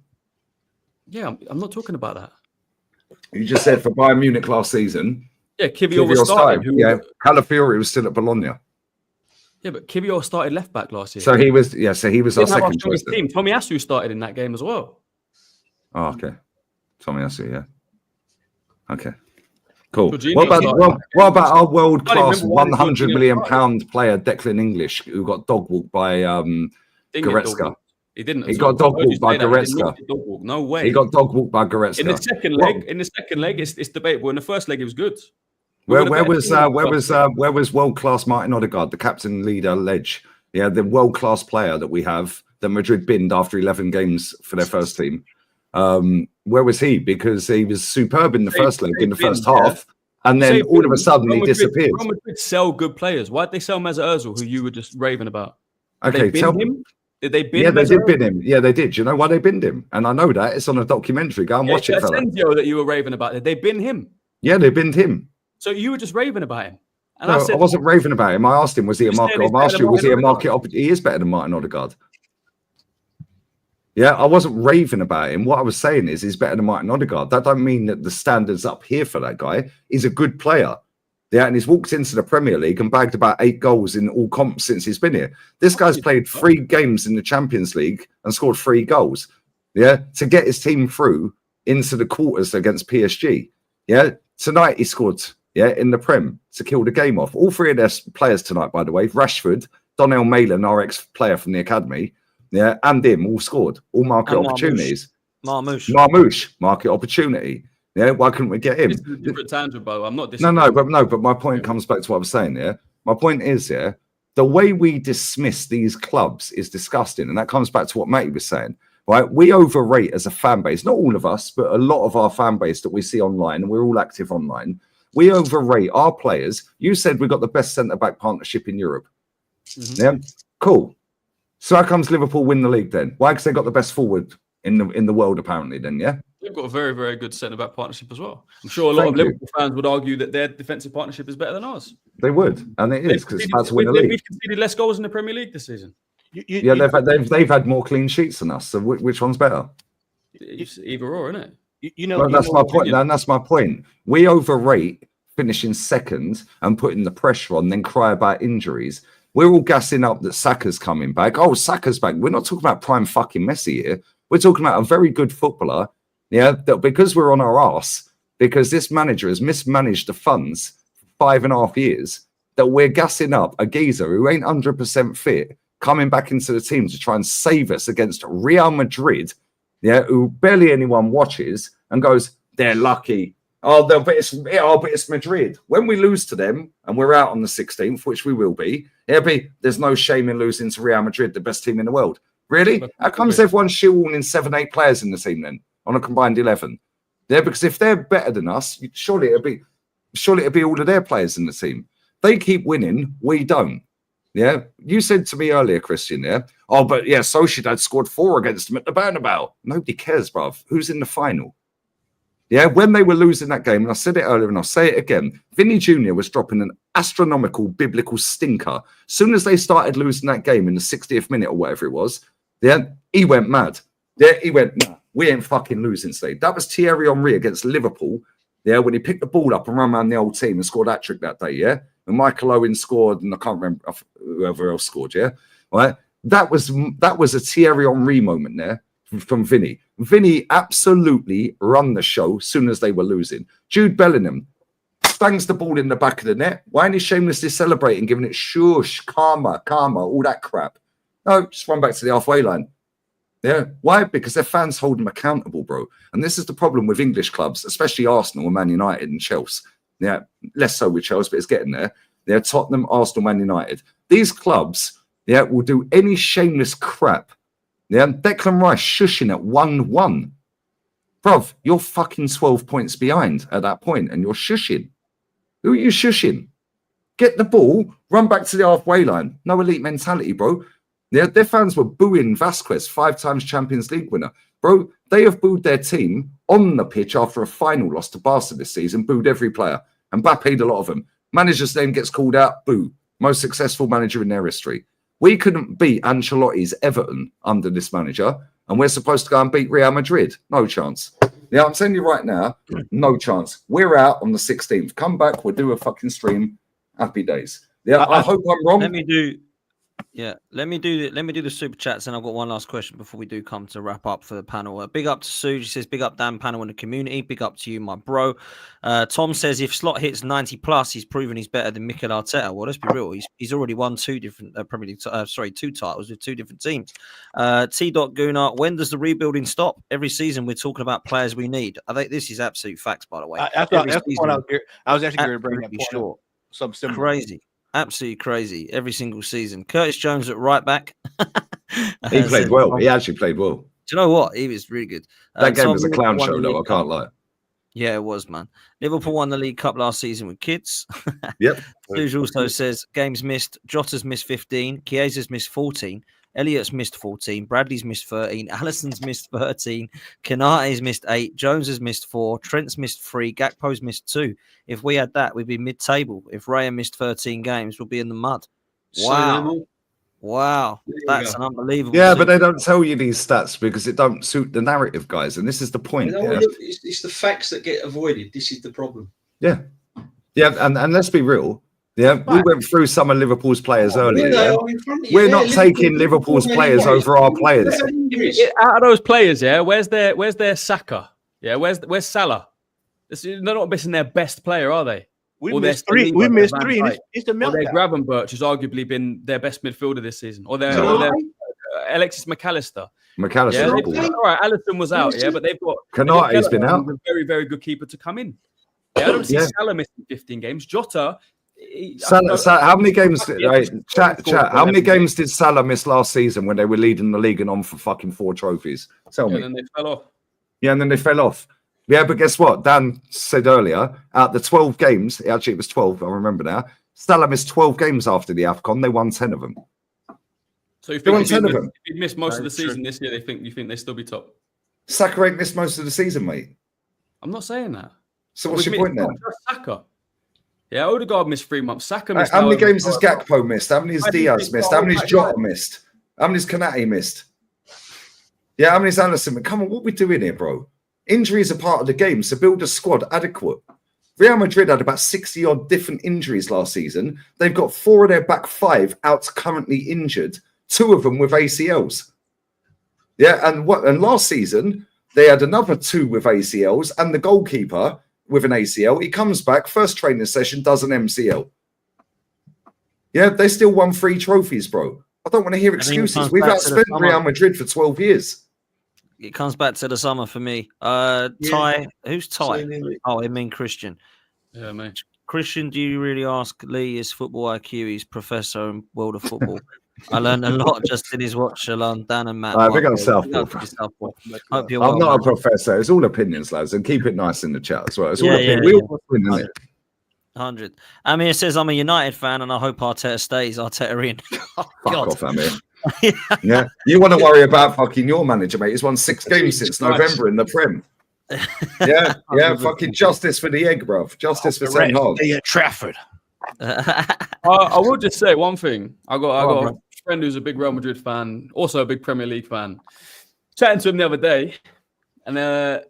Speaker 3: Yeah, I'm not talking about that.
Speaker 6: You just said for Bayern Munich last season.
Speaker 3: Yeah, Kivior was starting.
Speaker 6: Calafiori was still at Bologna.
Speaker 3: Yeah, but Kivior started left back last year.
Speaker 6: So he was our second choice.
Speaker 3: Team. Tomiyasu started in that game as well.
Speaker 6: Oh, okay. Tomiyasu, yeah. Okay. Cool.
Speaker 3: Jorginho
Speaker 6: what about our world-class £100 million player Declan English, who got dog walked by Goretzka?
Speaker 3: He didn't.
Speaker 6: He got dog walked by Goretzka.
Speaker 3: No way.
Speaker 6: He got dog walked by Goretzka.
Speaker 3: In the second leg, it's debatable. In the first leg, it was good.
Speaker 6: Where was world-class Martin Odegaard, the captain, leader, ledge? Yeah, the world-class player that we have that Madrid binned after 11 games for their first team. Where was he? Because he was superb in the first leg, in the first half, and then all of a sudden he disappeared.
Speaker 3: Real Madrid sell good players. Why'd they sell Mesut Ozil, who you were just raving about?
Speaker 6: Okay,
Speaker 3: tell him. Did they bin him?
Speaker 6: Yeah, they did bin him. Yeah, they did. Do you know why they binned him? And I know that. It's on a documentary. Go and watch it, fella.
Speaker 3: That you were raving about. Did they bin him?
Speaker 6: Yeah, they binned him.
Speaker 3: So you were just raving about him. And
Speaker 6: no, I wasn't raving about him. I asked him, was he a market? I asked you, was he a market? He is better than Martin Odegaard. Yeah, I wasn't raving about him. What I was saying is he's better than Martin Odegaard. That don't mean that the standard's up here for that guy. He's a good player. Yeah, and he's walked into the Premier League and bagged about 8 goals in all comps since he's been here. This guy's played 3 games in the Champions League and scored 3 goals. Yeah, to get his team through into the quarters against PSG. Yeah, tonight he scored. Yeah, in the Prem to kill the game off. All 3 of their players tonight, by the way, Rashford, Donnell Malin, our ex-player from the academy, yeah, and him all scored, all market opportunities. Marmouche, market opportunity. Yeah, why couldn't we get him?
Speaker 3: It's a different tangent, Bo. I'm not.
Speaker 6: But my point comes back to what I was saying. Yeah, my point is, the way we dismiss these clubs is disgusting, and that comes back to what Matty was saying. Right, we overrate as a fan base. Not all of us, but a lot of our fan base that we see online, and we're all active online. We overrate our players. You said we got the best centre-back partnership in Europe. Mm-hmm. Yeah, cool. So how comes Liverpool win the league then? Why? Because they got the best forward in the world, apparently. Then, yeah.
Speaker 3: They've got a very, very good centre-back partnership as well. I'm sure a lot of Liverpool fans would argue that their defensive partnership is better than ours.
Speaker 6: They would, and it is because it's about to win the league.
Speaker 3: We've conceded less goals in the Premier League this season.
Speaker 6: They've had more clean sheets than us. So which one's better?
Speaker 3: It's either or, isn't it?
Speaker 6: That's my point. That's my point. We overrate finishing second and putting the pressure on, then cry about injuries. We're all gassing up that Saka's coming back. Oh, Saka's back. We're not talking about prime fucking Messi here. We're talking about a very good footballer. Yeah, that because we're on our arse, because this manager has mismanaged the funds for 5.5 years, that we're gassing up a geezer who ain't 100% fit, coming back into the team to try and save us against Real Madrid, yeah, who barely anyone watches, and goes, they're lucky. Oh, but it's Madrid. When we lose to them and we're out on the 16th, which we will be, there's no shame in losing to Real Madrid, the best team in the world. Really? How comes everyone's shoehorning 7-8 players in the team then on a combined 11? Yeah, because if they're better than us, surely it'll be all of their players in the team. They keep winning, we don't. Yeah, you said to me earlier, Christian. Yeah, Sociedad scored 4 against them at the Bernabeu. Nobody cares, bruv. Who's in the final? Yeah, when they were losing that game, and I said it earlier and I'll say it again, Vinny Jr. was dropping an astronomical biblical stinker. As soon as they started losing that game in the 60th minute or whatever it was, yeah, he went mad. Yeah, he went, nah, we ain't fucking losing today. That was Thierry Henry against Liverpool. Yeah, when he picked the ball up and ran around the old team and scored that trick that day, yeah? And Michael Owen scored, and I can't remember whoever else scored, yeah? Right? That was a Thierry Henry moment there. from Vinny. Vinny absolutely run the show as soon as they were losing. Jude Bellingham bangs the ball in the back of the net. Why ain't he shamelessly celebrating, giving it shush, karma, all that crap? No, just run back to the halfway line. Yeah. Why? Because their fans hold them accountable, bro. And this is the problem with English clubs, especially Arsenal and Man United and Chelsea. Yeah, less so with Chelsea, but it's getting there. Yeah, Tottenham, Arsenal, Man United. These clubs, yeah, will do any shameless crap. Yeah, Declan Rice shushing at 1-1. Bruv, you're fucking 12 points behind at that point, and you're shushing. Who are you shushing? Get the ball, run back to the halfway line. No elite mentality, bro. Yeah, their fans were booing Vasquez, 5 times Champions League winner. Bro, they have booed their team on the pitch after a final loss to Barca this season, booed every player. And Mbappé'd a lot of them. Manager's name gets called out, boo. Most successful manager in their history. We couldn't beat Ancelotti's Everton under this manager, and we're supposed to go and beat Real Madrid. No chance. Yeah, I'm telling you right now, no chance. We're out on the 16th. Come back, we'll do a fucking stream. Happy days. Yeah, I hope I'm wrong.
Speaker 1: Let me do the super chats, and I've got one last question before we do come to wrap up for the panel. Big up to Sue. She says, big up Dan, panel, and the community. Big up to you, my bro. Tom says, if Slot hits 90 plus, he's proven he's better than Mikel Arteta. Well, let's be real. He's already won 2 different Premier League, 2 titles with 2 different teams. T. Gunnar, when does the rebuilding stop? Every season we're talking about players we need. I think this is absolute facts, by the way.
Speaker 7: I was actually going to bring that point
Speaker 1: short.
Speaker 7: Something similar.
Speaker 1: Crazy. Absolutely crazy. Every single season. Curtis Jones at right back.
Speaker 6: He played well. He actually played well.
Speaker 1: Do you know what? He was really good.
Speaker 6: That game was a clown show, though. I can't lie.
Speaker 1: Yeah, it was, man. Liverpool won the League Cup last season with kids.
Speaker 6: Yep.
Speaker 1: Suze also says games missed. Jota's missed 15. Chiesa's missed 14. Elliott's missed 14. Bradley's missed 13. Allison's missed 13. Kanate's missed 8. Jones has missed 4. Trent's missed 3. Gakpo's missed 2. If we had that, we'd be mid-table. If Raya missed 13 games, we'll be in the mud. Wow. Wow. That's an unbelievable
Speaker 6: Yeah, but they don't tell you these stats because it don't suit the narrative, guys. And this is the point.
Speaker 4: It's the facts that get avoided. This is the problem.
Speaker 6: Yeah. Yeah, and let's be real. Yeah, we went through some of Liverpool's players earlier. Yeah? We're not taking Liverpool's players over our players.
Speaker 3: Out of those players, yeah, where's their Saka? Yeah, where's Salah? They're not missing their best player, are they?
Speaker 7: We missed 3. We missed 3. It's the
Speaker 3: meltdown. Or their Gravenberch has arguably been their best midfielder this season. Or their Alexis McAllister.
Speaker 6: McAllister.
Speaker 3: All right, Allison was out, yeah, but they've got
Speaker 6: Kanate's been out.
Speaker 3: A very, very good keeper to come in. Yeah, I don't see Salah missing 15 games. Jota.
Speaker 6: How many games? Chat. How many games did Salah miss last season when they were leading the league and on for fucking 4 trophies? Tell me.
Speaker 3: And then they fell off.
Speaker 6: Yeah, and then they fell off. Yeah, but guess what? Dan said earlier, out the 12 games, actually it was 12, I remember now, Salah missed 12 games after the AFCON. They won 10 of them.
Speaker 3: So if he'd missed most of the season this year, you think they'd still be top?
Speaker 6: Saka ain't missed most of the season, mate.
Speaker 3: I'm not saying that.
Speaker 6: So what's your point then?
Speaker 3: Saka. Yeah, Odegaard missed 3 months. Saka missed.
Speaker 6: How many games has Gakpo missed? How many has Diaz missed? How many has Jota missed? How many has Kanate missed? Yeah, how many has Allison? Come on, what are we doing here, bro? Injuries are part of the game, so build a squad adequate. Real Madrid had about 60-odd different injuries last season. They've got 4 of their back 5 out currently injured, 2 of them with ACLs. Yeah, and last season, they had another 2 with ACLs, and the goalkeeper with an ACL, he comes back, first training session, does an MCL. Yeah, they still won 3 trophies, bro. I don't want to hear excuses. We've outspent Real Madrid for 12 years.
Speaker 1: It comes back to the summer for me. Ty, who's Ty? Oh, I mean Christian.
Speaker 3: Yeah, mate.
Speaker 1: Christian, do you really ask Lee his football IQ? He's professor in world of football. I learned a lot just in his watch along Dan and Matt.
Speaker 6: Big up Southport.
Speaker 1: Hope you're
Speaker 6: I'm not a professor. It's all opinions, lads, and keep it nice in the chat as well. It's all opinions. We all win, isn't it?
Speaker 1: 100. Amir says, I'm a United fan and I hope Arteta stays. Arteta in.
Speaker 6: Fuck off, Amir. Yeah, you want to worry about fucking your manager, mate. He's won 6 games since November in the Prem. Yeah, fucking justice for the egg, bruv. Justice for Ten Hag.
Speaker 7: Trafford.
Speaker 3: I will just say one thing. I got a friend who's a big Real Madrid fan, also a big Premier League fan. Chatting to him the other day, and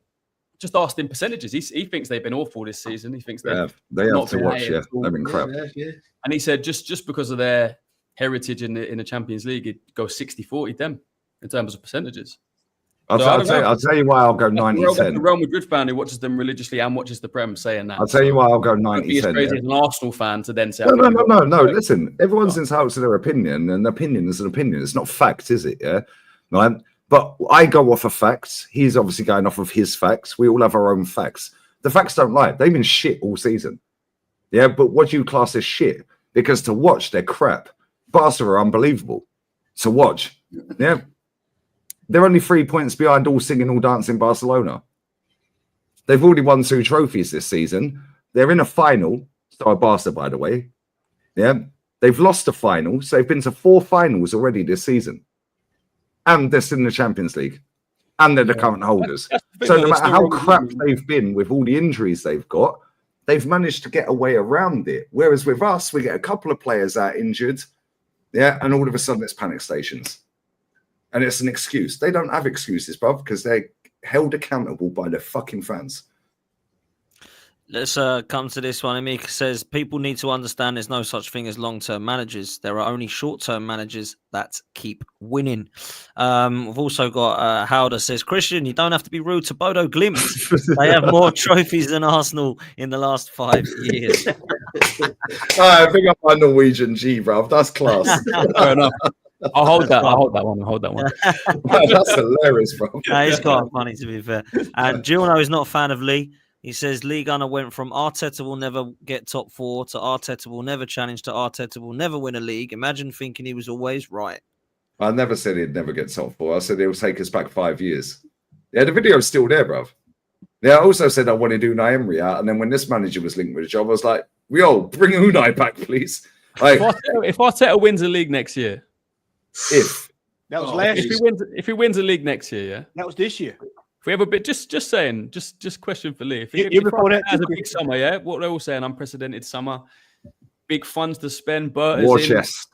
Speaker 3: just asked him percentages. He thinks they've been awful this season. He thinks
Speaker 6: they have to watch. Yeah, they've been crap.
Speaker 4: Yeah.
Speaker 3: And he said just because of their heritage in the Champions League, it goes 60-40 them in terms of percentages. So
Speaker 6: I'll tell you why I'll go 90-10.
Speaker 3: The Real Madrid fan who watches them religiously and watches the Prem saying that.
Speaker 6: I'll tell you why I'll go
Speaker 3: Don't be as
Speaker 6: 90-10.
Speaker 3: crazy as an Arsenal fan to then say.
Speaker 6: No. Listen, everyone's entitled to their opinion, and opinion is an opinion. It's not fact, is it? Yeah. Right. But I go off of facts. He's obviously going off of his facts. We all have our own facts. The facts don't lie. They've been shit all season. Yeah. But what do you class as shit? Because to watch, they're crap. Barca are unbelievable to watch. Yeah. They're only 3 points behind all singing, all dancing Barcelona. They've already won 2 trophies this season. They're in a final. So Barca, by the way. Yeah. They've lost a final. So they've been to 4 finals already this season. And they're still in the Champions League. And they're the current holders. So no matter how crap they've been with all the injuries they've got, they've managed to get a way around it. Whereas with us, we get a couple of players out injured. Yeah. And all of a sudden it's panic stations. And it's an excuse. They don't have excuses, bruv, because they're held accountable by their fucking fans.
Speaker 1: Let's come to this one. Amika says, people need to understand there's no such thing as long-term managers. There are only short-term managers that keep winning. We've also got Howder says, Christian, you don't have to be rude to Bodo Glimt. They have more trophies than Arsenal in the last 5 years.
Speaker 6: I think up my Norwegian G, bruv. That's class.
Speaker 3: Fair enough. I'll hold that one.
Speaker 6: That's hilarious, bro.
Speaker 1: It's quite funny, to be fair. And Gilno is not a fan of Lee. He says Lee Gunner went from Arteta will never get top 4 to Arteta will never challenge to Arteta will never win a league. Imagine thinking he was always right.
Speaker 6: I never said he'd never get top 4. I said it will take us back 5 years. Yeah, the video's still there, bruv. Yeah, I also said I wanted Unai Emery out. And then when this manager was linked with a job, I was like, bring Unai back, please. Like,
Speaker 3: if Arteta wins a league next year,
Speaker 6: if
Speaker 7: that was last year.
Speaker 3: If he wins a league next year, yeah,
Speaker 7: that was this year.
Speaker 3: If we have a bit, just question for Lee. If
Speaker 7: that
Speaker 3: has a big summer, yeah, what they're all saying, unprecedented summer, big funds to spend, Berta's
Speaker 6: war
Speaker 3: in,
Speaker 6: chest,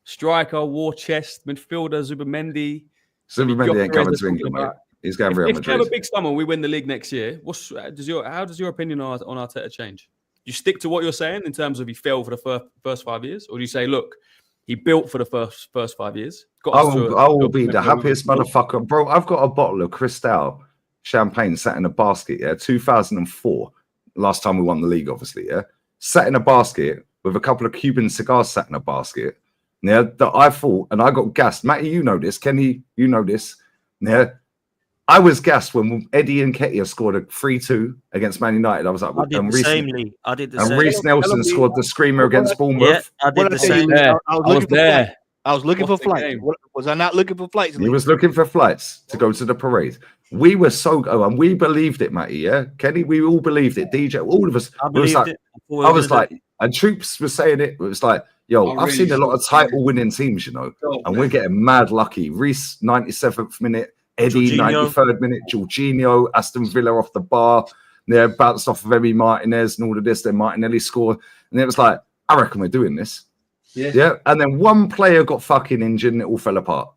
Speaker 3: striker, war chest, midfielder, Zubimendi.
Speaker 6: Zubimendi ain't coming to England, mate. He's going Real Madrid.
Speaker 3: If we have a big summer, we win the league next year. How does your opinion on Arteta change? Do you stick to what you're saying in terms of he failed for the first 5 years, or do you say, look, he built for the first 5 years?
Speaker 6: I will be the happiest motherfucker, bro. I've got a bottle of Cristal champagne sat in a basket. Yeah, 2004, last time we won the league, obviously. Yeah, sat in a basket with a couple of Cuban cigars sat in a basket. Yeah, that I thought, and I got gassed. Matty, you know this. Kenny, you know this. Yeah, I was gassed when Eddie and Nketiah scored a 3-2 against Man United. I was like,
Speaker 1: I did the same, Lee. I did the same.
Speaker 6: And Reece Nelson scored the screamer against Bournemouth.
Speaker 1: Yeah, I did the same.
Speaker 7: I was there. I was looking for flights. Was I not looking for flights?
Speaker 6: He was looking for flights to go to the parade. We were and we believed it, Matty. Yeah, Kenny, we all believed it. DJ, all of us. I was like, and Troops was saying it. It was like, yo, I've seen a lot of title-winning teams, you know, and we're getting mad lucky. Reece, 97th minute. Eddie, 93rd minute, Jorginho, Aston Villa off the bar. Yeah, bounced off of Emi Martinez and all of this. Then Martinelli scored. And it was like, I reckon we're doing this. Yeah. And then one player got fucking injured and it all fell apart.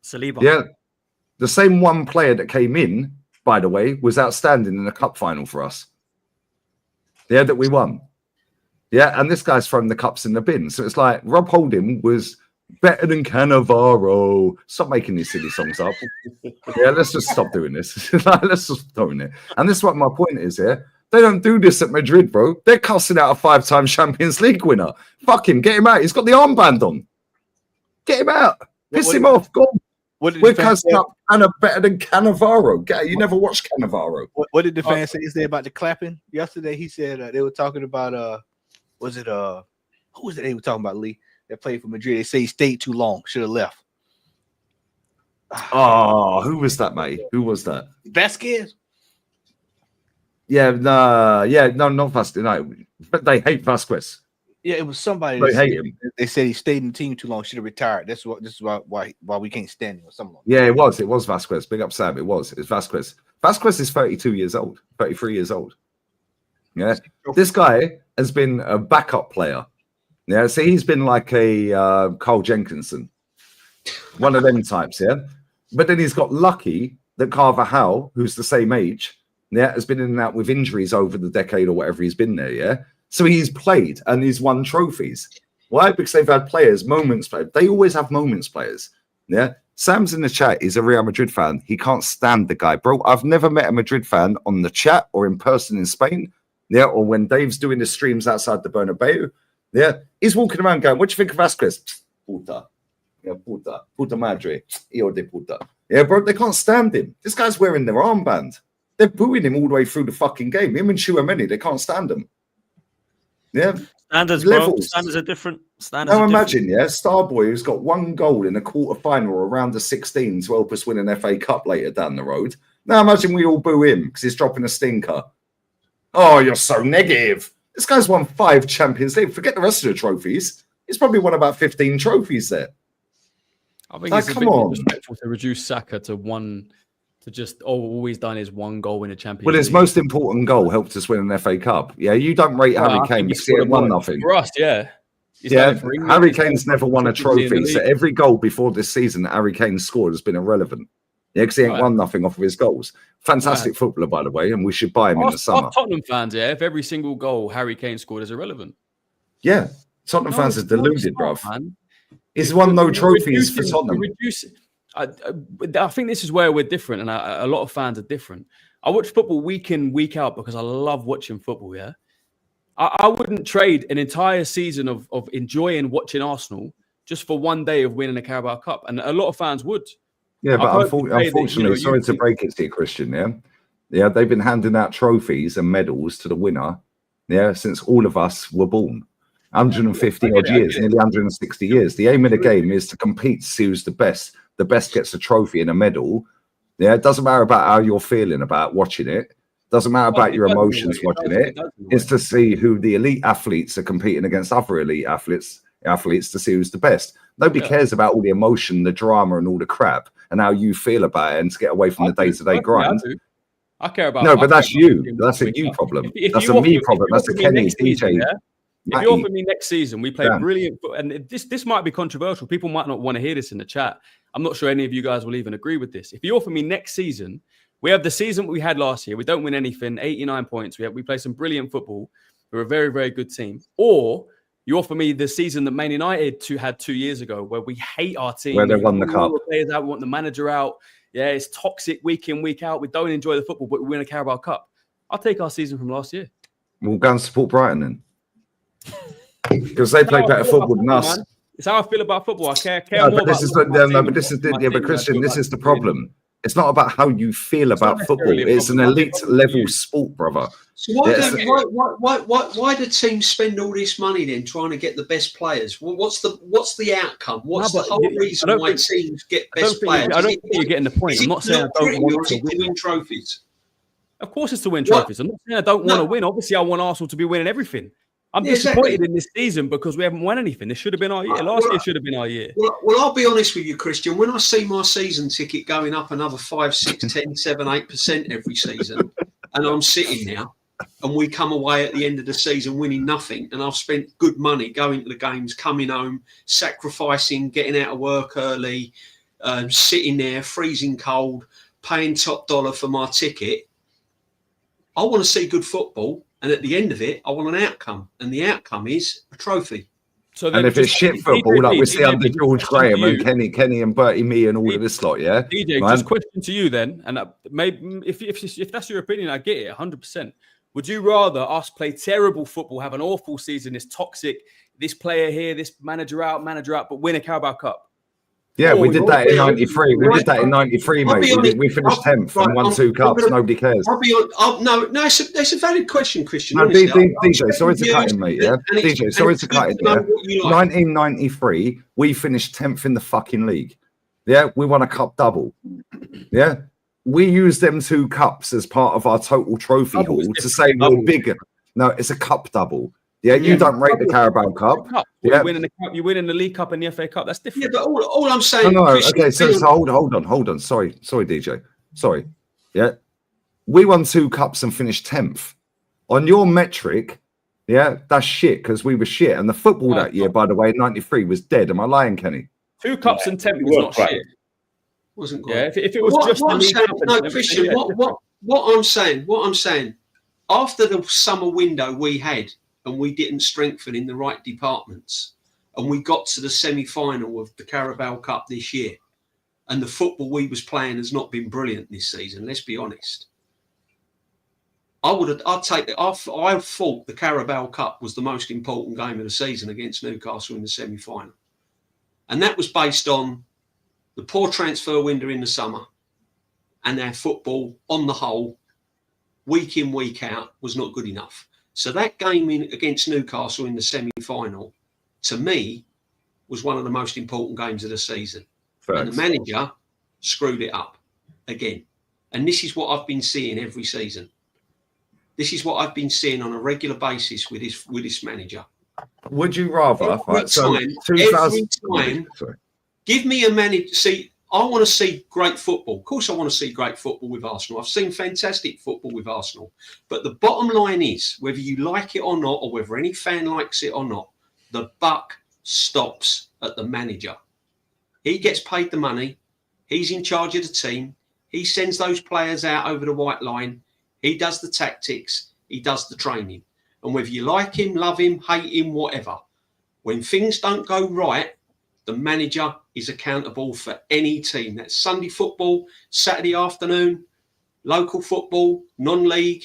Speaker 1: Saliba.
Speaker 6: Yeah. The same one player that came in, by the way, was outstanding in the cup final for us. Yeah, that we won. Yeah. And this guy's thrown the cups in the bin. So it's like Rob Holding was better than Cannavaro. Stop making these silly songs up. Yeah, let's just stop doing this. Let's just stop doing it. And this is what my point is here. They don't do this at Madrid, bro. They're cussing out a 5-time Champions League winner. Fuck him. Get him out. He's got the armband on. Get him out. Piss him off. Go on. We're cussing up Anna better than Cannavaro. You never watched Cannavaro.
Speaker 7: What did the fan say about the clapping yesterday? He said they were talking about who was it they were talking about, Lee? That played for Madrid. They say he stayed too long. Should have left.
Speaker 6: Oh, who was that, mate? Who was that?
Speaker 7: Vasquez.
Speaker 6: Yeah, no, not Vasquez. No, but they hate Vasquez.
Speaker 7: Yeah, it was somebody.
Speaker 6: They hate him.
Speaker 7: They said he stayed in the team too long. Should have retired. This is why we can't stand him or something.
Speaker 6: Yeah, it was Vasquez. Big up Sam. It's Vasquez. Vasquez is 32 years old, 33 years old. Yeah, this guy has been a backup player. Yeah, so he's been like a Carl Jenkinson, one of them types, yeah. But then he's got lucky that Carvajal, who's the same age, yeah, has been in and out with injuries over the decade or whatever he's been there, yeah. So he's played and he's won trophies. Why? Because they've had moments players. They always have moments players. Yeah. Sam's in the chat. He's a Real Madrid fan. He can't stand the guy, bro. I've never met a Madrid fan on the chat or in person in Spain. Yeah. Or when Dave's doing the streams outside the Bernabeu. Yeah. He's walking around going, what do you think of Vasquez? Puta. Yeah, puta madre. Hijo de puta. Yeah, bro, they can't stand him. This guy's wearing their armband. They're booing him all the way through the fucking game. Him and Tchouaméni, they can't stand him. Yeah.
Speaker 1: Standards,
Speaker 6: Levels.
Speaker 1: bro. Standards are different. Standards
Speaker 6: Now
Speaker 1: are
Speaker 6: imagine,
Speaker 1: different.
Speaker 6: yeah, Starboy who's got one goal in a quarter-final or around the 16 to help us win an FA Cup later down the road. Now imagine we all boo him because he's dropping a stinker. Oh, you're so negative. This guy's won 5 Champions League. Forget the rest of the trophies. He's probably won about 15 trophies there.
Speaker 3: I think
Speaker 6: Like,
Speaker 3: it's a
Speaker 6: come
Speaker 3: bit
Speaker 6: on.
Speaker 3: disrespectful to reduce Saka to one, to just all he's done is one goal in a Champions
Speaker 6: Well, his
Speaker 3: League.
Speaker 6: most important goal helped us win an FA Cup. Yeah, you don't rate
Speaker 3: Well,
Speaker 6: Harry
Speaker 3: I think
Speaker 6: Kane
Speaker 3: he's
Speaker 6: because he had
Speaker 3: scored more
Speaker 6: 1-0.
Speaker 3: for us, yeah. He's
Speaker 6: Yeah,
Speaker 3: done it for England.
Speaker 6: Harry
Speaker 3: He's done
Speaker 6: Kane's
Speaker 3: it
Speaker 6: never
Speaker 3: for
Speaker 6: won a
Speaker 3: Champions League in the
Speaker 6: trophy. So
Speaker 3: league.
Speaker 6: every goal before this season that Harry Kane scored has been irrelevant. Yeah, because he ain't
Speaker 3: Right.
Speaker 6: 1-0 off of his goals. Fantastic footballer, by the way, and we should buy him in the
Speaker 3: Us
Speaker 6: summer.
Speaker 3: Tottenham fans, yeah, if every single goal Harry Kane scored is irrelevant.
Speaker 6: Yeah, Tottenham fans are
Speaker 3: it's not,
Speaker 6: deluded,
Speaker 3: it's not,
Speaker 6: bruv.
Speaker 3: man.
Speaker 6: He's won no
Speaker 3: We're
Speaker 6: trophies for
Speaker 3: reducing-
Speaker 6: Tottenham.
Speaker 3: we're reducing- I think this is where we're different, and a lot of fans are different. I watch football week in, week out because I love watching football, yeah? I wouldn't trade an entire season of enjoying watching Arsenal just for one day of winning a Carabao Cup, and a lot of fans would.
Speaker 6: Yeah, but
Speaker 3: I've heard you say that,
Speaker 6: unfortunately, sorry to break it to you, Christian, yeah, they've been handing out trophies and medals to the winner, yeah, since all of us were born. 150 odd years, nearly 160 years. The aim of the game is to compete to see who's the best. The best gets a trophy and a medal. Yeah, it doesn't matter about how you're feeling about watching it. Doesn't matter about your emotions watching it. It's to see who the elite athletes are competing against other elite athletes to see who's the best. Nobody cares about all the emotion, the drama, and all the crap, and how you feel about it, and to get away from the day-to-day grind.
Speaker 3: I care about.
Speaker 6: No, but that's you. That's a you problem. That's a me problem. That's a Kenny DJ.
Speaker 3: If you offer me next season, we play brilliant, and this might be controversial. People might not want to hear this in the chat. I'm not sure any of you guys will even agree with this. If you offer me next season, we have the season we had last year. We don't win anything, 89 points. We play some brilliant football. We're a very, very good team. Or you offer me the season that Man United had 2 years ago, where we hate our team.
Speaker 6: Where they won the cup.
Speaker 3: Players out, we want the manager out. Yeah, it's toxic week in, week out. We don't enjoy the football, but we win a Carabao Cup. I'll take our season from last year.
Speaker 6: We'll go and support Brighton then. Because they play better football than us.
Speaker 3: It's how I feel about football. I care
Speaker 6: No,
Speaker 3: more
Speaker 6: but this
Speaker 3: about
Speaker 6: but Christian, this is the problem. It's not about how you feel about football.
Speaker 3: necessarily a
Speaker 6: It's an
Speaker 3: problem.
Speaker 6: elite level sport, brother.
Speaker 4: So why do teams spend all this money then trying to get the best players? What's the outcome? What's the whole reason why teams get best players?
Speaker 3: I don't think you're getting the point. I'm not saying I don't want to
Speaker 4: win trophies.
Speaker 3: Of course, it's to win trophies. I'm not saying I don't want to win. Obviously, I want Arsenal to be winning everything. I'm disappointed in this season because we haven't won anything. This should have been our year. Last year should have been our year.
Speaker 4: Well, I'll be honest with you, Christian. When I see my season ticket going up another 5, 6, 10, 7, 8% every season, and I'm sitting now, and we come away at the end of the season winning nothing, and I've spent good money going to the games, coming home, sacrificing, getting out of work early, sitting there, freezing cold, paying top dollar for my ticket. I want to see good football. And at the end of it, I want an outcome. And the outcome is a trophy.
Speaker 3: So
Speaker 6: and if it's shit football, like we see under George Graham and Kenny and Bertie Mee and all of this lot, yeah?
Speaker 3: DJ, just question to you then. And maybe if that's your opinion, I get it 100%. Would you rather us play terrible football, have an awful season, this toxic, this player here, this manager out, but win a Carabao Cup?
Speaker 6: Yeah, we did that in 93. We did that in 93, mate. We finished 10th and won 2 cups. Nobody cares.
Speaker 4: No, it's a valid question, Christian.
Speaker 6: No, DJ, sorry to cut in, mate. Yeah, DJ, sorry to cut in. Yeah, 1993, we finished 10th in the fucking league. Yeah, we won a cup double. Yeah, we used them 2 cups as part of our total trophy haul to say we're bigger. No, it's a cup double. Yeah, you don't rate the Carabao Cup.
Speaker 3: Yeah. You win in the League Cup and the FA Cup. That's different.
Speaker 4: Yeah, but all I'm saying.
Speaker 6: No, okay, so hold on. Sorry, DJ. Sorry. Yeah, we won 2 cups and finished 10th. On your metric, yeah, that's shit because we were shit. And the football that year, by the way, 93 was dead. Am I lying, Kenny?
Speaker 3: 2 cups and 10th was not shit.
Speaker 4: Wasn't good.
Speaker 3: Yeah, if it was just the League Cup.
Speaker 4: No, Christian. What I'm saying. After the summer window we had. And we didn't strengthen in the right departments. And we got to the semi-final of the Carabao Cup this year. and the football we was playing has not been brilliant this season, let's be honest, I thought the Carabao Cup was the most important game of the season against Newcastle in the semi-final. And that was based on the poor transfer window in the summer and our football on the whole, week in, week out, was not good enough. So that game against Newcastle in the semi-final, to me, was one of the most important games of the season. Facts. And the manager screwed it up again. And this is what I've been seeing every season. This is what I've been seeing on a regular basis with this manager.
Speaker 6: Would you rather?
Speaker 4: Every time, give me a manager. See, I want to see great football. Of course, I want to see great football with Arsenal. I've seen fantastic football with Arsenal. But the bottom line is, whether you like it or not, or whether any fan likes it or not, the buck stops at the manager. He gets paid the money. He's in charge of the team. He sends those players out over the white line. He does the tactics. He does the training. And whether you like him, love him, hate him, whatever, when things don't go right, the manager is accountable for any team. That's Sunday football, Saturday afternoon, local football, non-league,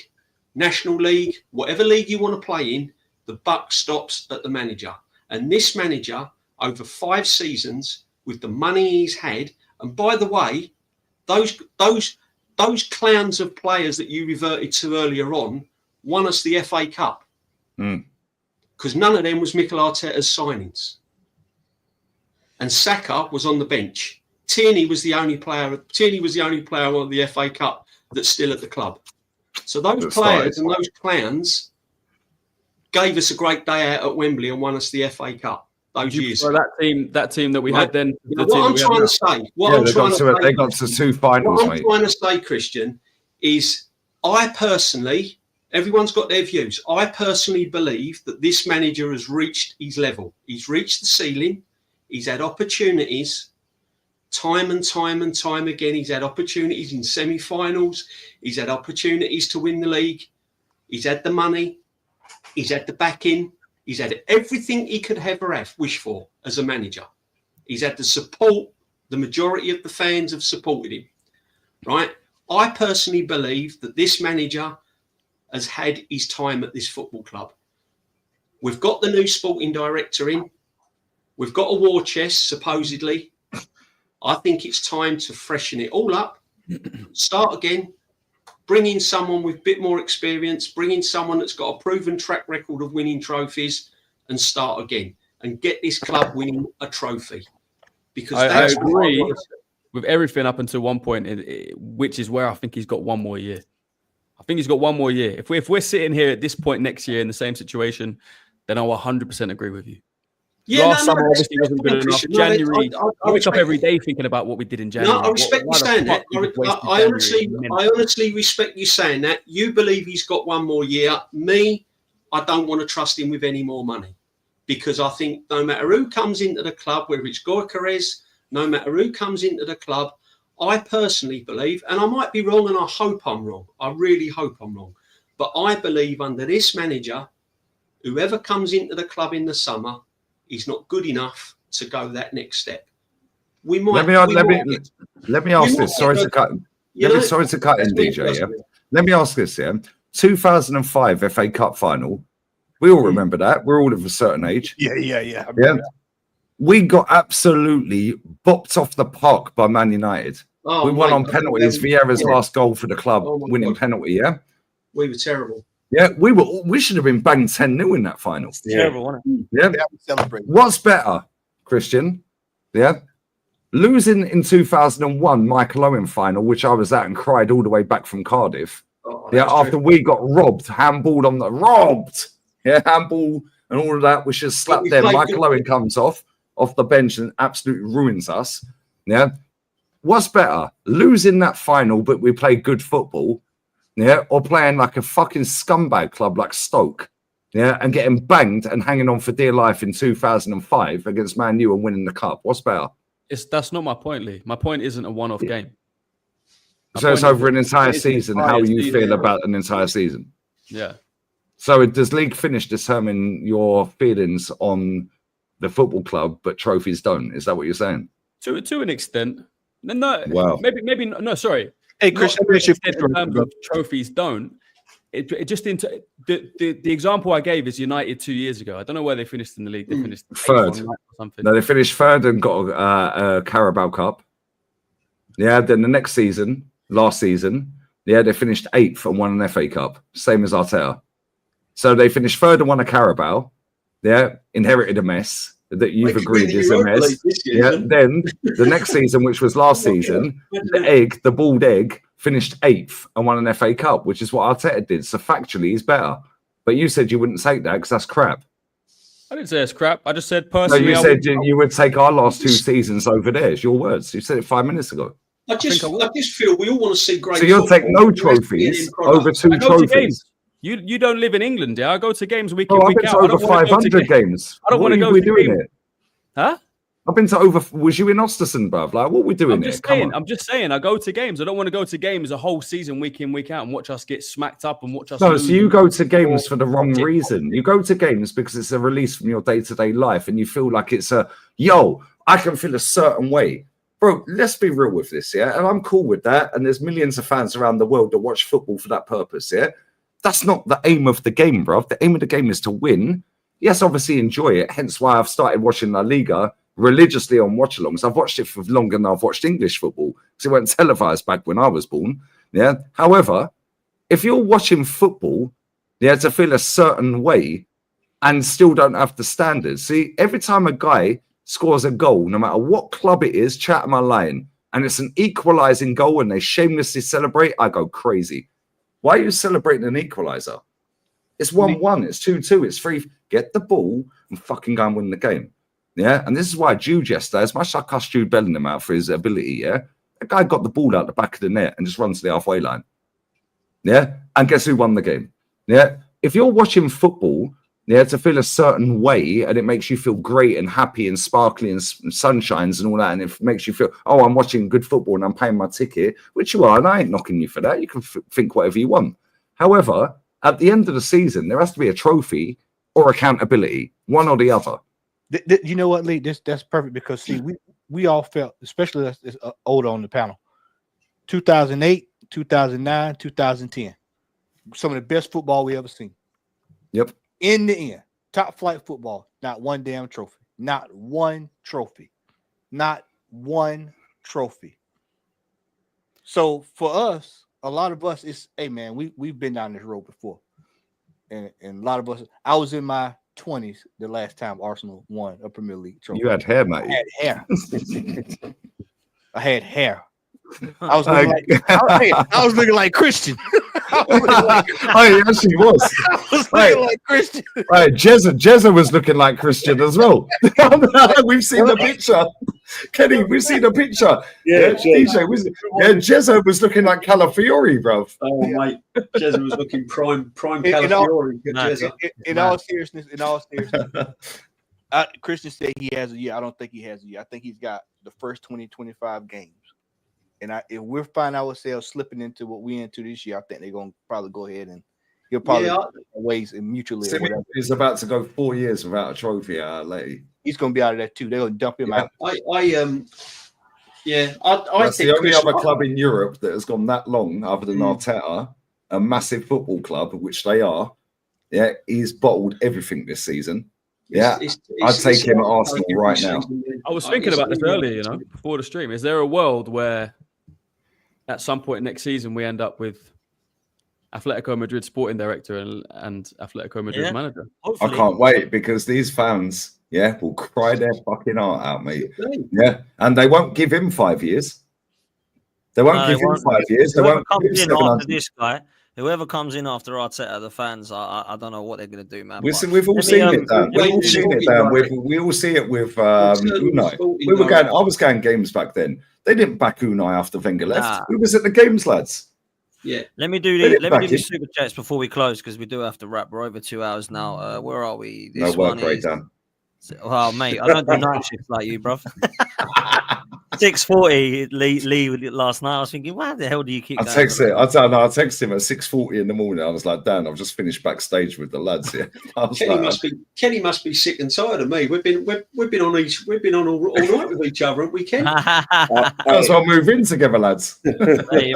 Speaker 4: national league, whatever league you want to play in, the buck stops at the manager. And this manager, over 5 seasons, with the money he's had, and by the way, those clowns of players that you reverted to earlier on won us the FA Cup. Because none of them was Mikel Arteta's signings. And Saka was on the bench. Tierney was the only player on the FA Cup that's still at the club. So those players and those clowns gave us a great day out at Wembley and won us the FA Cup those years.
Speaker 3: So that team that we had then.
Speaker 4: What I'm trying to say,
Speaker 6: they got to 2 finals.
Speaker 4: What I'm trying to say, Christian, is I personally, everyone's got their views. I personally believe that this manager has reached his level. He's reached the ceiling. He's had opportunities time and time and time again. He's had opportunities in semi-finals. He's had opportunities to win the league. He's had the money. He's had the backing. He's had everything he could ever wish for as a manager. He's had the support. The majority of the fans have supported him, right? I personally believe that this manager has had his time at this football club. We've got the new sporting director in. We've got a war chest, supposedly. I think it's time to freshen it all up, start again, bring in someone with a bit more experience, bring in someone that's got a proven track record of winning trophies, and start again and get this club winning a trophy. Because
Speaker 3: I agree with everything up until one point, which is where I think he's got 1 more year. I think he's got 1 more year. If we're sitting here at this point next year in the same situation, then I'll 100% agree with you. Last summer obviously wasn't good enough. January, I wake up every day thinking about what we did in January.
Speaker 4: No, I respect you saying that. I honestly respect you saying that. You believe he's got 1 more year. Me, I don't want to trust him with any more money, because I think no matter who comes into the club, whether it's Gyökeres, no matter who comes into the club, I personally believe, and I might be wrong, and I hope I'm wrong. I really hope I'm wrong. But I believe under this manager, whoever comes into the club in the summer, he's not good enough to go that next step. We might.
Speaker 6: Let me ask this. Sorry to cut in, DJ. Yeah. Let me ask this. Yeah. 2005 FA Cup final. We all remember that. We're all of a certain age.
Speaker 7: Yeah.
Speaker 6: We got absolutely bopped off the park by Man United. We won on penalties. Vieira's last goal for the club, winning penalty. Yeah.
Speaker 4: We were terrible.
Speaker 6: Yeah, we should have been banged 10-0 in that final.
Speaker 1: It's terrible, wasn't it?
Speaker 6: Yeah.
Speaker 7: Celebrate.
Speaker 6: What's better, Christian? Yeah. Losing in 2001 Michael Owen final, which I was at and cried all the way back from Cardiff. After we got handballed on the handball and all of that, we should slap them. Michael Owen comes off the bench and absolutely ruins us. Yeah. What's better? Losing that final, but we played good football. Yeah, or playing like a fucking scumbag club like Stoke, yeah, and getting banged and hanging on for dear life in 2005 against Man U and winning the cup. What's better?
Speaker 3: That's not my point, Lee. My point isn't a one-off game.
Speaker 6: So it's over an entire season. How you feel about an entire season?
Speaker 3: Yeah.
Speaker 6: So does league finish determine your feelings on the football club, but trophies don't? Is that what you're saying?
Speaker 3: To an extent. No,
Speaker 6: Wow.
Speaker 3: maybe no. Sorry.
Speaker 7: Hey,
Speaker 3: Not
Speaker 7: Christian,
Speaker 3: in terms of trophies, don't. It just into the example I gave is United 2 years ago. I don't know where they finished in the league. They finished
Speaker 6: third
Speaker 3: or something.
Speaker 6: No, they finished third and got a Carabao Cup. Yeah, then the next season, last season, yeah, they finished 8th and won an FA Cup, same as Arteta. So they finished third and won a Carabao. Yeah, inherited a mess that you've agreed is a mess. Yeah, then the next season, which was last season, the bald egg, finished 8th and won an FA Cup, which is what Arteta did. So factually, he's better. But you said you wouldn't take that because that's crap.
Speaker 3: I didn't say it's crap. I just said
Speaker 6: No,
Speaker 3: personally.
Speaker 6: you said you would take our last 2 seasons over theirs. Your words. You said it 5 minutes ago.
Speaker 4: I just feel we all want to see great.
Speaker 6: So you'll take no trophies over 2 trophies.
Speaker 3: You don't live in England, yeah? I go to games week in,
Speaker 6: I've
Speaker 3: week
Speaker 6: been to
Speaker 3: out.
Speaker 6: over 500 games.
Speaker 3: I don't want to go
Speaker 6: to
Speaker 3: to
Speaker 6: doing it.
Speaker 3: Huh?
Speaker 6: I've been to over. Was you in Ostersund, bruv? Like, what are we doing here?
Speaker 3: I'm just saying. I go to games. I don't want to go to games a whole season, week in, week out, and watch us get smacked up and watch us.
Speaker 6: No, so you go to games for the wrong reason. You go to games because it's a release from your day-to-day life, and you feel like it's I can feel a certain way. Bro, let's be real with this, yeah? And I'm cool with that. And there's millions of fans around the world that watch football for that purpose, yeah? That's not the aim of the game, bro. The aim of the game is to win. Yes, obviously enjoy it. Hence why I've started watching La Liga religiously on watch-alongs. I've watched it for longer than I've watched English football because it weren't televised back when I was born, yeah? However, if you're watching football, yeah, to feel a certain way and still don't have the standards. See, every time a guy scores a goal, no matter what club it is, chat my line, and it's an equalizing goal and they shamelessly celebrate, I go crazy. Why are you celebrating an equalizer? It's 1-1, it's 2-2, it's 3. Get the ball and fucking go and win the game. Yeah, and this is why Jude yesterday, as much as I cussed Jude Bellingham out for his ability, yeah, that guy got the ball out the back of the net and just runs to the halfway line. Yeah, and guess who won the game? Yeah, if you're watching football, yeah, to feel a certain way and it makes you feel great and happy and sparkly and sunshines and all that, and it makes you feel, oh, I'm watching good football and I'm paying my ticket, which you are, and I ain't knocking you for that. You can think whatever you want. However, at the end of the season, there has to be a trophy or accountability, one or the other.
Speaker 7: You know what, Lee? That's perfect because see, we all felt, especially us older on the panel, 2008, 2009, 2010, some of the best football we ever seen.
Speaker 6: Yep.
Speaker 7: In the end, top flight football, not one damn trophy, not one trophy, not one trophy. So for us, a lot of us, it's, hey man, we've been down this road before, and a lot of us. I was in my 20s the last time Arsenal won a Premier League trophy.
Speaker 6: You had hair, mate.
Speaker 7: I had hair. I had hair. I was looking like Christian.
Speaker 6: I actually was.
Speaker 7: I was looking like Christian.
Speaker 6: Right, Jezza was looking like Christian as well. We've seen the picture. Kenny, we've seen the picture. Yeah, DJ Jezza was looking like Calafiori, bro.
Speaker 4: Oh, mate, Jezza was looking prime Calafiori.
Speaker 7: In all seriousness, Christian said he has a year. I don't think he has a year. I think he's got the first 20-25 games. And if we're finding ourselves slipping into what we're into this year, I think they're going to probably go ahead and he'll probably ways and mutually.
Speaker 6: He's about to go 4 years without a trophy lately.
Speaker 7: He's going to be out of that too. They're going to dump him out.
Speaker 4: I
Speaker 6: That's
Speaker 4: think
Speaker 6: the only other club in Europe that has gone that long, other than Arteta, a massive football club, which they are. Yeah, he's bottled everything this season. Yeah, I'd take him at Arsenal right now.
Speaker 3: I was thinking about this earlier, before the stream. Is there a world where at some point next season we end up with Atletico Madrid sporting director and Atletico Madrid manager?
Speaker 6: Hopefully. I can't wait because these fans, will cry their fucking heart out, mate. Yeah, and they won't give him 5 years. They won't give him 5 years. They won't
Speaker 1: come in after this guy. Whoever comes in after Arteta, the fans, I don't know what they're going to do, man.
Speaker 6: We've all seen it, Dan. We've all seen it, Dan. We all see it with Unai. I was going games back then. They didn't back Unai after Wenger left. Who was at the games, lads?
Speaker 4: Yeah.
Speaker 1: Let me do the super chats before we close because we do have to wrap. We're over 2 hours now. Where are we? This
Speaker 6: no work rate, Dan.
Speaker 1: Oh, mate, I don't do night shifts like you, bro. 6:40. Lee last night. I was thinking, why the hell do you keep?
Speaker 6: I
Speaker 1: going
Speaker 6: text it. I don't know. I texted him at 6:40 in the morning. I was like, Dan, I've just finished backstage with the lads here.
Speaker 4: Kenny must be sick and tired of me. We've been on all night with each other, haven't we, Ken?
Speaker 6: That's why I move in together, lads.
Speaker 1: Hey,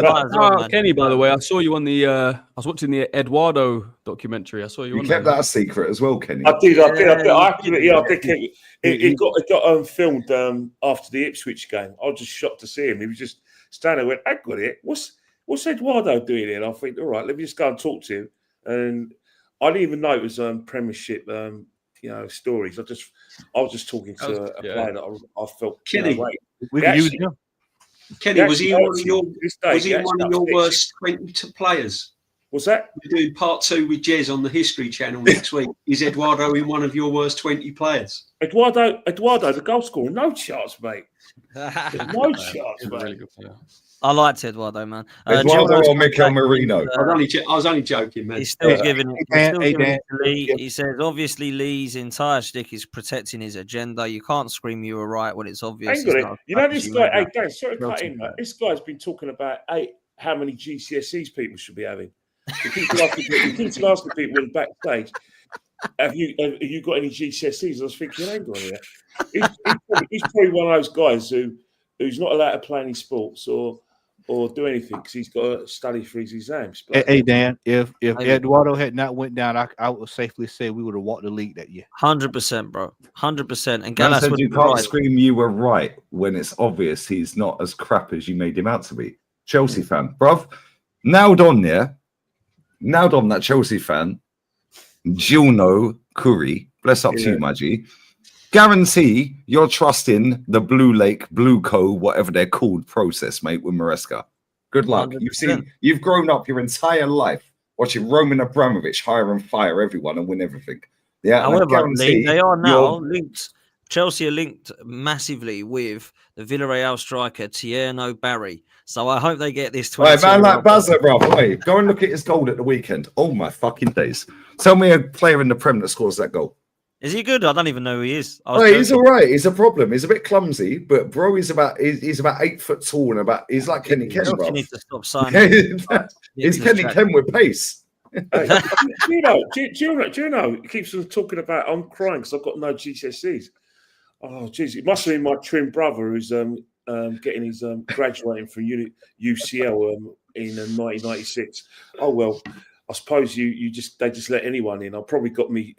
Speaker 3: Kenny, by the way, I saw you on the. I was watching the Eduardo documentary. I saw you.
Speaker 6: You
Speaker 3: on
Speaker 6: kept
Speaker 3: there.
Speaker 6: that a secret as well, Kenny.
Speaker 5: I did. I did keep it. It got filmed after the Ipswich game. I was just shocked to see him. He was just standing there. Went, I got it. What's Eduardo doing here? And I think, all right, let me just go and talk to him. And I didn't even know it was Premiership, stories. I was just talking to a player that I felt.
Speaker 4: Kenny,
Speaker 3: Kenny,
Speaker 4: was he one of your worst 20 players?
Speaker 5: What's that?
Speaker 4: We're doing part 2 with Jez on the History Channel next week. Is Eduardo in one of your worst 20 players?
Speaker 5: Eduardo, the goal scorer, no chance, mate. No chance, mate.
Speaker 3: Really good player.
Speaker 1: I liked Eduardo, man.
Speaker 6: Eduardo or Mikel Merino?
Speaker 4: I was only joking, man.
Speaker 1: He's still giving it.
Speaker 7: Dan.
Speaker 1: To Lee. He says, obviously, Lee's entire shtick is protecting his agenda. You can't scream you were right when it's obvious.
Speaker 5: You know this guy. Hey, Dan, sorry to cut in, mate. This guy's been talking about how many GCSEs people should be having. He keeps asking people in backstage, have you got any GCSEs? I was thinking, hang on here. He's probably one of those guys who's not allowed to play any sports or do anything because he's got to study for his exams. But,
Speaker 7: Hey, Dan, if Eduardo had not went down, I would safely say we would have walked the league that year.
Speaker 1: 100%, bro. 100%. And
Speaker 6: Dan
Speaker 1: Gallas
Speaker 6: said
Speaker 1: would
Speaker 6: you
Speaker 1: be
Speaker 6: can't
Speaker 1: right.
Speaker 6: scream you were right when it's obvious he's not as crap as you made him out to be. Chelsea fan, bruv. Nailed on that Chelsea fan. Gilno Curry. Bless up to you, Maggie. Guarantee you're trusting the Blue Lake, Blue Co, whatever they're called, process, mate, with Maresca. Good luck.
Speaker 1: 100%.
Speaker 6: You've grown up your entire life watching Roman Abramovich hire and fire everyone and win everything. Yeah.
Speaker 1: However, they are now linked. Chelsea are linked massively with the Villarreal striker Tierno Barry. So I hope they get this 20.
Speaker 6: Right, man, like Bazza, bro. Hey, go and look at his goal at the weekend. Oh my fucking days! Tell me a player in the Prem that scores that goal.
Speaker 1: Is he good? I don't even know who he is.
Speaker 6: He's all right. He's a problem. He's a bit clumsy, but bro, he's about 8 foot tall and he's like Kenny Ken, bro.
Speaker 1: You need to stop signing.
Speaker 6: He's Kenny Ken with pace.
Speaker 5: do you know? He keeps on talking about. I'm crying because I've got no GCSEs. Oh, jeez, it must have been my twin brother who's getting his graduating from UCL in 1996. Oh well, I suppose they just let anyone in. I probably got me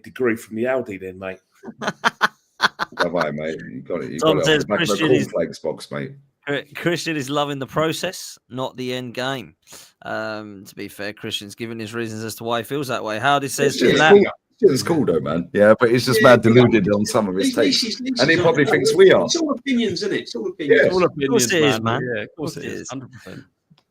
Speaker 5: degree from the Aldi then, mate.
Speaker 6: Right, mate, you got it. You
Speaker 1: Tom
Speaker 6: got
Speaker 1: says
Speaker 6: it. Back of the cornflakes box, mate.
Speaker 1: Christian is loving the process, not the end game. To be fair, Christian's giving his reasons as to why he feels that way. Howdy says,
Speaker 6: It's cool though, man. Yeah, but he's just mad deluded on some of his takes, and he probably thinks we are.
Speaker 4: It's all opinions, isn't it? It's all opinions.
Speaker 6: Yeah.
Speaker 3: All opinions,
Speaker 1: Of course it is, man.
Speaker 3: Yeah, of course it is. 100%.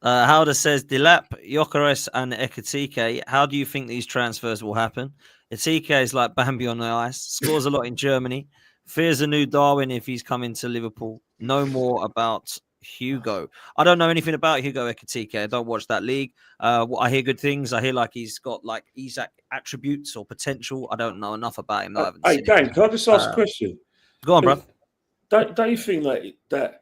Speaker 1: Howder says, Dilap, Gyökeres and Ekitike, how do you think these transfers will happen? Ekitike is like Bambi on the ice, scores a lot in Germany, fears a new Darwin if he's coming to Liverpool. No more about Hugo. I don't know anything about Hugo Ekitike. I don't watch that league. I hear good things. I hear like he's got like Isaac attributes or potential. I don't know enough about him.
Speaker 5: Hey, Dan, can I just ask a question?
Speaker 1: Go on, bro.
Speaker 5: Don't you think that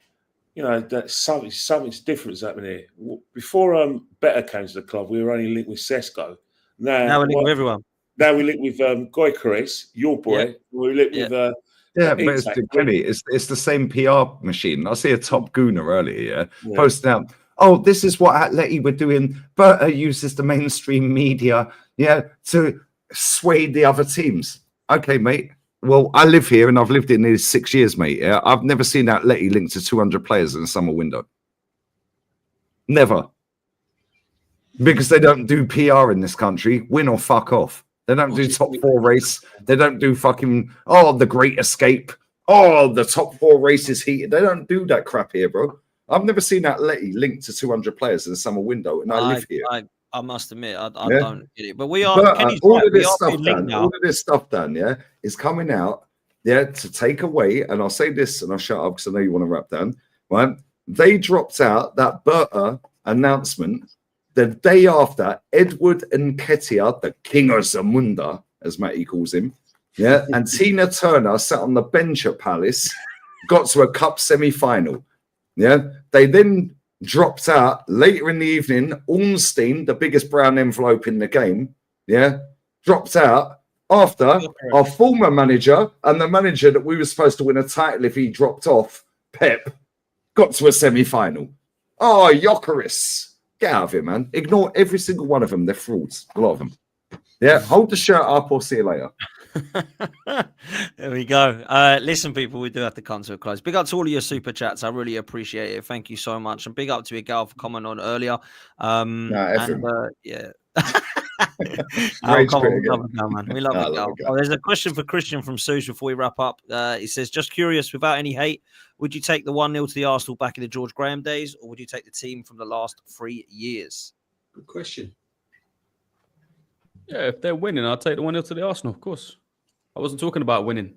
Speaker 5: you know that something's different happening here? Before Better came to the club, we were only linked with Sesko.
Speaker 1: Now we're linked with everyone.
Speaker 5: Now we link with Gyökeres, your boy. Yeah. We link with.
Speaker 6: Yeah, but it's the same PR machine. I see a top gooner earlier, posting out, oh, this is what Atleti were doing. Berta uses the mainstream media, to sway the other teams. Okay, mate. Well, I live here and I've lived here nearly 6 years, mate. Yeah, I've never seen Atleti linked to 200 players in a summer window. Never. Because they don't do PR in this country. Win or fuck off. They don't do top 4 race. They don't do fucking, the great escape. The top 4 races heated. They don't do that crap here, bro. I've never seen Atleti linked to 200 players in the summer window, and I live here.
Speaker 1: I must admit, I don't get it. But we are,
Speaker 6: all of this stuff, Dan, is coming out, to take away, and I'll say this, and I'll shut up because I know you want to wrap down, right? They dropped out that Berta announcement the day after Edward Nketiah, the King of Zamunda, as Matty calls him, and Tina Turner sat on the bench at Palace, got to a cup semi-final. Yeah, they then dropped out later in the evening. Ornstein, the biggest brown envelope in the game, dropped out after our former manager and the manager that we were supposed to win a title if he dropped off, Pep, got to a semi-final. Oh, Jokeris. Get out of here, man. Ignore every single one of them. They're frauds. A lot of them. Yeah, hold the shirt up or see you later.
Speaker 1: There we go. Listen, people, we do have to come to a close. Big up to all of your super chats. I really appreciate it. Thank you so much. And big up to Gabriel for coming on earlier. Yeah. Oh, come on, we love it now, man. We love it now. Oh, there's a question for Christian from Suze before we wrap up. He says, just curious, without any hate, would you take the 1-0 to the Arsenal back in the George Graham days, or would you take the team from the last 3 years?
Speaker 4: Good question.
Speaker 3: Yeah, if they're winning, I'll take the 1-0 to the Arsenal, of course. I wasn't talking about winning.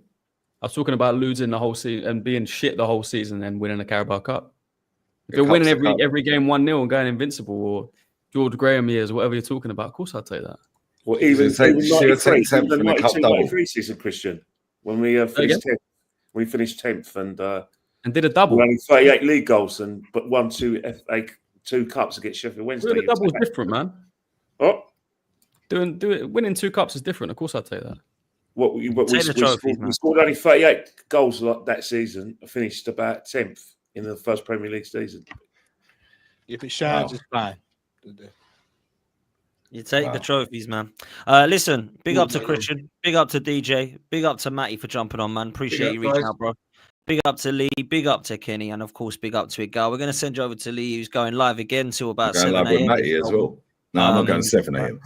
Speaker 3: I was talking about losing the whole season and being shit the whole season and winning the Carabao Cup. If you're winning every game 1-0 and going invincible, or George Graham years, or whatever you're talking about, of course I'll take that.
Speaker 5: Well, even the 93 season, Christian, when we finished 10th, we finished 10th and
Speaker 3: did a double.
Speaker 5: We only 38 league goals but won 2 FA 2 cups against Sheffield Wednesday.
Speaker 3: The double is different, man.
Speaker 5: Oh,
Speaker 3: winning 2 cups is different. Of course, I'll take that.
Speaker 5: We scored only 38 goals that season. I finished about 10th in the first Premier League season.
Speaker 7: If it shines, it's fine.
Speaker 1: You take the trophies, man. Listen, big up to Christian, big up to DJ, big up to Matty for jumping on, man. Appreciate you reaching out, bro. Big up to Lee, big up to Kenny, and of course, big up to Igal. We're going to send you over to Lee, who's going live again till about 7 a.m.
Speaker 6: with Matty as well. No, I'm not going 7 a.m.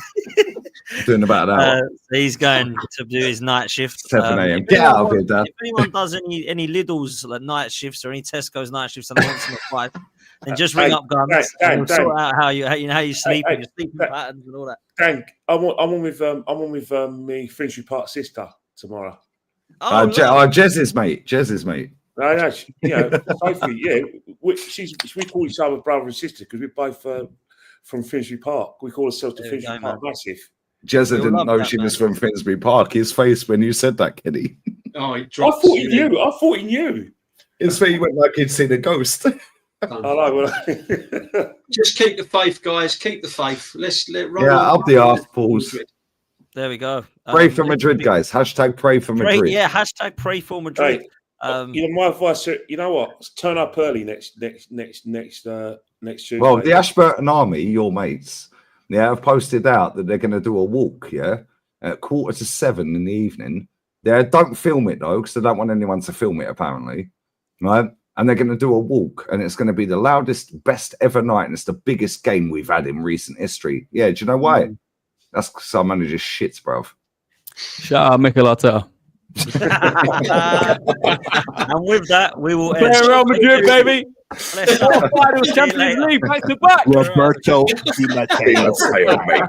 Speaker 6: Doing about an hour.
Speaker 1: He's going to do his night shift.
Speaker 6: 7 a.m. Get out of here, Dad.
Speaker 1: If anyone does any Lidl's like night shifts or any Tesco's night shifts and wants them at 5, then just ring up Guns and we'll sort out how you sleep and your sleeping patterns and all that.
Speaker 5: Dank, I'm on with my Finsbury Park sister tomorrow.
Speaker 6: Jez is mate.
Speaker 5: No, Sophie, yeah. We call each other brother and sister because we're both from Finsbury Park. We call ourselves the Finsbury Park Massive.
Speaker 6: Jezza didn't know she was from Finsbury Park. His face when you said that, Kenny.
Speaker 4: Oh,
Speaker 5: I thought he knew.
Speaker 6: His face went like he'd seen a ghost.
Speaker 5: I know.
Speaker 4: Just keep the faith, guys. Keep the faith. Let's
Speaker 6: up the arse, Pauls.
Speaker 1: There we go.
Speaker 6: Pray for Madrid, guys. hashtag pray for Madrid.
Speaker 1: Hashtag pray for Madrid.
Speaker 5: Hey, my advice. You know what? Turn up early next Tuesday.
Speaker 6: Well, the Ashburton Army, your mates, have posted out that they're going to do a walk. At 7:15 in the evening. Don't film it though, because they don't want anyone to film it. Apparently, right? And they're going to do a walk, and it's going to be the loudest, best ever night, and it's the biggest game we've had in recent history. Yeah, do you know why? That's because our manager shits, bruv.
Speaker 3: Shout out Mikel Arteta.
Speaker 1: And with that, we will end.
Speaker 3: Real Madrid, baby. Finals Champions League, back to back.
Speaker 7: Roberto Di Matteo,
Speaker 6: mate.